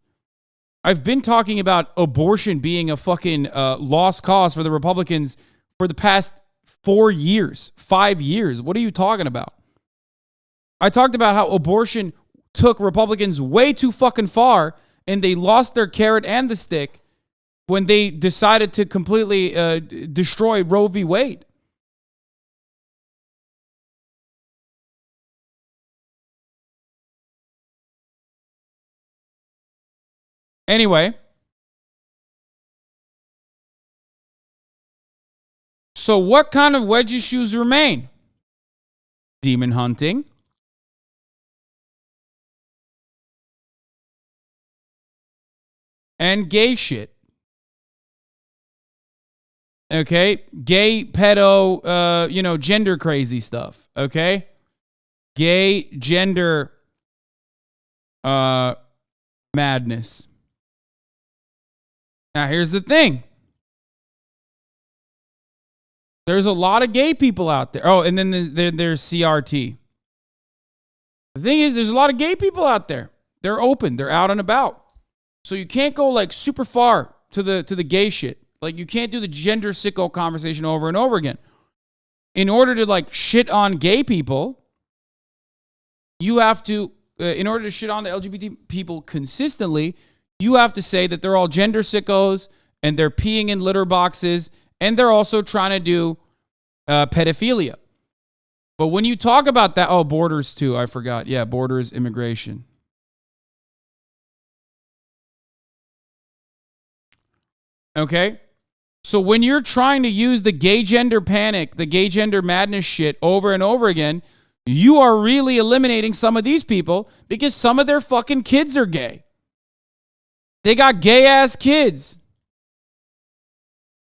I've been talking about abortion being a fucking lost cause for the Republicans for the past 4 years, 5 years. What are you talking about? I talked about how abortion took Republicans way too fucking far, and they lost their carrot and the stick when they decided to completely destroy Roe v. Wade. Anyway, so what kind of wedge issues remain? Demon hunting, and gay shit. Okay? Gay, pedo, gender crazy stuff. Okay? Gay, gender, madness. Now, here's the thing. There's a lot of gay people out there. Oh, and then there's CRT. The thing is, there's a lot of gay people out there. They're open. They're out and about. So you can't go, like, super far to the gay shit. Like, you can't do the gender sicko conversation over and over again. In order to, like, shit on gay people, you have to, in order to shit on the LGBT people consistently, you have to say that they're all gender sickos and they're peeing in litter boxes and they're also trying to do pedophilia. But when you talk about that, oh, borders too, I forgot. Yeah, borders, immigration. Okay? So when you're trying to use the gay gender panic, the gay gender madness shit over and over again, you are really eliminating some of these people because some of their fucking kids are gay. They got gay ass kids.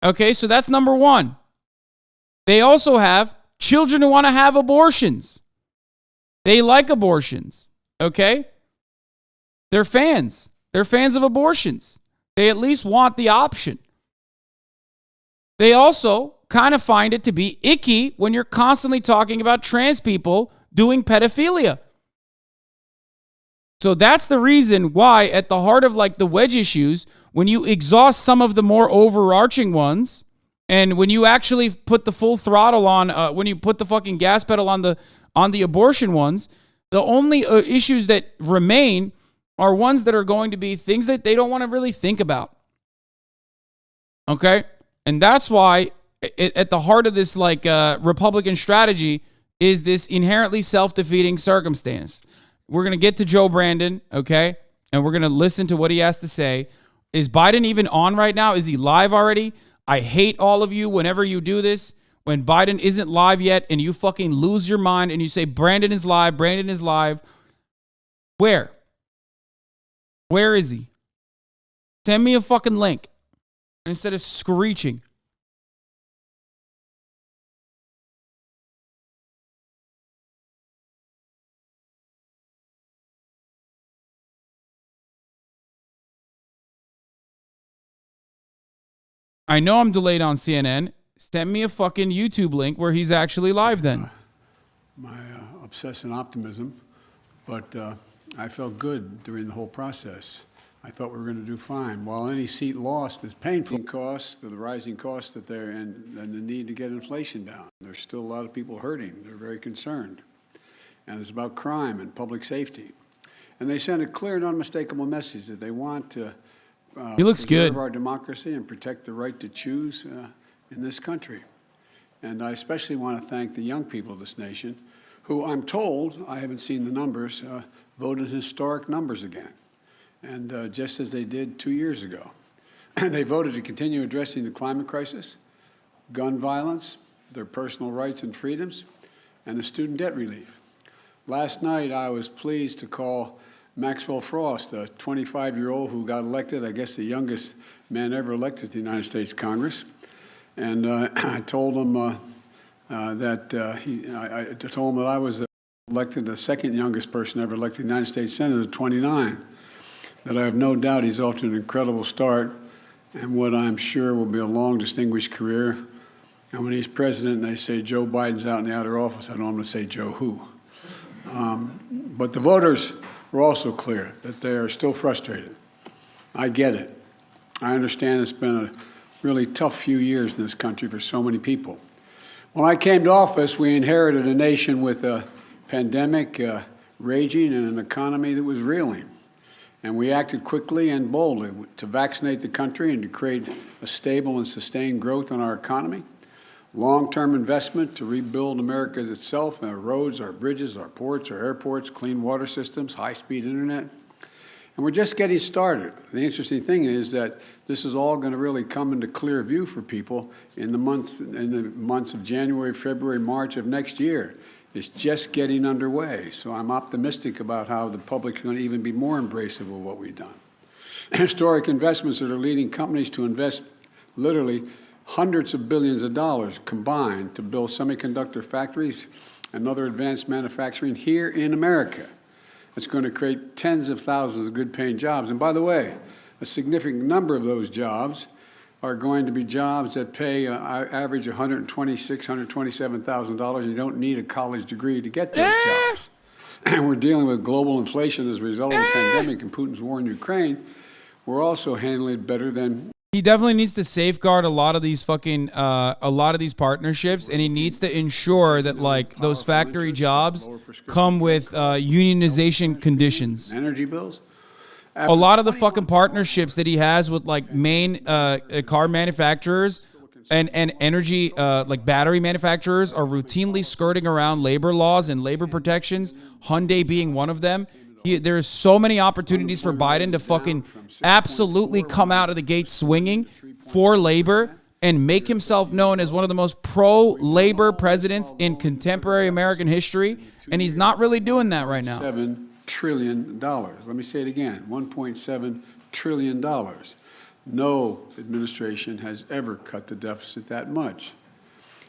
Okay, so that's number one. They also have children who want to have abortions. They like abortions. Okay? They're fans. They're fans of abortions. They at least want the option. They also kind of find it to be icky when you're constantly talking about trans people doing pedophilia. So that's the reason why at the heart of, like, the wedge issues, when you exhaust some of the more overarching ones, and when you actually put the full throttle on, when you put the fucking gas pedal on the abortion ones, the only issues that remain are ones that are going to be things that they don't want to really think about. Okay? And that's why at the heart of this like Republican strategy is this inherently self-defeating circumstance. We're going to get to Joe Brandon, okay? And we're going to listen to what he has to say. Is Biden even on right now? Is he live already? I hate all of you whenever you do this. When Biden isn't live yet and you fucking lose your mind and you say, Brandon is live, Brandon is live. Where? Where is he? Send me a fucking link instead of screeching. I know I'm delayed on CNN. Send me a fucking YouTube link where he's actually live then. My obsessive optimism, but I felt good during the whole process. I thought we were going to do fine. While any seat lost is painful, costs, the rising costs that they're in, and the need to get inflation down. There's still a lot of people hurting. They're very concerned. And it's about crime and public safety. And they sent a clear and unmistakable message that they want to he looks preserve good. our democracy and protect the right to choose in this country. And I especially want to thank the young people of this nation who I'm told, I haven't seen the numbers, voted historic numbers again. And just as they did 2 years ago. They voted to continue addressing the climate crisis, gun violence, their personal rights and freedoms, and the student debt relief. Last night, I was pleased to call Maxwell Frost, a 25-year-old who got elected, I guess the youngest man ever elected to the United States Congress. And I told him I told him that I was elected the second youngest person ever elected to the United States Senate at 29. That I have no doubt he's off to an incredible start and what I'm sure will be a long, distinguished career. And when he's president and they say Joe Biden's out in the outer office, I know I'm going to say Joe who. But the voters were also clear that they are still frustrated. I get it. I understand it's been a really tough few years in this country for so many people. When I came to office, we inherited a nation with a pandemic raging and an economy that was reeling. And we acted quickly and boldly to vaccinate the country and to create a stable and sustained growth in our economy. Long-term investment to rebuild America itself, our roads, our bridges, our ports, our airports, clean water systems, high-speed internet. And we're just getting started. The interesting thing is that this is all going to really come into clear view for people in the months of January, February, March of next year. It's just getting underway. So I'm optimistic about how the public's going to even be more embracive of what we've done. Historic investments that are leading companies to invest literally hundreds of billions of dollars combined to build semiconductor factories and other advanced manufacturing here in America. It's going to create tens of thousands of good-paying jobs. And by the way, a significant number of those jobs are going to be jobs that pay average $126,000, $127,000. You don't need a college degree to get those jobs. And we're dealing with global inflation as a result of the pandemic and Putin's war in Ukraine. We're also handling it better than. He definitely needs to safeguard a lot of these partnerships, and he needs to ensure that like those factory jobs come with unionization conditions. Energy bills. A lot of the fucking partnerships that he has with like main car manufacturers and energy like battery manufacturers are routinely skirting around labor laws and labor protections. Hyundai being one of them. There's so many opportunities for Biden to fucking absolutely come out of the gate swinging for labor and make himself known as one of the most pro-labor presidents in contemporary American history. And he's not really doing that right now. $7 trillion. Let me say it again, $1.7 trillion. No administration has ever cut the deficit that much.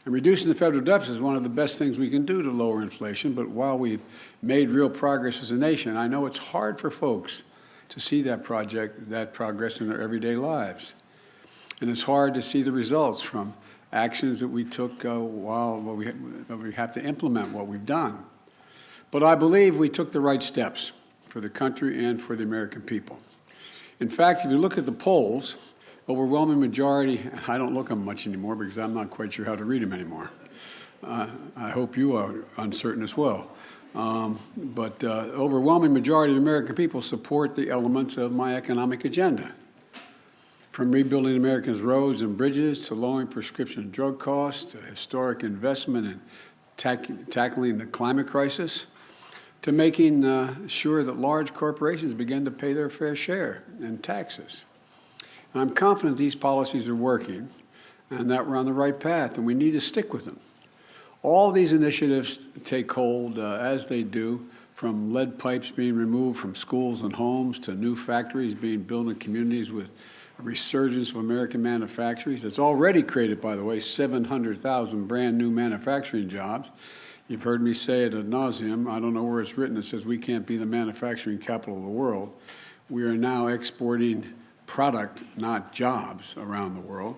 And reducing the federal deficit is one of the best things we can do to lower inflation. But while we've made real progress as a nation, I know it's hard for folks to see that progress in their everyday lives. And it's hard to see the results from actions that we took while we have to implement what we've done. But I believe we took the right steps for the country and for the American people. In fact, if you look at the polls, overwhelming majority, I don't look at them much anymore because I'm not quite sure how to read them anymore. I hope you are uncertain as well. But overwhelming majority of American people support the elements of my economic agenda. From rebuilding America's roads and bridges to lowering prescription drug costs to historic investment in tackling the climate crisis to making sure that large corporations begin to pay their fair share in taxes. And I'm confident these policies are working and that we're on the right path, and we need to stick with them. All these initiatives take hold as they do, from lead pipes being removed from schools and homes to new factories being built in communities with a resurgence of American manufacturers. It's already created, by the way, 700,000 brand new manufacturing jobs. You've heard me say it ad nauseum. I don't know where it's written. It says we can't be the manufacturing capital of the world. We are now exporting product, not jobs, around the world.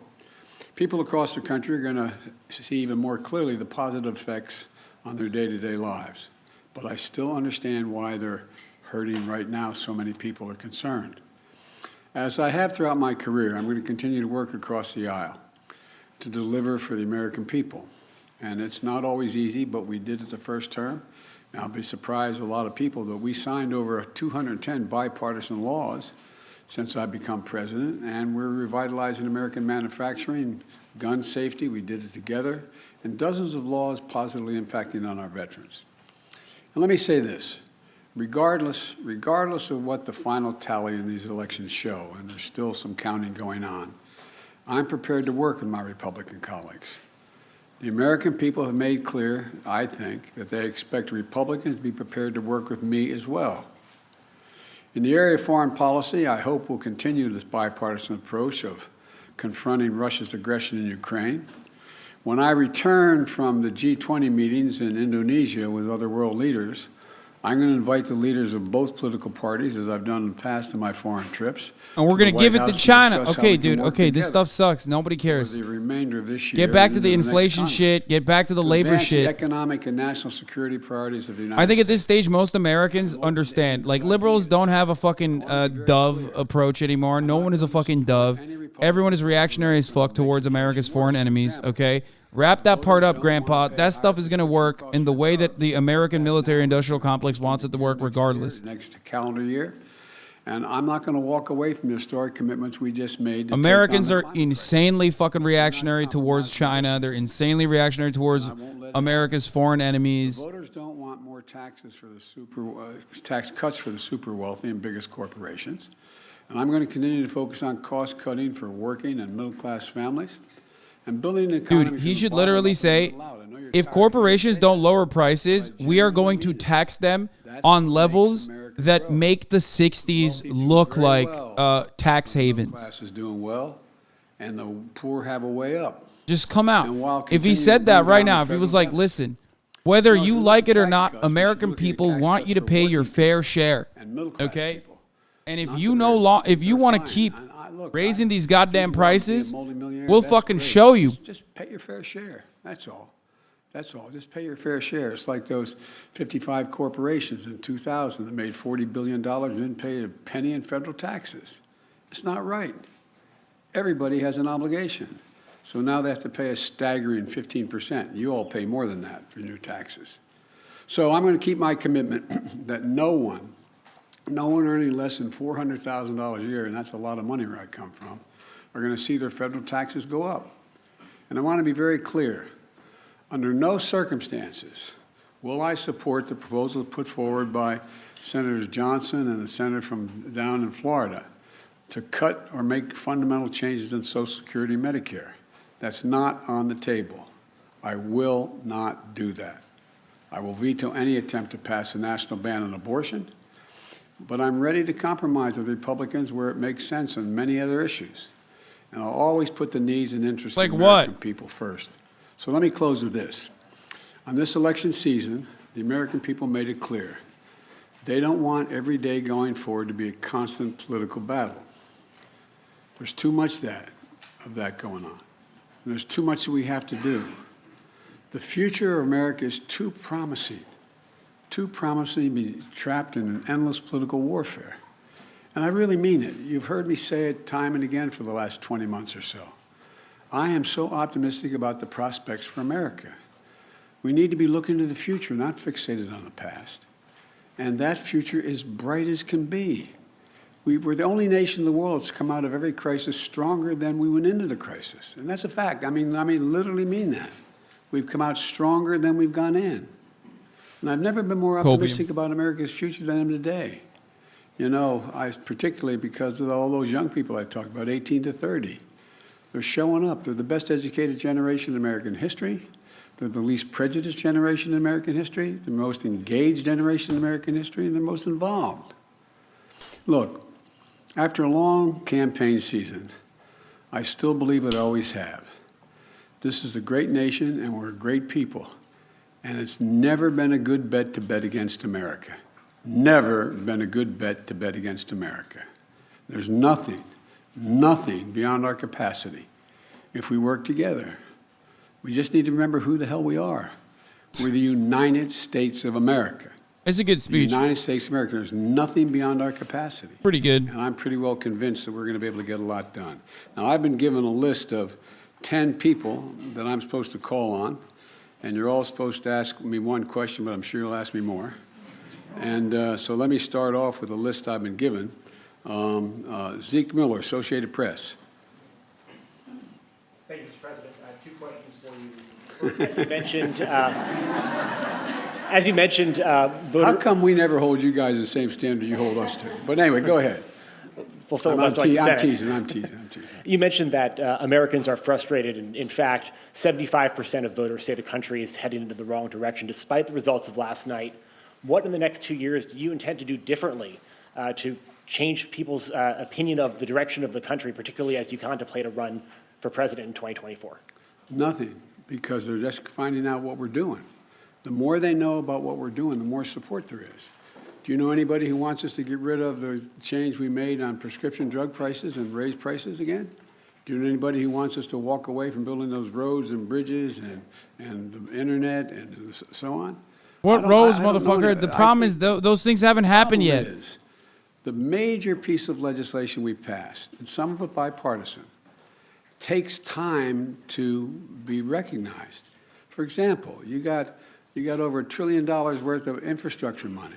People across the country are going to see even more clearly the positive effects on their day-to-day lives. But I still understand why they're hurting right now. So many people are concerned. As I have throughout my career, I'm going to continue to work across the aisle to deliver for the American people. And it's not always easy, but we did it the first term. And I'll be surprised a lot of people that we signed over 210 bipartisan laws since I've become president, and we're revitalizing American manufacturing, gun safety, we did it together, and dozens of laws positively impacting on our veterans. And let me say this, regardless of what the final tally in these elections show, and there's still some counting going on, I'm prepared to work with my Republican colleagues. The American people have made clear, I think, that they expect Republicans to be prepared to work with me as well. In the area of foreign policy, I hope we'll continue this bipartisan approach of confronting Russia's aggression in Ukraine. When I return from the G20 meetings in Indonesia with other world leaders, I'm going to invite the leaders of both political parties, as I've done in the past in my foreign trips. And we're going to give it to China. Okay, dude. Okay, this stuff sucks. Nobody cares. The remainder of this year. Get back to the inflation shit. Get back to the labor shit. The economic and national security priorities of the United States. I think at this stage, most Americans understand. Like, liberals don't have a fucking dove approach anymore. No one is a fucking dove. Everyone is reactionary as fuck towards America's foreign enemies, okay? Wrap that part up, Grandpa. That stuff is going to work in the way that the American military-industrial complex wants it to work regardless. Next calendar year. And I'm not going to walk away from the historic commitments we just made. Americans are insanely fucking reactionary towards China. They're insanely reactionary towards America's foreign enemies. Voters don't want more taxes for the tax cuts for the super wealthy and biggest corporations. And I'm going to continue to focus on cost cutting for working and middle-class families. And building an economy. Dude, he should literally say, if corporations don't lower prices, we are going to tax them on levels that make the 60s look like tax havens. The class is doing well, and the poor have a way up. Just come out. If he said that right now, if he was like, listen, whether you like it or not, American people want you to pay your fair share. Okay? And if you want to keep raising these goddamn prices, we'll fucking show you. Just pay your fair share. That's all. That's all. Just pay your fair share. It's like those 55 corporations in 2000 that made $40 billion and didn't pay a penny in federal taxes. It's not right. Everybody has an obligation. So now they have to pay a staggering 15%. You all pay more than that for your taxes. So I'm going to keep my commitment that no one earning less than $400,000 a year, and that's a lot of money where I come from, are going to see their federal taxes go up. And I want to be very clear. Under no circumstances will I support the proposal put forward by Senators Johnson and the senator from down in Florida to cut or make fundamental changes in Social Security and Medicare. That's not on the table. I will not do that. I will veto any attempt to pass a national ban on abortion, but I'm ready to compromise with the Republicans where it makes sense on many other issues. And I'll always put the needs and interests of American people first. So let me close with this. On this election season, the American people made it clear. They don't want every day going forward to be a constant political battle. There's too much of that going on. And there's too much that we have to do. The future of America is too promising to be trapped in an endless political warfare. And I really mean it. You've heard me say it time and again for the last 20 months or so. I am so optimistic about the prospects for America. We need to be looking to the future, not fixated on the past. And that future is bright as can be. We're the only nation in the world that's come out of every crisis stronger than we went into the crisis. And that's a fact. I mean, literally mean that. We've come out stronger than we've gone in. And I've never been more optimistic about America's future than I am today. You know, particularly because of all those young people I talked about, 18 to 30. They're showing up. They're the best educated generation in American history. They're the least prejudiced generation in American history, the most engaged generation in American history, and the most involved. Look, after a long campaign season, I still believe what I always have. This is a great nation, and we're a great people. And it's never been a good bet to bet against America. Never been a good bet to bet against America. There's nothing beyond our capacity if we work together. We just need to remember who the hell we are. We're the United States of America. It's a good speech. The United States of America. There's nothing beyond our capacity. Pretty good. And I'm pretty well convinced that we're going to be able to get a lot done. Now, I've been given a list of 10 people that I'm supposed to call on, and you're all supposed to ask me one question, but I'm sure you'll ask me more. And so let me start off with a list I've been given. Zeke Miller, Associated Press. Thank you, Mr. President. I have 2 questions for you. As you mentioned, How come we never hold you guys the same standard you hold us to? But anyway, go ahead. I'm teasing. You mentioned that Americans are frustrated, and in fact, 75% of voters say the country is heading into the wrong direction, despite the results of last night. What in the next 2 years do you intend to do differently to change people's opinion of the direction of the country, particularly as you contemplate a run for president in 2024? Nothing, because they're just finding out what we're doing. The more they know about what we're doing, the more support there is. Do you know anybody who wants us to get rid of the change we made on prescription drug prices and raise prices again? Do you know anybody who wants us to walk away from building those roads and bridges and the internet and so on? What roads, motherfucker? The problem is those things haven't happened yet. The major piece of legislation we passed, and some of it bipartisan, takes time to be recognized. For example, you got over $1 trillion worth of infrastructure money,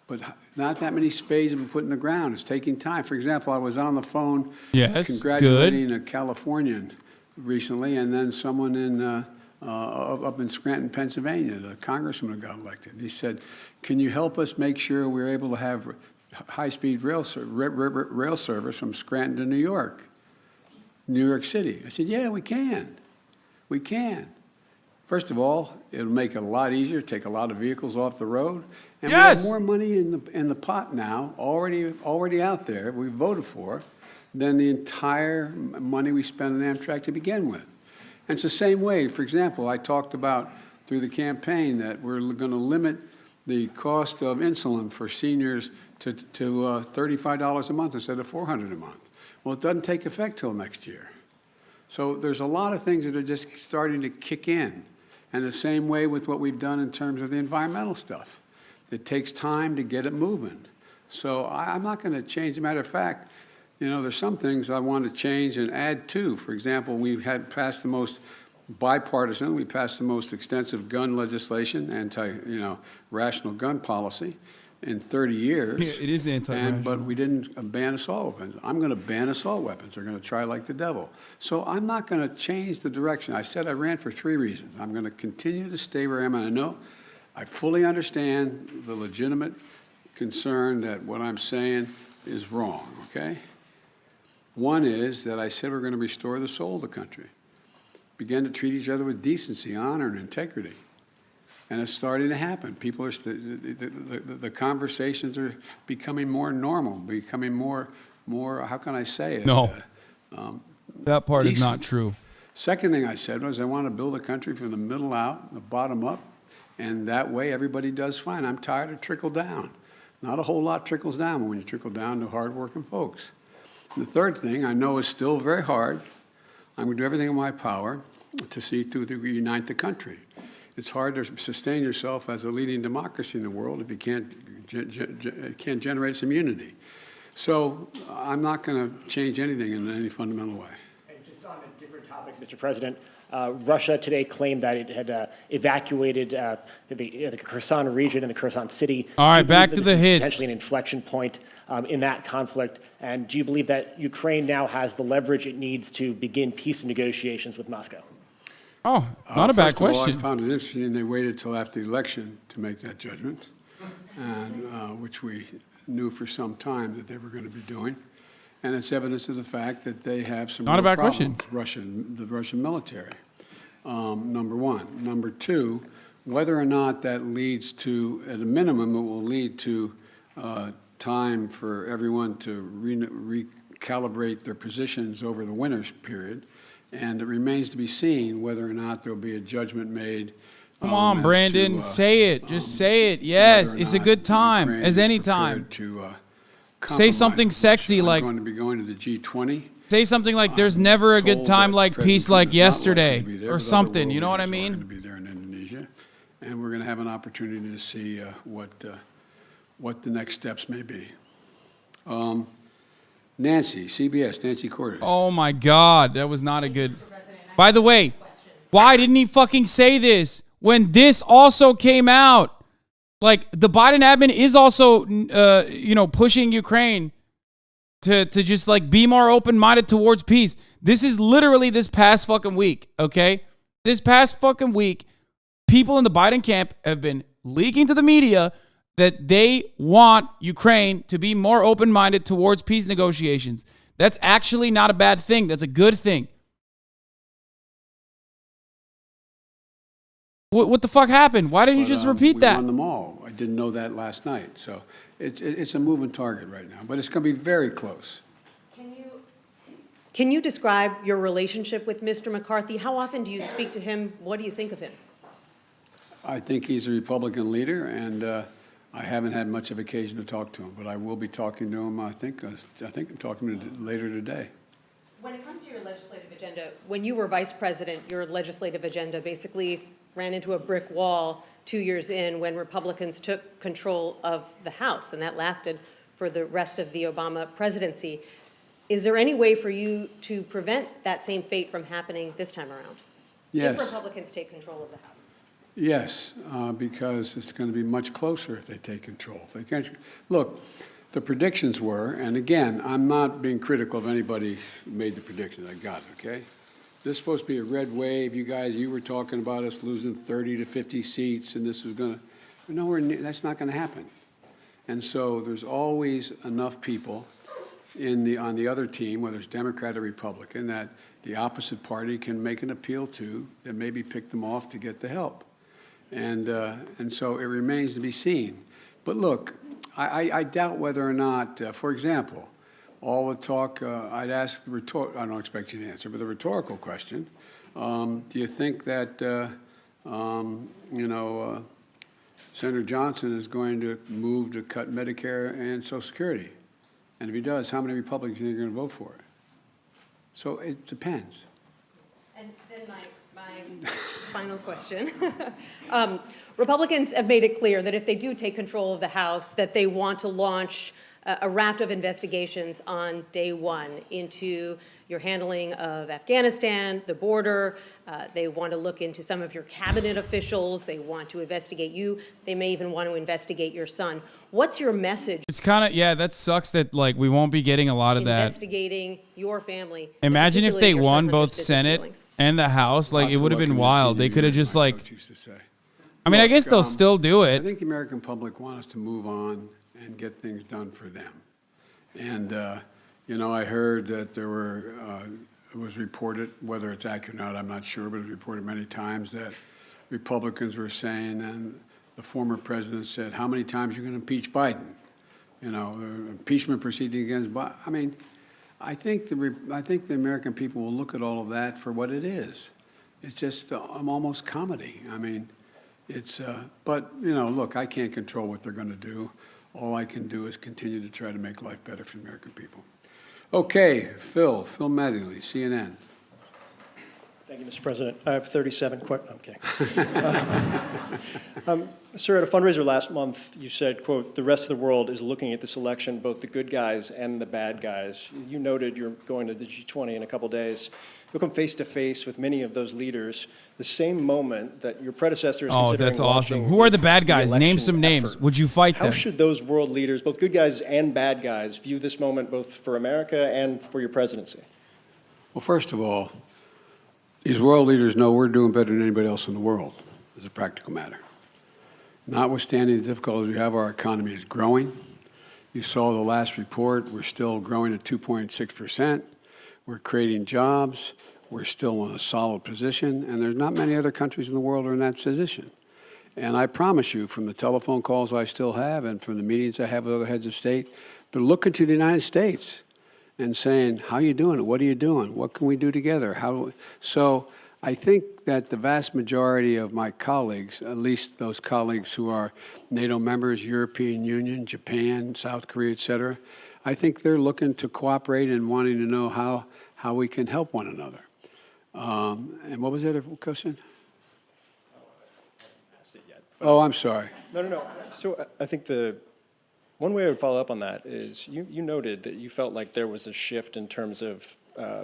but not that many spades have been put in the ground. It's taking time. For example, I was on the phone congratulating a Californian recently, and then someone up in Scranton, Pennsylvania, the congressman who got elected. He said, "Can you help us make sure we're able to have high-speed rail service from Scranton to New York City?" I said, "Yeah, we can. We can. First of all, it'll make it a lot easier, take a lot of vehicles off the road, and we have more money in the pot now, already out there, we voted for, than the entire money we spent on Amtrak to begin with." And it's the same way. For example, I talked about through the campaign that we're going to limit the cost of insulin for seniors to $35 a month instead of $400 a month. Well, it doesn't take effect till next year. So there's a lot of things that are just starting to kick in. And the same way with what we've done in terms of the environmental stuff. It takes time to get it moving. So I'm not going to change. As a matter of fact, you know, there's some things I want to change and add to. For example, we had passed the most bipartisan, we passed the most extensive gun legislation, rational gun policy in 30 years. Yeah, it is anti-rational. But we didn't ban assault weapons. I'm going to ban assault weapons. They're going to try like the devil. So I'm not going to change the direction. I said I ran for 3 reasons. I'm going to continue to stay where I am. And I know I fully understand the legitimate concern that what I'm saying is wrong, okay? One is that I said we're going to restore the soul of the country, begin to treat each other with decency, honor, and integrity. And it's starting to happen. People are, the conversations are becoming more normal, becoming more, how can I say it? No, that part is not true. Second thing I said was I want to build a country from the middle out, the bottom up, and that way everybody does fine. I'm tired of trickle down. Not a whole lot trickles down when you trickle down to hardworking folks. And the third thing I know is still very hard. I'm going to do everything in my power to see to unite the country. It's hard to sustain yourself as a leading democracy in the world if you can't generate some unity. So I'm not going to change anything in any fundamental way. And just on a different topic, Mr. President, Russia today claimed that it had evacuated the Kherson region and the Kherson city. All right, back to the hits. Potentially an inflection point in that conflict. And do you believe that Ukraine now has the leverage it needs to begin peace negotiations with Moscow? Oh, not a bad First of all, question. I found it interesting they waited till after the election to make that judgment, and which we knew for some time that they were going to be doing. And it's evidence of the fact that they have some Not a real bad question. problems, the Russian military, number one. Number two, whether or not that leads to, at a minimum, it will lead to time for everyone to recalibrate their positions over the winter period. And it remains to be seen whether or not there'll be a judgment made. Come on, as Brandon, to, say it. Just say it. Yes, it's a good time, Ukraine as is any prepared time. to, Say something sexy I'm like, going to be going to the G20. say something like, there's never a good told time that like President peace Trump like is not likely yesterday to be there, or but other something. world You know what I leaders are mean? going to be there in Indonesia, and we're going to have an opportunity to see what the next steps may be. Nancy, CBS, Nancy Cordes. Oh my God, that was not a good. By the way, why didn't he fucking say this when this also came out? Like, the Biden admin is also, pushing Ukraine to just like be more open-minded towards peace. This is literally this past fucking week, okay? This past fucking week, people in the Biden camp have been leaking to the media that they want Ukraine to be more open-minded towards peace negotiations. That's actually not a bad thing. That's a good thing. What the fuck happened? Why didn't you just repeat that? We won them all. I didn't know that last night. So it's a moving target right now, but it's going to be very close. Can you describe your relationship with Mr. McCarthy? How often do you speak to him? What do you think of him? I think he's a Republican leader, and I haven't had much of occasion to talk to him, but I will be talking to him. I think I'm talking to him later today. When it comes to your legislative agenda, when you were vice president, your legislative agenda basically ran into a brick wall 2 years in when Republicans took control of the House, and that lasted for the rest of the Obama presidency. Is there any way for you to prevent that same fate from happening this time around? Yes. If Republicans take control of the House? Yes, because it's going to be much closer if they take control. If they can't, look, the predictions were, and again, I'm not being critical of anybody who made the predictions. I got it, okay? This is supposed to be a red wave. You guys, you were talking about us losing 30 to 50 seats, and this was going to, nowhere near, that's not going to happen. And so there's always enough people on the other team, whether it's Democrat or Republican, that the opposite party can make an appeal to and maybe pick them off to get the help. And so it remains to be seen. But look, I doubt whether or not, for example, all the talk, I'd ask I don't expect you to answer, but the rhetorical question, do you think that, Senator Johnson is going to move to cut Medicare and Social Security? And if he does, how many Republicans do you think are going to vote for it? So it depends. And then my final question. Republicans have made it clear that if they do take control of the House, that they want to launch a raft of investigations on day one into your handling of Afghanistan, the border. They want to look into some of your cabinet officials. They want to investigate you. They may even want to investigate your son. What's your message? It's kind of, yeah, that sucks that like we won't be getting a lot of that. Investigating your family. Imagine if they particularly your won son with both business Senate dealings. and the House. Like, Lots it of would have luck been in the wild. senior They could have year, just my like, coach used to say. I mean, I Look, guess they'll still do I it. think the American public want us to move on and get things done for them. And, I heard that there were, it was reported, whether it's accurate or not, I'm not sure, but it was reported many times that Republicans were saying, and the former president said, how many times are you going to impeach Biden? Impeachment proceeding against Biden. I mean, I think the American people will look at all of that for what it is. It's just almost comedy. I mean, it's, but, look, I can't control what they're going to do. All I can do is continue to try to make life better for the American people. Okay, Phil Mattingly, CNN. Thank you, Mr. President. I have 37 quick. I'm kidding. Sir, at a fundraiser last month, you said, quote, the rest of the world is looking at this election, both the good guys and the bad guys. You noted you're going to the G20 in a couple days. You'll come face to face with many of those leaders the same moment that your predecessors. Oh, that's awesome. Who are the bad guys? Name some names. Would you fight them? How should those world leaders, both good guys and bad guys, view this moment both for America and for your presidency? Well, first of all, these world leaders know we're doing better than anybody else in the world as a practical matter. Notwithstanding the difficulties we have, our economy is growing. You saw the last report. We're still growing at 2.6%. We're creating jobs. We're still in a solid position. And there's not many other countries in the world are in that position. And I promise you, from the telephone calls I still have and from the meetings I have with other heads of state, they're looking to the United States and saying, how are you doing? What are you doing? What can we do together? So I think that the vast majority of my colleagues, at least those colleagues who are NATO members, European Union, Japan, South Korea, et cetera, I think they're looking to cooperate and wanting to know how we can help one another. And what was the other question? Oh, I'm sorry. No. So I think one way I would follow up on that is you noted that you felt like there was a shift in terms of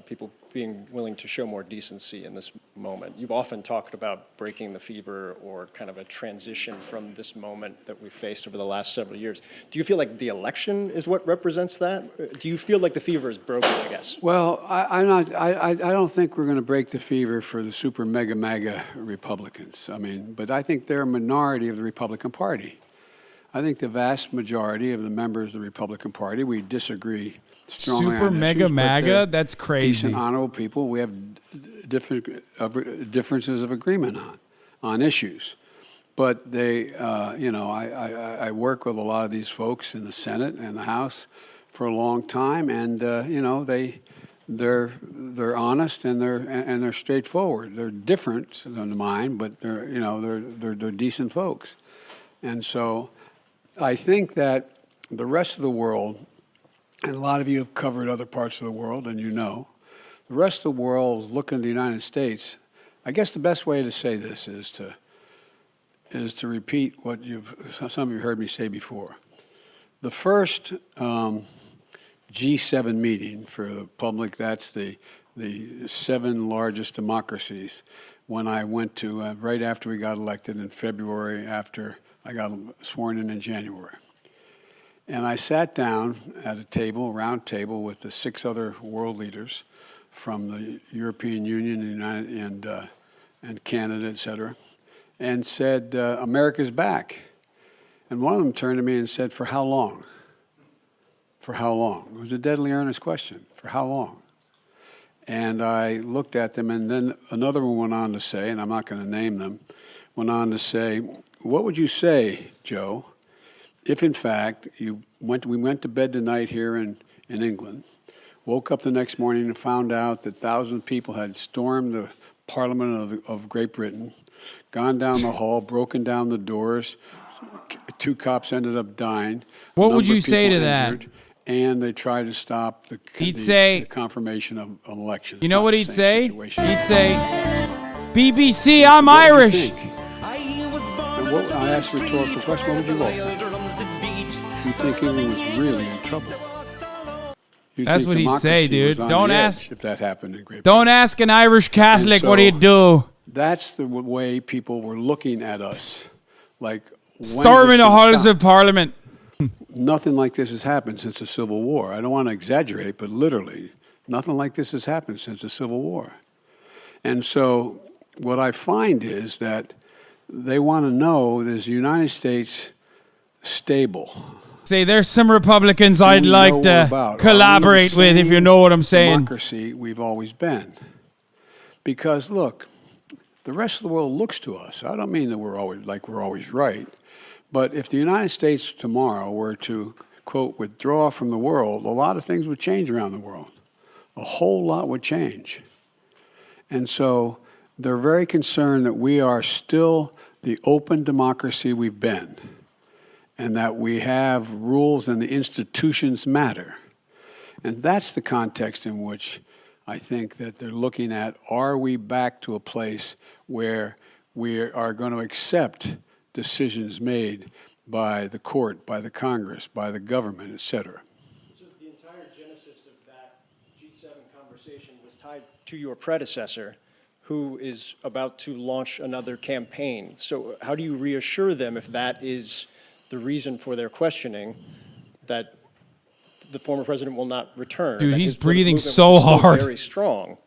people being willing to show more decency in this moment. You've often talked about breaking the fever or kind of a transition from this moment that we've faced over the last several years. Do you feel like the election is what represents that? Do you feel like the fever is broken, I guess? Well, I don't think we're going to break the fever for the super mega MAGA Republicans. I mean, but I think they're a minority of the Republican Party. I think the vast majority of the members of the Republican Party, we disagree strongly Super on mega issues, MAGA? That's crazy. Decent, honorable people. We have differences of agreement on issues. But they, I work with a lot of these folks in the Senate and the House for a long time, and they're honest and they're straightforward. They're different than mine, but they're decent folks. And so I think that the rest of the world, and a lot of you have covered other parts of the world, and the rest of the world is looking at the United States. I guess the best way to say this is to repeat what some of you heard me say before. The first G7 meeting for the public, that's the 7 largest democracies, when I went to right after we got elected in February, after I got sworn in January. And I sat down at a round table with the 6 other world leaders from the European Union and Canada, et cetera, and said, America's back. And one of them turned to me and said, for how long? For how long? It was a deadly earnest question. For how long? And I looked at them, and then another one went on to say, and I'm not going to name them, went on to say, what would you say, Joe, if in fact we went to bed tonight here in England, woke up the next morning and found out that 1,000 people had stormed the Parliament of Great Britain, gone down the hall, broken down the doors, 2 cops ended up dying. What would you say to that? And they tried to stop the confirmation of elections. You know what he'd say? He'd say, BBC, I'm Irish. I asked a rhetorical question. What would you all think? You think England was really in trouble? That's what he'd say, dude. Don't ask if that happened in Great Britain. Don't ask an Irish Catholic what he'd do. That's the way people were looking at us, like storming the halls of Parliament. Nothing like this has happened since the Civil War. I don't want to exaggerate, but literally, nothing like this has happened since the Civil War. And so, what I find is that they want to know, is the United States stable? Say, there's some Republicans I'd like to collaborate with, if you know what I'm saying. Democracy we've always been. Because, look, the rest of the world looks to us. I don't mean that we're always right. But if the United States tomorrow were to, quote, withdraw from the world, a lot of things would change around the world. A whole lot would change. And so they're very concerned that we are still the open democracy we've been, and that we have rules and the institutions matter. And that's the context in which I think that they're looking at, are we back to a place where we are going to accept decisions made by the court, by the Congress, by the government, et cetera? So the entire genesis of that G7 conversation was tied to your predecessor, who is about to launch another campaign. So how do you reassure them, if that is the reason for their questioning, that the former president will not return? Dude, that he's his political breathing movement, so which is still hard. very strong,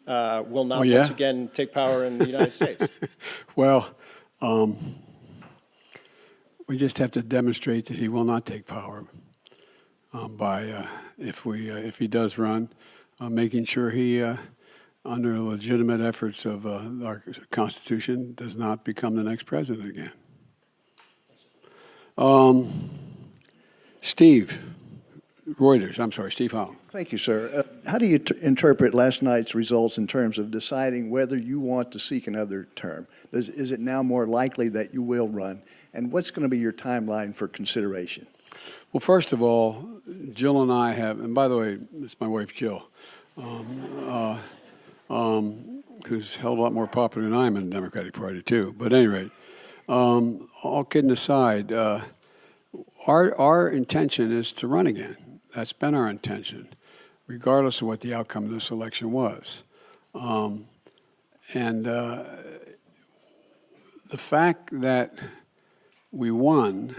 will not Oh, yeah? once again take power in the United States? Well, we just have to demonstrate that he will not take power by, if he does run, making sure he, under legitimate efforts of our Constitution, does not become the next president again. Steve Reuters, I'm sorry, Steve Howell. Thank you, sir. How do you interpret last night's results in terms of deciding whether you want to seek another term? Is it now more likely that you will run? And what's going to be your timeline for consideration? Well, first of all, Jill and I have, and by the way, it's my wife Jill, who's held a lot more popular than I am in the Democratic Party too. But at any rate, all kidding aside, our intention is to run again. That's been our intention, regardless of what the outcome of this election was. The fact that we won,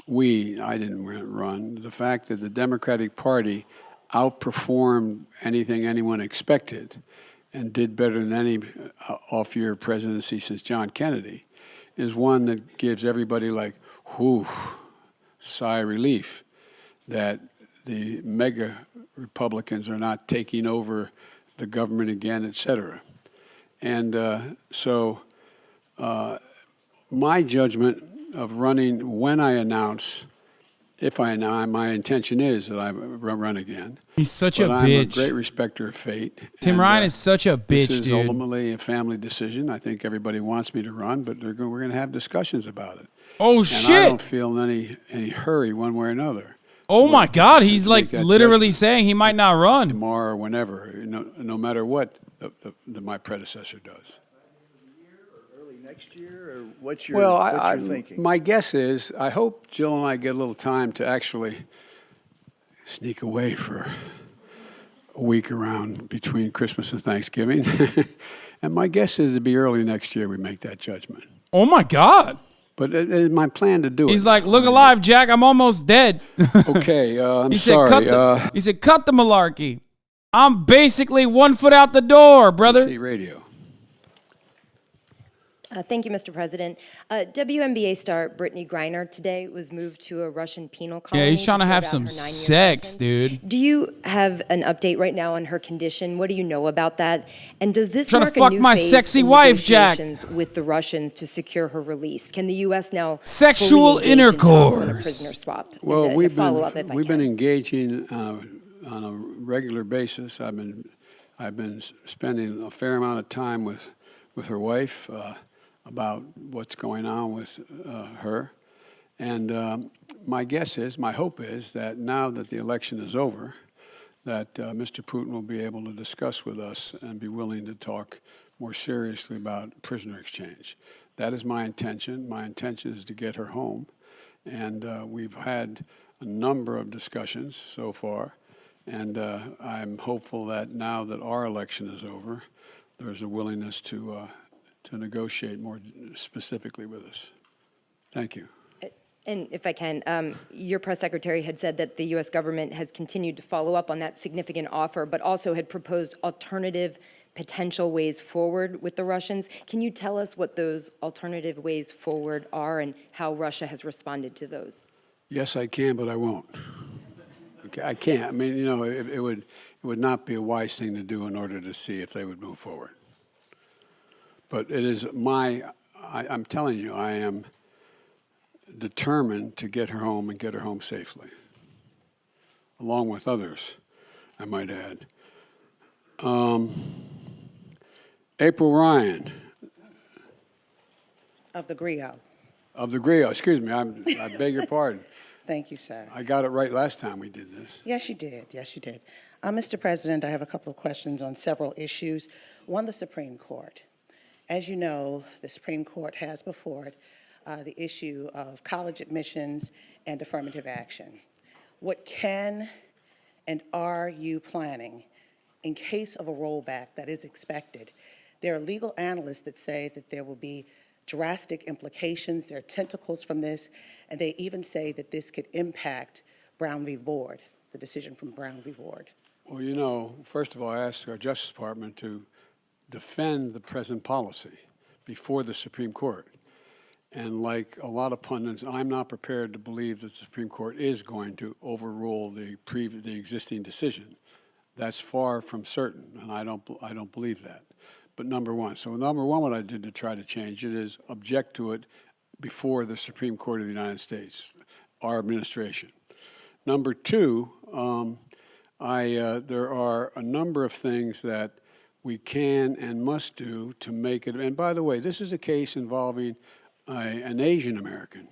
I didn't run, the fact that the Democratic Party outperformed anything anyone expected and did better than any off-year presidency since John Kennedy is one that gives everybody like, whew, sigh of relief that the mega Republicans are not taking over the government again, et cetera. And so my judgment of running when I announce, if I announce, my intention is that I run again. He's such a I'm a bitch. great respecter of fate. Tim Ryan is such a bitch, This is dude. ultimately a family decision. I think everybody wants me to run, but we're going to have discussions about it. Oh, and shit. I don't feel in any hurry one way or another. Oh my God, he's to like make that literally judgment saying he might not run. tomorrow or whenever, no matter what my predecessor does. Early next year, or what's your, Well, what's your thinking? my guess is, I hope Jill and I get a little time to actually sneak away for a week around between Christmas and Thanksgiving. And my guess is it'll be early next year we make that judgment. Oh my God. But it is my plan to do it. He's like, look alive, Jack. I'm almost dead. Okay, I'm he sorry. Said, cut the malarkey. I'm basically 1 foot out the door, brother. BBC Radio. Thank you, Mr. President. WNBA star Brittany Griner today was moved to a Russian penal colony. Yeah, he's trying to have serve out some her 9-year sex, sentence. dude. Do you have an update right now on her condition? What do you know about that? And does this Trying to mark fuck a new my phase sexy in wife, Jack. negotiations with the Russians to secure her release? Can the U.S. now Sexual fully engage in talks on a intercourse. prisoner swap? Well, And a follow-up, if I we've can. been engaging on a regular basis. I've been spending a fair amount of time with her wife about what's going on with her. And my guess is, my hope is that now that the election is over, that Mr. Putin will be able to discuss with us and be willing to talk more seriously about prisoner exchange. That is my intention. My intention is to get her home. And we've had a number of discussions so far. And I'm hopeful that now that our election is over, there's a willingness to negotiate more specifically with us. Thank you. And if I can, your press secretary had said that the U.S. government has continued to follow up on that significant offer, but also had proposed alternative potential ways forward with the Russians. Can you tell us what those alternative ways forward are and how Russia has responded to those? Yes, I can, but I won't. Okay, I can't. I mean, it would not be a wise thing to do in order to see if they would move forward. But it is I'm telling you, I am determined to get her home and get her home safely, along with others, I might add. April Ryan. Of the Griot. Of the Griot, excuse me, I beg your pardon. Thank you, sir. I got it right last time we did this. Yes, you did. Yes, you did. Mr. President, I have a couple of questions on several issues. One, the Supreme Court. As you know, the Supreme Court has before it the issue of college admissions and affirmative action. What can and are you planning in case of a rollback that is expected? There are legal analysts that say that there will be drastic implications, there are tentacles from this, and they even say that this could impact Brown v. Board, the decision from Brown v. Board. Well, you know, first of all, I asked our Justice Department to defend the present policy before the Supreme Court. And like a lot of pundits, I'm not prepared to believe that the Supreme Court is going to overrule the existing decision. That's far from certain, and I don't believe that. But number one, what I did to try to change it is object to it before the Supreme Court of the United States, our administration. Number two, there are a number of things that we can and must do to make it. And by the way, this is a case involving an Asian American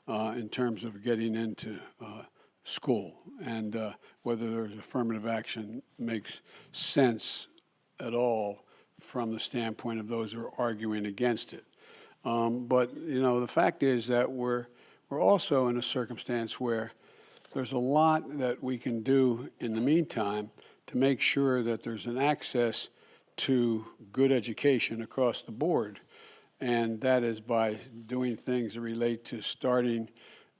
in terms of getting into school, and whether there's affirmative action makes sense at all from the standpoint of those who are arguing against it. But you know, the fact is that we're also in a circumstance where there's a lot that we can do in the meantime to make sure that there's an access to good education across the board. And that is by doing things that relate to starting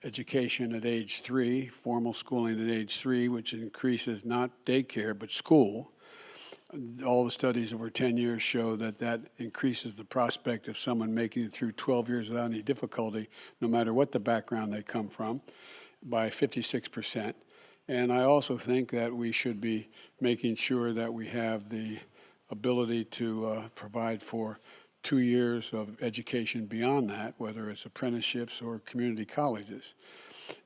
education at age 3, formal schooling at age 3, which increases not daycare but school. All the studies over 10 years show that that increases the prospect of someone making it through 12 years without any difficulty, no matter what the background they come from, by 56%. And I also think that we should be making sure that we have the ability to provide for 2 years of education beyond that, whether it's apprenticeships or community colleges.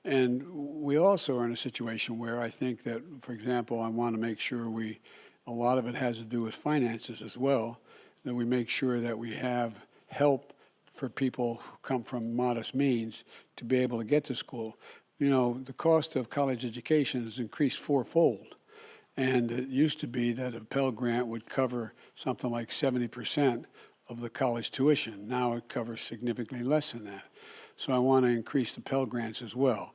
And we also are in a situation where I think that, for example, I want to make sure a lot of it has to do with finances as well, that we make sure that we have help for people who come from modest means to be able to get to school. You know, the cost of college education has increased fourfold. And it used to be that a Pell Grant would cover something like 70% of the college tuition. Now it covers significantly less than that. So I want to increase the Pell Grants as well.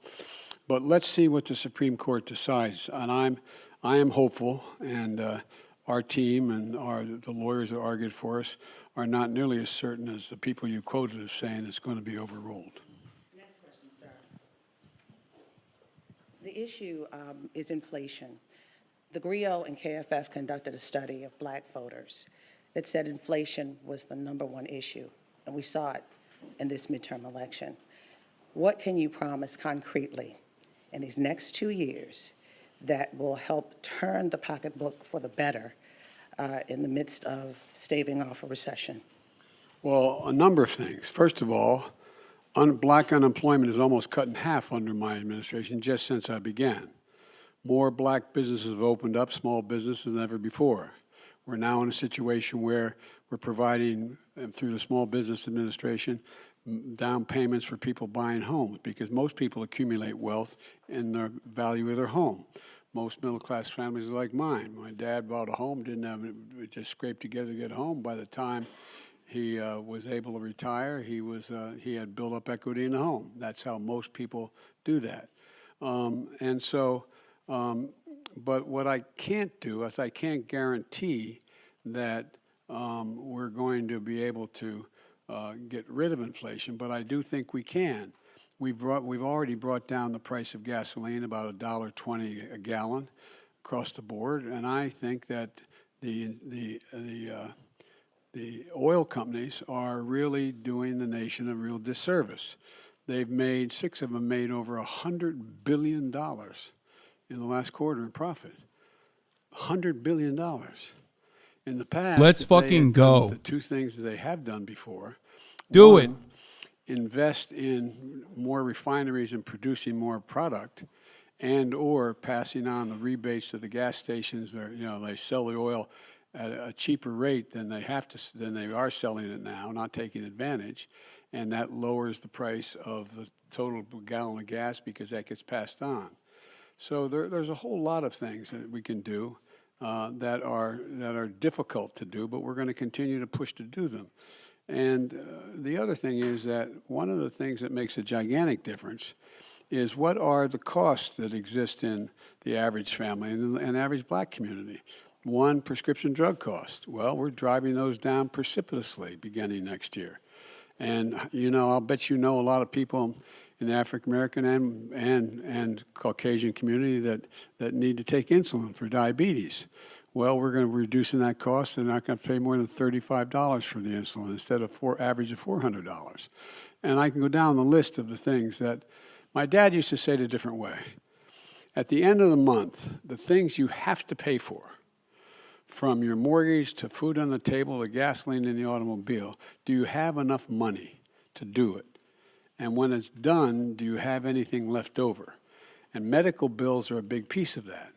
But let's see what the Supreme Court decides. And I am hopeful, and our team and the lawyers that argued for us are not nearly as certain as the people you quoted as saying it's going to be overruled. Next question, sir. The issue is inflation. The GRIO and KFF conducted a study of black voters that said inflation was the #1 issue, and we saw it in this midterm election. What can you promise concretely in these next 2 years that will help turn the pocketbook for the better in the midst of staving off a recession? Well, a number of things. First of all, black unemployment is almost cut in half under my administration just since I began. More black businesses have opened up, small businesses, than ever before. We're now in a situation where we're providing, through the Small Business Administration, down payments for people buying homes, because most people accumulate wealth in the value of their home. Most middle-class families are like mine. My dad bought a home, didn't have it, just scraped together to get a home. By the time he was able to retire, he had built up equity in the home. That's how most people do that. But what I can't do is I can't guarantee that we're going to be able to get rid of inflation, but I do think we can. We've already brought down the price of gasoline about $1.20 a gallon across the board, and I think that the oil companies are really doing the nation a real disservice. Six of them made over $100 billion in the last quarter in profit. $100 billion. In the past, let's fucking go. The two things that they have done before. Do it. Invest in more refineries and producing more product, and or passing on the rebates to the gas stations. They sell the oil at a cheaper rate than they are selling it now, not taking advantage, and that lowers the price of the total gallon of gas because that gets passed on. So there's a whole lot of things that we can do that are difficult to do, but we're going to continue to push to do them. And the other thing is that one of the things that makes a gigantic difference is what are the costs that exist in the average family and average black community. One, prescription drug cost. Well, we're driving those down precipitously beginning next year. And, I'll bet a lot of people in the African American and Caucasian community that need to take insulin for diabetes. Well, we're going to be reducing that cost. They're not going to pay more than $35 for the insulin instead of average of $400. And I can go down the list of the things that my dad used to say it a different way. At the end of the month, the things you have to pay for, from your mortgage to food on the table to gasoline in the automobile, do you have enough money to do it? And when it's done, do you have anything left over? And medical bills are a big piece of that,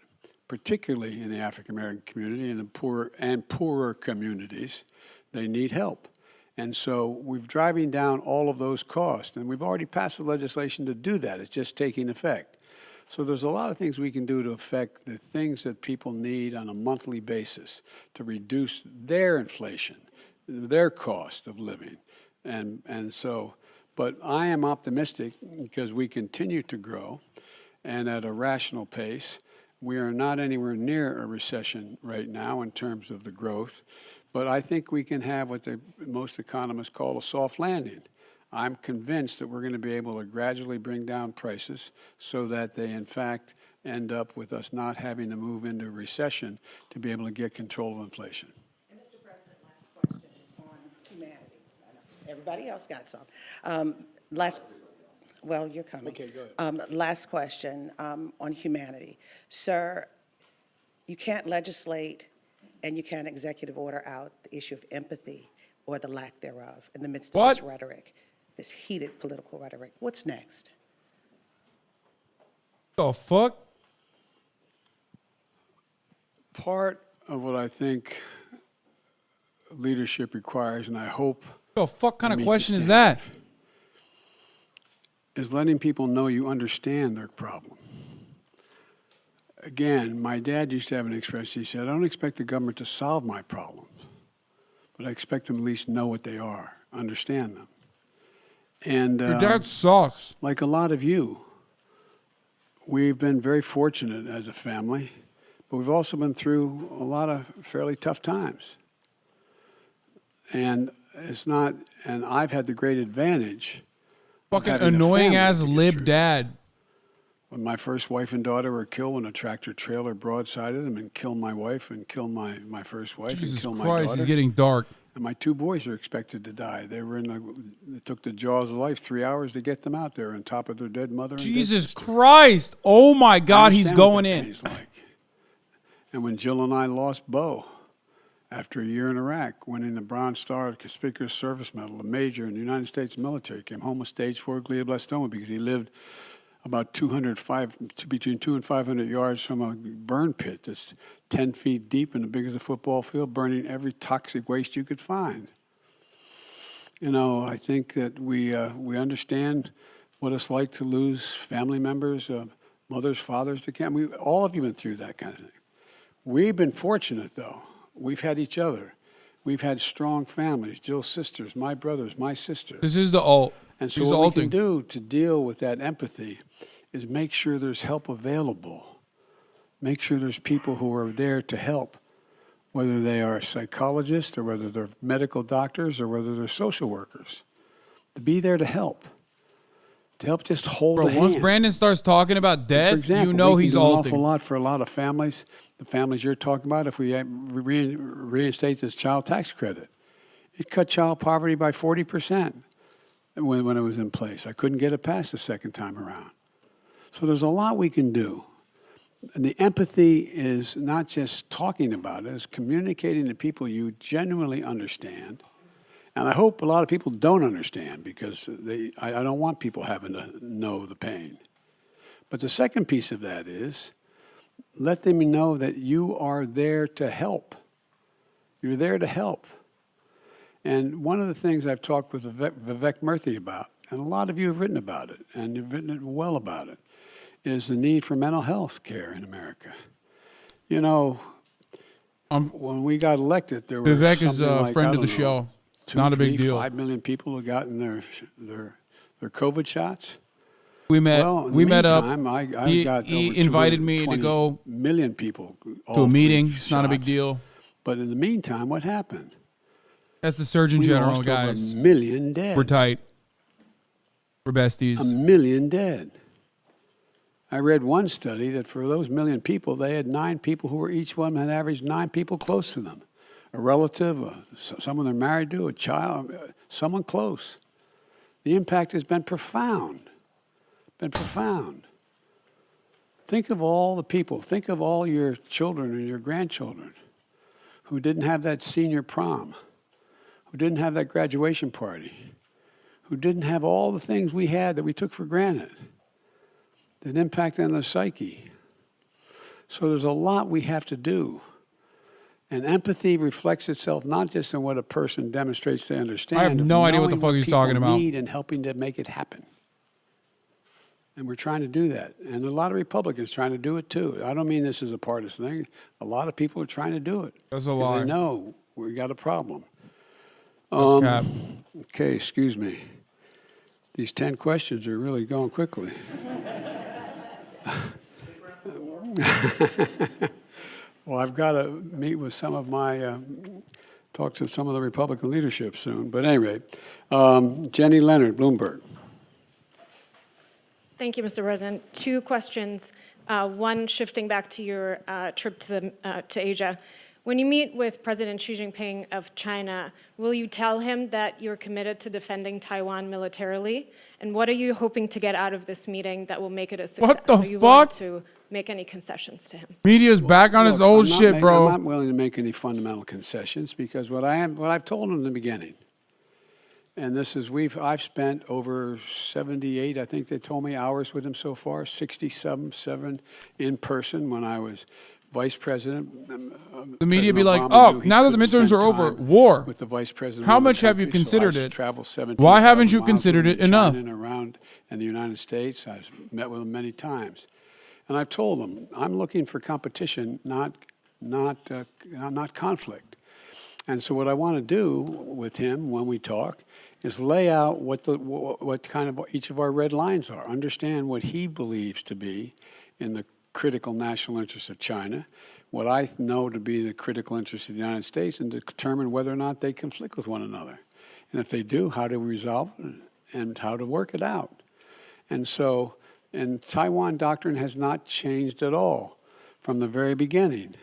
particularly in the African American community and the poorer communities. They need help. And so we're driving down all of those costs, and we've already passed the legislation to do that. It's just taking effect. So there's a lot of things we can do to affect the things that people need on a monthly basis to reduce their inflation, their cost of living. But I am optimistic because we continue to grow and at a rational pace. We are not anywhere near a recession right now in terms of the growth, but I think we can have what most economists call a soft landing. I'm convinced that we're going to be able to gradually bring down prices so that they, in fact, end up with us not having to move into a recession to be able to get control of inflation. And Mr. President, last question on humanity. I know everybody else got some. Well, you're coming. Okay, go ahead. Last question on humanity. Sir, you can't legislate and you can't executive order out the issue of empathy or the lack thereof in the midst of this rhetoric, this heated political rhetoric. What's next? The fuck? Part of what I think leadership requires, and I hope... The fuck kind of question is that? Is letting people know you understand their problem. Again, my dad used to have an expression. He said, I don't expect the government to solve my problems, but I expect them at least know what they are, understand them. And your dad sucks. Like a lot of you, we've been very fortunate as a family, but we've also been through a lot of fairly tough times. And I've had the great advantage. Fucking annoying ass lib dad. When my first wife and daughter were killed when a tractor trailer broadsided them and killed my wife and killed my first wife Jesus and killed my Christ, daughter. it's getting dark. And my two boys are expected to die. It took the jaws of life 3 hours to get them out there on top of their dead mother. Jesus Christ. Oh my God, he's going in. Like. And when Jill and I lost Bo after a year in Iraq, winning the Bronze Star Conspicuous Service Medal, a major in the United States military, came home with stage 4 glioblastoma because he lived about between 200 and 500 yards from a burn pit that's 10 feet deep and as big as a football field, burning every toxic waste you could find. I think that we understand what it's like to lose family members, mothers, fathers to cancer. All of you been through that kind of thing. We've been fortunate, though. We've had each other. We've had strong families, Jill's sisters, my brothers, my sisters. This is the alt. And so what we can do to deal with that empathy is make sure there's help available. Make sure there's people who are there to help, whether they are psychologists or whether they're medical doctors or whether they're social workers. To be there to help just hold a hand. Once Brandon starts talking about death, example, you know we he's can do an alting. awful lot for a lot of families. The families you're talking about, if we reinstate this child tax credit, it cut child poverty by 40% when it was in place. I couldn't get it passed the second time around. So there's a lot we can do. And the empathy is not just talking about it, it's communicating to people you genuinely understand. And I hope a lot of people don't understand because I don't want people having to know the pain. But the second piece of that is let them know that you are there to help. You're there to help. And one of the things I've talked with Vivek Murthy about, and a lot of you have written about it, and you've written it well about it, is the need for mental health care in America. You know, when we got elected, there were Vivek is a like, friend I of the don't show. know, 2, Not a big 3, deal. 5 million people have gotten their COVID shots. We met. Well, in we the met up. meantime, I He, got he over invited me to 220 go million people to all a 3 meeting. It's not a big shots. deal. But in the meantime, what happened? That's the Surgeon We General, lost guys. over 1 million dead. We're tight. We're besties. 1 million dead. I read one study that for those 1 million people, they had 9 people who were each one had averaged 9 people close to them. A relative, someone they're married to, a child, someone close. The impact has been profound. Been profound. Think of all the people, think of all your children and your grandchildren who didn't have that senior prom, who didn't have that graduation party, who didn't have all the things we had that we took for granted, that impact on their psyche. So there's a lot we have to do. And empathy reflects itself not just in what a person demonstrates they understand. I have no idea what the knowing fuck he's talking people about. need and helping to make it happen. And we're trying to do that. And a lot of Republicans trying to do it too. I don't mean this is a partisan thing. A lot of people are trying to do it. That's a 'cause lie. they know we got a problem. That's cap. Okay, excuse me. These 10 questions are really going quickly. Well, I've got to meet with some of my, talk to some of the Republican leadership soon. But anyway, Jenny Leonard, Bloomberg. Thank you, Mr. President. 2 questions. One, shifting back to your trip to Asia. When you meet with President Xi Jinping of China, will you tell him that you're committed to defending Taiwan militarily? And what are you hoping to get out of this meeting that will make it a success? What the Are you willing fuck? to make any concessions to him? Media's back on its old shit, bro. I'm not willing to make any fundamental concessions because what I've told him in the beginning, and this is I've spent over 78, I think they told me, hours with him so far, 67 in person when I was vice president. The media President be like, Obama oh, knew he now that the couldn't midterms spend are over, time war. with the vice president. How of the much have you country, considered so I it? traveled 17,000 Why haven't you miles considered it between China enough? and around in the United States. I've met with him many times. And I've told him, I'm looking for competition, not conflict. And so what I want to do with him when we talk is lay out what kind of each of our red lines are, understand what he believes to be in the critical national interests of China, what I know to be the critical interests of the United States, and determine whether or not they conflict with one another. And if they do, how to resolve it and how to work it out. And so, and Taiwan doctrine has not changed at all from the very beginning.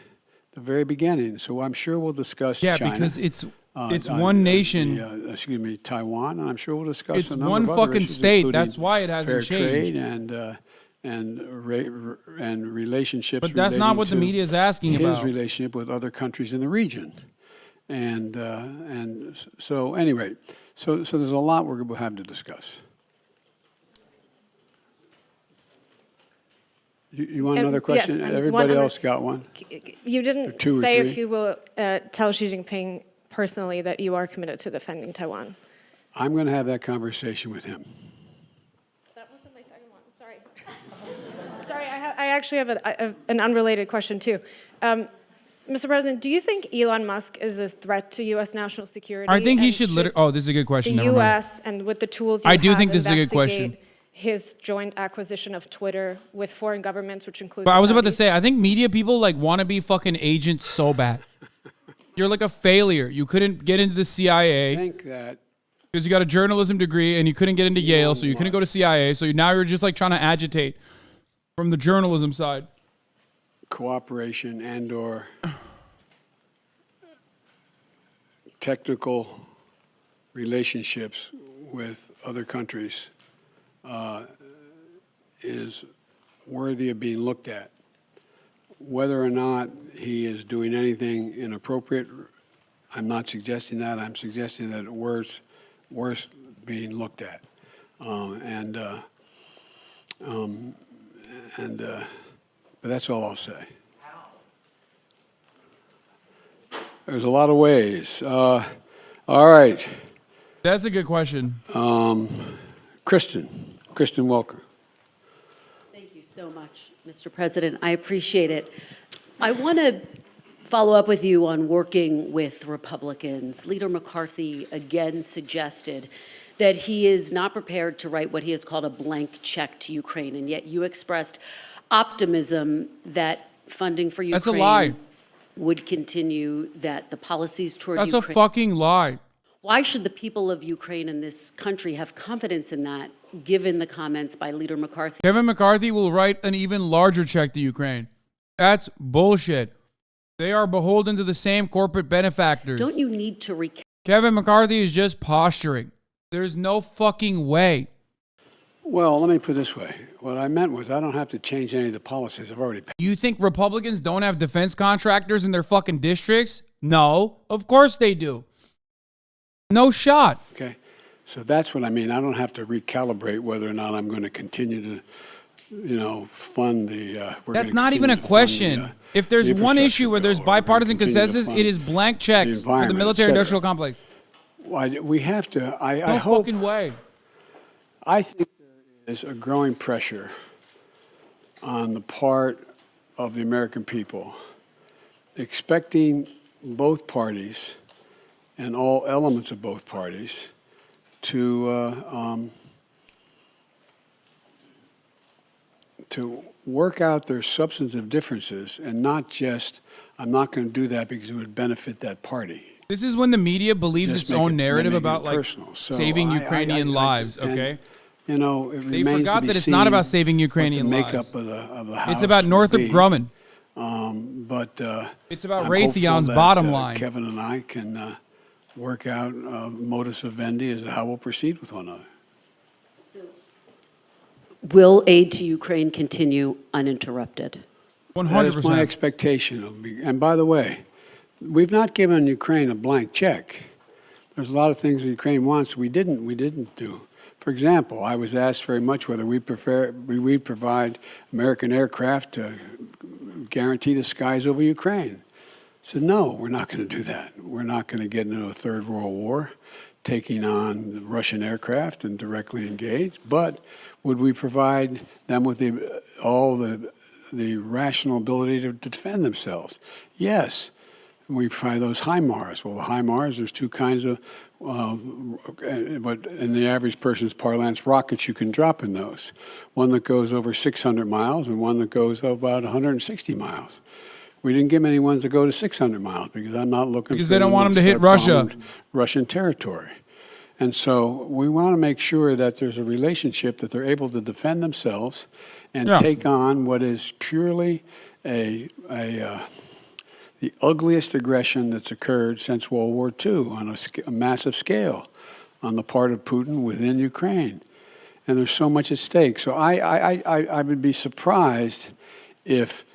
The very beginning. So I'm sure we'll discuss China. Yeah, because it's one nation. Taiwan, and I'm sure we'll discuss It's a number one of other fucking issues, state. including That's why it hasn't fair changed. trade and relationships. But that's not what the media is asking his about. relationship with other countries in the region, and so anyway, so there's a lot we're going to have to discuss. You want another question? Yes, and Everybody one else got one. You didn't Two or say three. if you will tell Xi Jinping personally that you are committed to defending Taiwan. I'm going to have that conversation with him. That wasn't my second one. Sorry. Sorry, I actually have an unrelated question too. Mr. President, do you think Elon Musk is a threat to U.S. national security? I think he and should literally. Oh, this is a good question. The Never mind. U.S. and with the tools you I do have, think this is a good investigate question. his joint acquisition of Twitter with foreign governments, which includes. But I was about to Saudis? say, I think media people like want to be fucking agents so bad. You're like a failure. You couldn't get into the CIA. I think that because you got a journalism degree and you couldn't get into Yale, so you couldn't go to CIA. So now you're just like trying to agitate from the journalism side. Cooperation and/or technical relationships with other countries is worthy of being looked at. Whether or not he is doing anything inappropriate, I'm not suggesting that. I'm suggesting that it's worth being looked at. But that's all I'll say. There's a lot of ways. All right. That's a good question. Kristen Welker. Thank you so much, Mr. President. I appreciate it. I want to follow up with you on working with Republicans. Leader McCarthy again suggested that he is not prepared to write what he has called a blank check to Ukraine, and yet you expressed optimism that funding for Ukraine That's a lie. would continue, that the policies toward That's Ukraine... a fucking lie. Why should the people of Ukraine and this country have confidence in that, given the comments by Leader McCarthy? Kevin McCarthy will write an even larger check to Ukraine. That's bullshit. They are beholden to the same corporate benefactors. Don't you need to Kevin McCarthy is just posturing. There's no fucking way. Well, let me put it this way. What I meant was I don't have to change any of the policies I've already passed. You think Republicans don't have defense contractors in their fucking districts? No, of course they do. No shot. Okay, so that's what I mean. I don't have to recalibrate whether or not I'm going to continue to, fund the. That's not even a question. If there's one issue where there's bipartisan consensus, it is blank checks for the military-industrial complex. We have to. I no hope. Fucking way. I think there is a growing pressure on the part of the American people, expecting both parties and all elements of both parties to work out their substantive differences and not just, I'm not going to do that because it would benefit that party. This is when the media believes its own narrative about like personal. So saving Ukrainian lives. Okay, you know, it they remains forgot to be that it's seen not about saving what Ukrainian the lives. makeup of the House It's about will Northrop be. Grumman. It's about I'm Raytheon's hopeful that, bottom line. Kevin and I can work out modus vivendi as to how we'll proceed with one another. Will aid to Ukraine continue uninterrupted? 100%. That is my expectation. And by the way, we've not given Ukraine a blank check. There's a lot of things that Ukraine wants we didn't do. For example, I was asked very much whether we'd provide American aircraft to guarantee the skies over Ukraine. I said, no, we're not going to do that. We're not going to get into a third world war, taking on the Russian aircraft and directly engage. But would we provide them with all the rational ability to defend themselves? Yes. We provide those HIMARS. Well, the HIMARS, there's two kinds of, but in the average person's parlance, rockets you can drop in those. One that goes over 600 miles and one that goes about 160 miles. We didn't give them any ones that go to 600 miles because I'm not looking because for they don't want them to hit start Russia. Russian territory. And so we want to make sure that there's a relationship that they're able to defend themselves and take on what is purely the ugliest aggression that's occurred since World War II on a massive scale on the part of Putin within Ukraine. And there's so much at stake. So I would be surprised if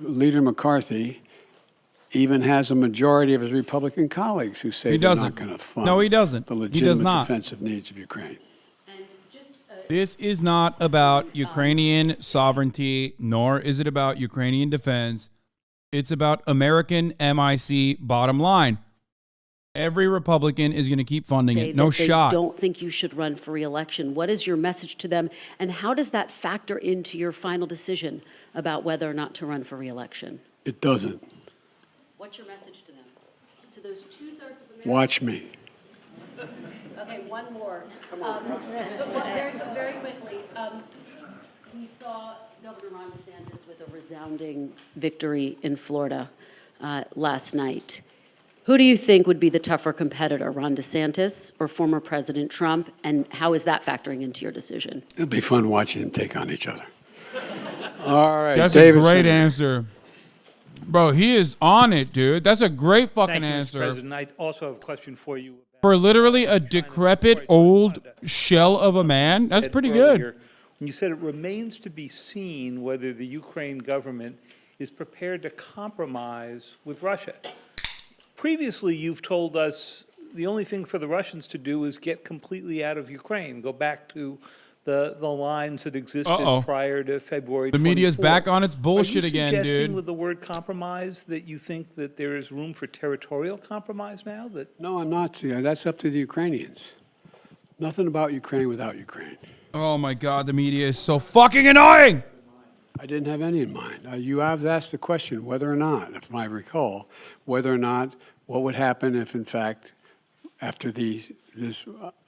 Leader McCarthy even has a majority of his Republican colleagues who say they're not going to fund the legitimate defensive needs of Ukraine. This is not about Ukrainian sovereignty, nor is it about Ukrainian defense. It's about American MIC bottom line. Every Republican is going to keep funding it. No shot. They don't think you should run for re-election. What is your message to them, and how does that factor into your final decision about whether or not to run for re-election? It doesn't. What's your message to them? To those 2/3 of Americans? Watch me. Okay, one more. Very quickly, we saw Governor Ron DeSantis with a resounding victory in Florida last night. Who do you think would be the tougher competitor, Ron DeSantis or former President Trump, and how is that factoring into your decision? It'll be fun watching them take on each other. All right, That's David a great answer. Bro, he is on it, dude. That's a great fucking Thank you, Mr. answer. President. I also have a question for you. For literally a decrepit old shell of a man, that's pretty good. When you said it remains to be seen whether the Ukraine government is prepared to compromise with Russia. Previously, you've told us the only thing for the Russians to do is get completely out of Ukraine, go back to the lines that existed Uh-oh. prior to February 24th. The media's back on its bullshit Are you again, suggesting dude. with the word compromise that you think that there is room for territorial compromise now? No, I'm not. See, that's up to the Ukrainians. Nothing about Ukraine without Ukraine. Oh my God, the media is so fucking annoying. I didn't have any in mind. You have asked the question whether or not, if I recall, whether or not what would happen if, in fact, after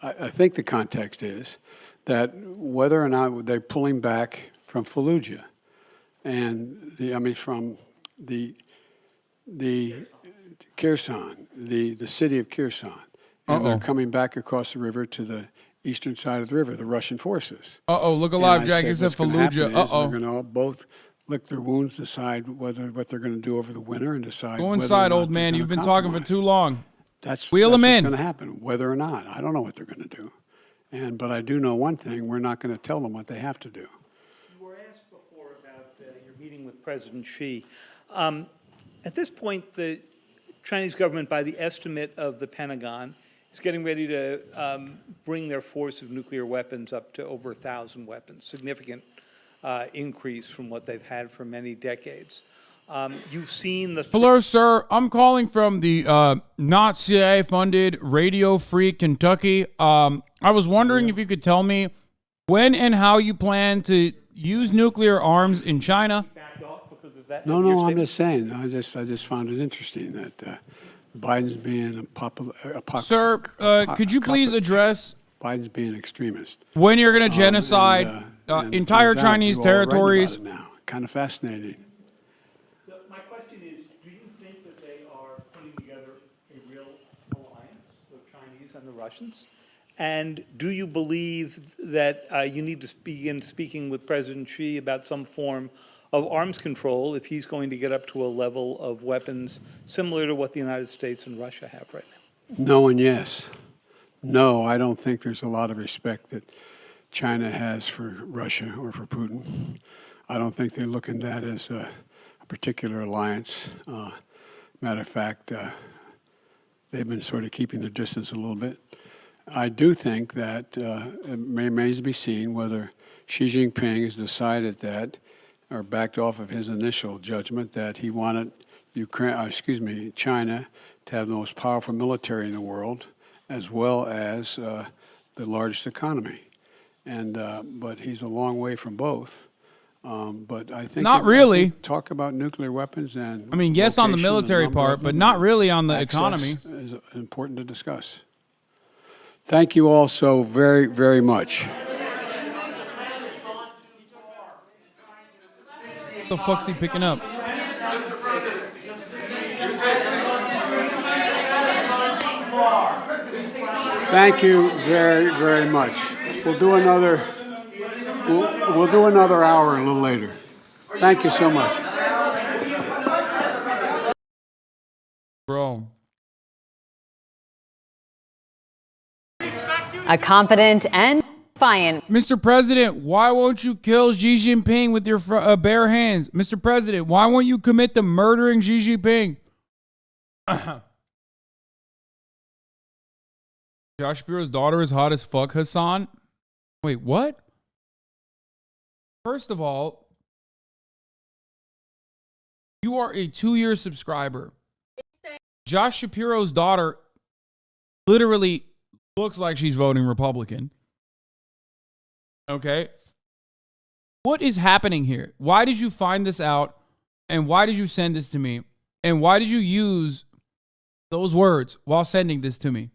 I think the context is that whether or not they're pulling back from Fallujah and from the Kherson, the city of Kherson, and they're coming back across the river to the eastern side of the river, the Russian forces. Look alive, And I Jack. said You said what's gonna Fallujah. happen is They're going to both lick their wounds, decide what they're going to do over the winter, and decide. Go whether or inside, not old they're man. gonna You've been talking for compromise. too long. That's Wheel that's him what's in. going to happen, whether or not. I don't know what they're going to do, but I do know one thing: we're not going to tell them what they have to do. You were asked before about your meeting with President Xi. At this point, the Chinese government, by the estimate of the Pentagon, is getting ready to bring their force of nuclear weapons up to over 1,000 weapons, significant increase from what they've had for many decades. You've seen the... Hello, sir. I'm calling from the not CIA-funded Radio Free Kentucky. I was wondering if you could tell me when and how you plan to use nuclear arms in China. No, I'm just saying. I just found it interesting that Biden's being a popular. Sir, could you please address Biden's being an extremist. When you're going to genocide and entire turns out Chinese you all are writing about territories? it now. Kind of fascinating. So my question is, do you think that they are putting together a real alliance, the Chinese and the Russians? And do you believe that you need to begin speaking with President Xi about some form of arms control if he's going to get up to a level of weapons similar to what the United States and Russia have right now? No and yes. No, I don't think there's a lot of respect that China has for Russia or for Putin. I don't think they look at that as a particular alliance. Matter of fact, they've been sort of keeping their distance a little bit. I do think that it remains to be seen whether Xi Jinping has decided that, or backed off of his initial judgment that he wanted China to have the most powerful military in the world, as well as the largest economy. But he's a long way from both. But I think Not really. I think talk about nuclear weapons and I mean, yes, on the location, military number part, of but them, not really on the access economy. Is important to discuss. Thank you all so very, very much. What the fuck's he picking up? Thank you very, very much. We'll do another. We'll do another hour a little later. Thank you so much. Bro. A confident and defiant. Mr. President, why won't you kill Xi Jinping with your bare hands? Mr. President, why won't you commit to murdering Xi Jinping? Josh Shapiro's daughter is hot as fuck, Hassan. Wait, what? First of all, you are a 2-year subscriber. Josh Shapiro's daughter literally looks like she's voting Republican. Okay. What is happening here? Why did you find this out? And why did you send this to me? And why did you use those words while sending this to me?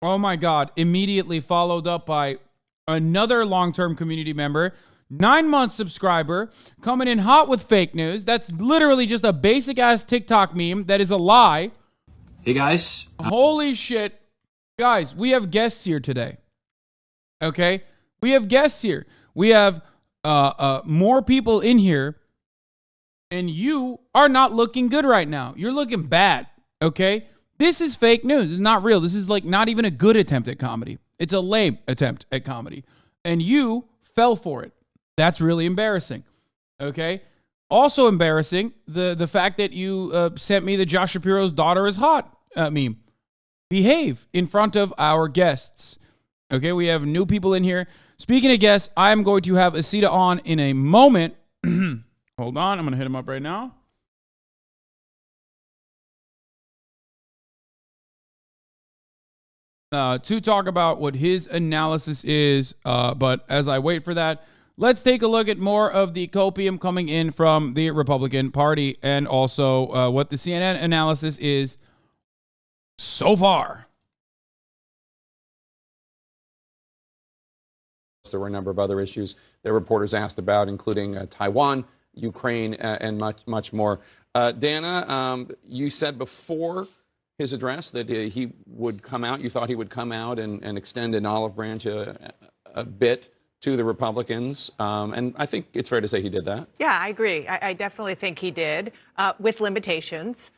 Oh my God. Immediately followed up by another long-term community member, 9-month subscriber, coming in hot with fake news. That's literally just a basic-ass TikTok meme that is a lie. Hey, guys. Holy shit. Guys, we have guests here today. Okay? We have guests here. We have more people in here, and you are not looking good right now. You're looking bad. Okay? This is fake news. It's not real. This is like not even a good attempt at comedy. It's a lame attempt at comedy. And you fell for it. That's really embarrassing. Okay? Also embarrassing, the fact that you sent me the Josh Shapiro's daughter is hot meme. behave in front of our guests. Okay, we have new people in here. Speaking of guests, I'm going to have Asita on in a moment. Hold on, I'm going to hit him up right now. To talk about what his analysis is. But as I wait for that, let's take a look at more of the copium coming in from the Republican Party and also what the CNN analysis is so far. There were a number of other issues that reporters asked about, including Taiwan, Ukraine, and much more. Dana, you said before his address that he would come out. You thought he would come out and extend an olive branch a bit to the Republicans. And I think it's fair to say he did that. Yeah, I agree. I definitely think he did, with limitations.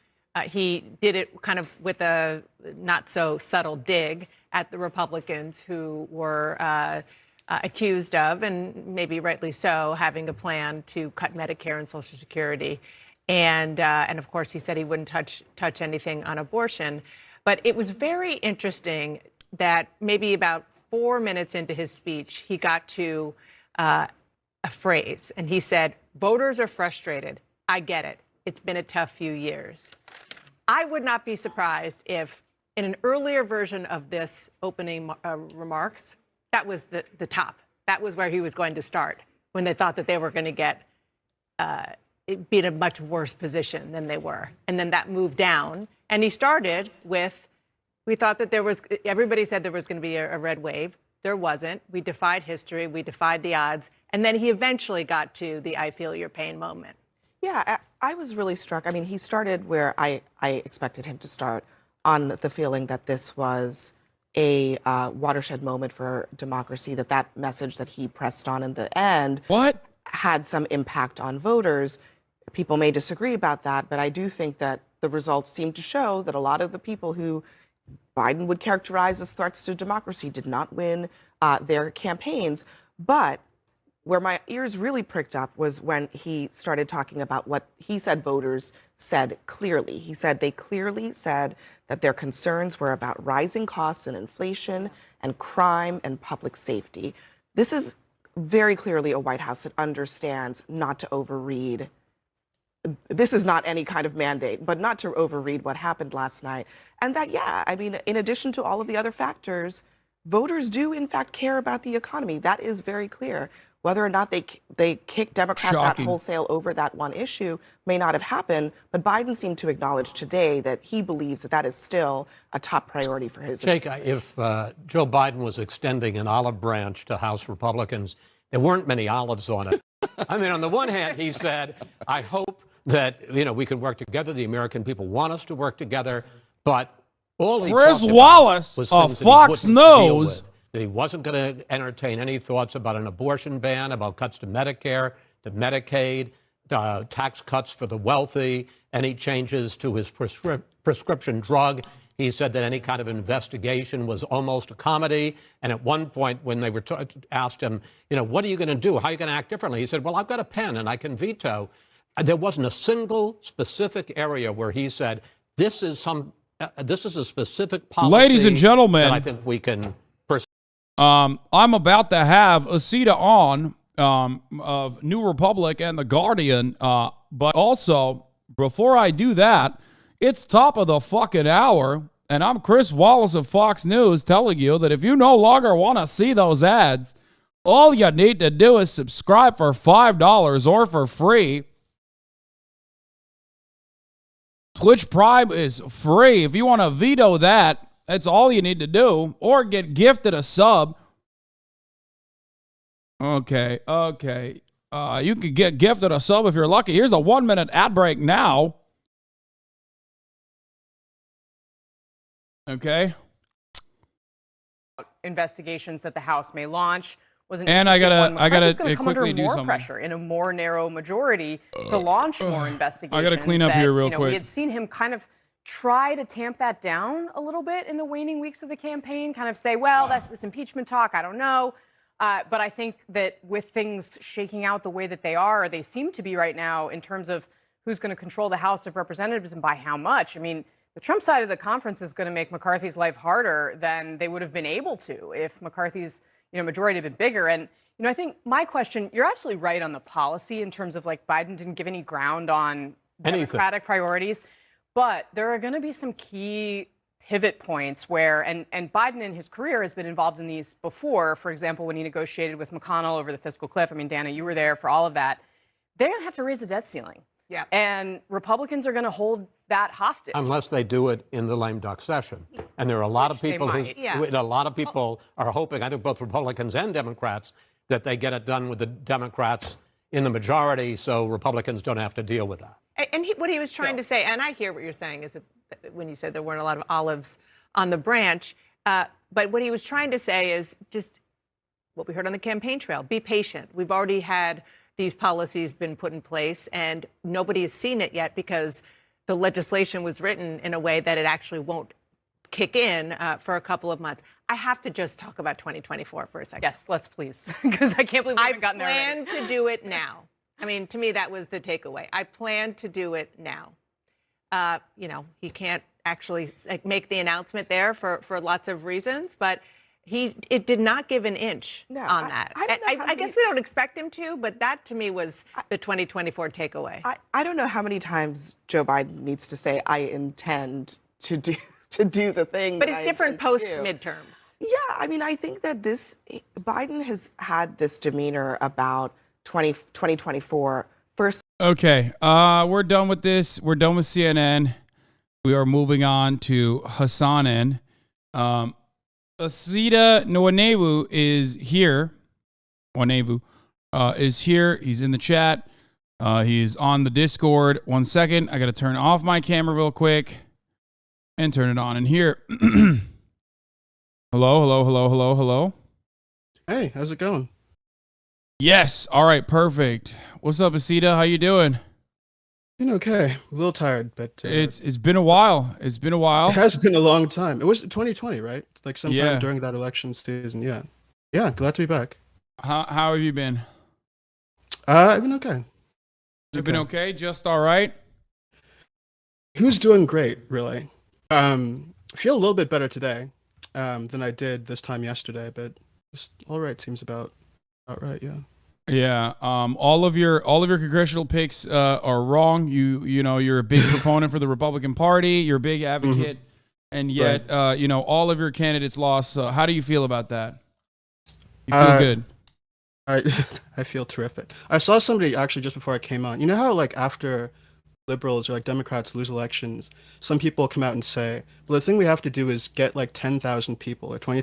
He did it kind of with a not so subtle dig at the Republicans who were accused of, and maybe rightly so, having a plan to cut Medicare and Social Security. And of course, he said he wouldn't touch anything on abortion. But it was very interesting that maybe about 4 minutes into his speech, he got to a phrase, and he said, "Voters are frustrated. I get it. It's been a tough few years." I would not be surprised if in an earlier version of this opening remarks, that was the top. That was where he was going to start when they thought that they were going to get be in a much worse position than they were. And then that moved down. And he started with, we thought that everybody said there was going to be a red wave. There wasn't. We defied history. We defied the odds. And then he eventually got to the I feel your pain moment. Yeah, I was really struck. I mean, he started where I expected him to start, on the feeling that this was a watershed moment for democracy, that message that he pressed on in the end had some impact on voters. People may disagree about that, but I do think that the results seem to show that a lot of the people who Biden would characterize as threats to democracy did not win their campaigns. But where my ears really pricked up was when he started talking about what he said voters said clearly. He said they clearly said that their concerns were about rising costs and inflation and crime and public safety. This is very clearly a White House that understands not to overread. This is not any kind of mandate, but not to overread what happened last night. And that, yeah, I mean, in addition to all of the other factors, voters do, in fact, care about the economy. That is very clear. Whether or not they kick Democrats out wholesale over that one issue may not have happened, but Biden seemed to acknowledge today that he believes that is still a top priority for his Jake, if Joe Biden was extending an olive branch to House Republicans, there weren't many olives on it. I mean, on the one hand, he said, I hope that, we can work together. The American people want us to work together. But all he Chris talked Wallace about was of things that he Fox wouldn't deal News. with, that he wasn't going to entertain any thoughts about an abortion ban, about cuts to Medicare, to Medicaid, tax cuts for the wealthy, any changes to his prescription drug. He said that any kind of investigation was almost a comedy. And at one point, when they were asked him, what are you going to do? How are you going to act differently? He said, well, I've got a pen and I can veto. There wasn't a single specific area where he said, this is a specific policy. Ladies and gentlemen, that I think we can pursue. I'm about to have Asita on of New Republic and The Guardian. But also, before I do that, it's top of the fucking hour. And I'm Chris Wallace of Fox News telling you that if you no longer want to see those ads, all you need to do is subscribe for $5 or for free. Twitch Prime is free. If you want to veto that, that's all you need to do. Or get gifted a sub. Okay. You can get gifted a sub if you're lucky. Here's a 1-minute ad break now. Okay. Investigations that the House may launch was an And I gotta come quickly under do more something. pressure in a more narrow majority to launch more investigations. I gotta clean up here real quick. We had seen him kind of try to tamp that down a little bit in the waning weeks of the campaign, kind of say, well, that's this impeachment talk, I don't know. But I think that with things shaking out the way that they are, or they seem to be right now, in terms of who's going to control the House of Representatives and by how much, I mean, the Trump side of the conference is going to make McCarthy's life harder than they would have been able to if McCarthy's majority had been bigger. And I think my question, you're absolutely right on the policy in terms of like Biden didn't give any ground on Democratic priorities, but there are going to be some key pivot points where, and Biden in his career has been involved in these before. For example, when he negotiated with McConnell over the fiscal cliff. I mean, Dana, you were there for all of that. They're going to have to raise the debt ceiling. Yeah. And Republicans are going to hold that hostage. Unless they do it in the lame duck session. And there are a lot of people a lot of people are hoping, I think both Republicans and Democrats, that they get it done with the Democrats in the majority so Republicans don't have to deal with that. And what he was trying to say, and I hear what you're saying, is that when you said there weren't a lot of olives on the branch, but what he was trying to say is just what we heard on the campaign trail, be patient. We've already had these policies been put in place, and nobody has seen it yet because the legislation was written in a way that it actually won't kick in for a couple of months. I have to just talk about 2024 for a second. Yes, let's please, because I can't believe we haven't gotten there already. I plan to do it now. I mean, to me, that was the takeaway. I plan to do it now. He can't actually make the announcement there for lots of reasons, but it did not give an inch on that. I guess we don't expect him to, but that to me was the 2024 takeaway. I don't know how many times Joe Biden needs to say, I intend to do the thing. But it's different post midterms. Yeah, I mean, I think that Biden has had this demeanor about 2024 first. Okay, we're done with this. We're done with CNN. We are moving on to Hassanin. Asida Nwanebu is here. Nwanebu is here. He's in the chat. He is on the Discord. 1 second. I got to turn off my camera real quick and turn it on in here. Hello. Hey, how's it going? Yes. All right. Perfect. What's up, Asida? How you doing? Doing okay. A little tired, but it's been a while. It has been a long time. It was 2020, right? It's like sometime during that election season. Yeah. Glad to be back. How have you been? I've been okay. You've been okay? Just all right? Who's doing great, really? I feel a little bit better today than I did this time yesterday, but just all right seems about right. Yeah. Yeah. All of your congressional picks are wrong. You're a big proponent for the Republican Party. You're a big advocate, and yet all of your candidates lost. How do you feel about that? You feel good? I feel terrific. I saw somebody actually just before I came on. You know how like after liberals or like Democrats lose elections, some people come out and say, well, the thing we have to do is get like 10,000 people or 20,000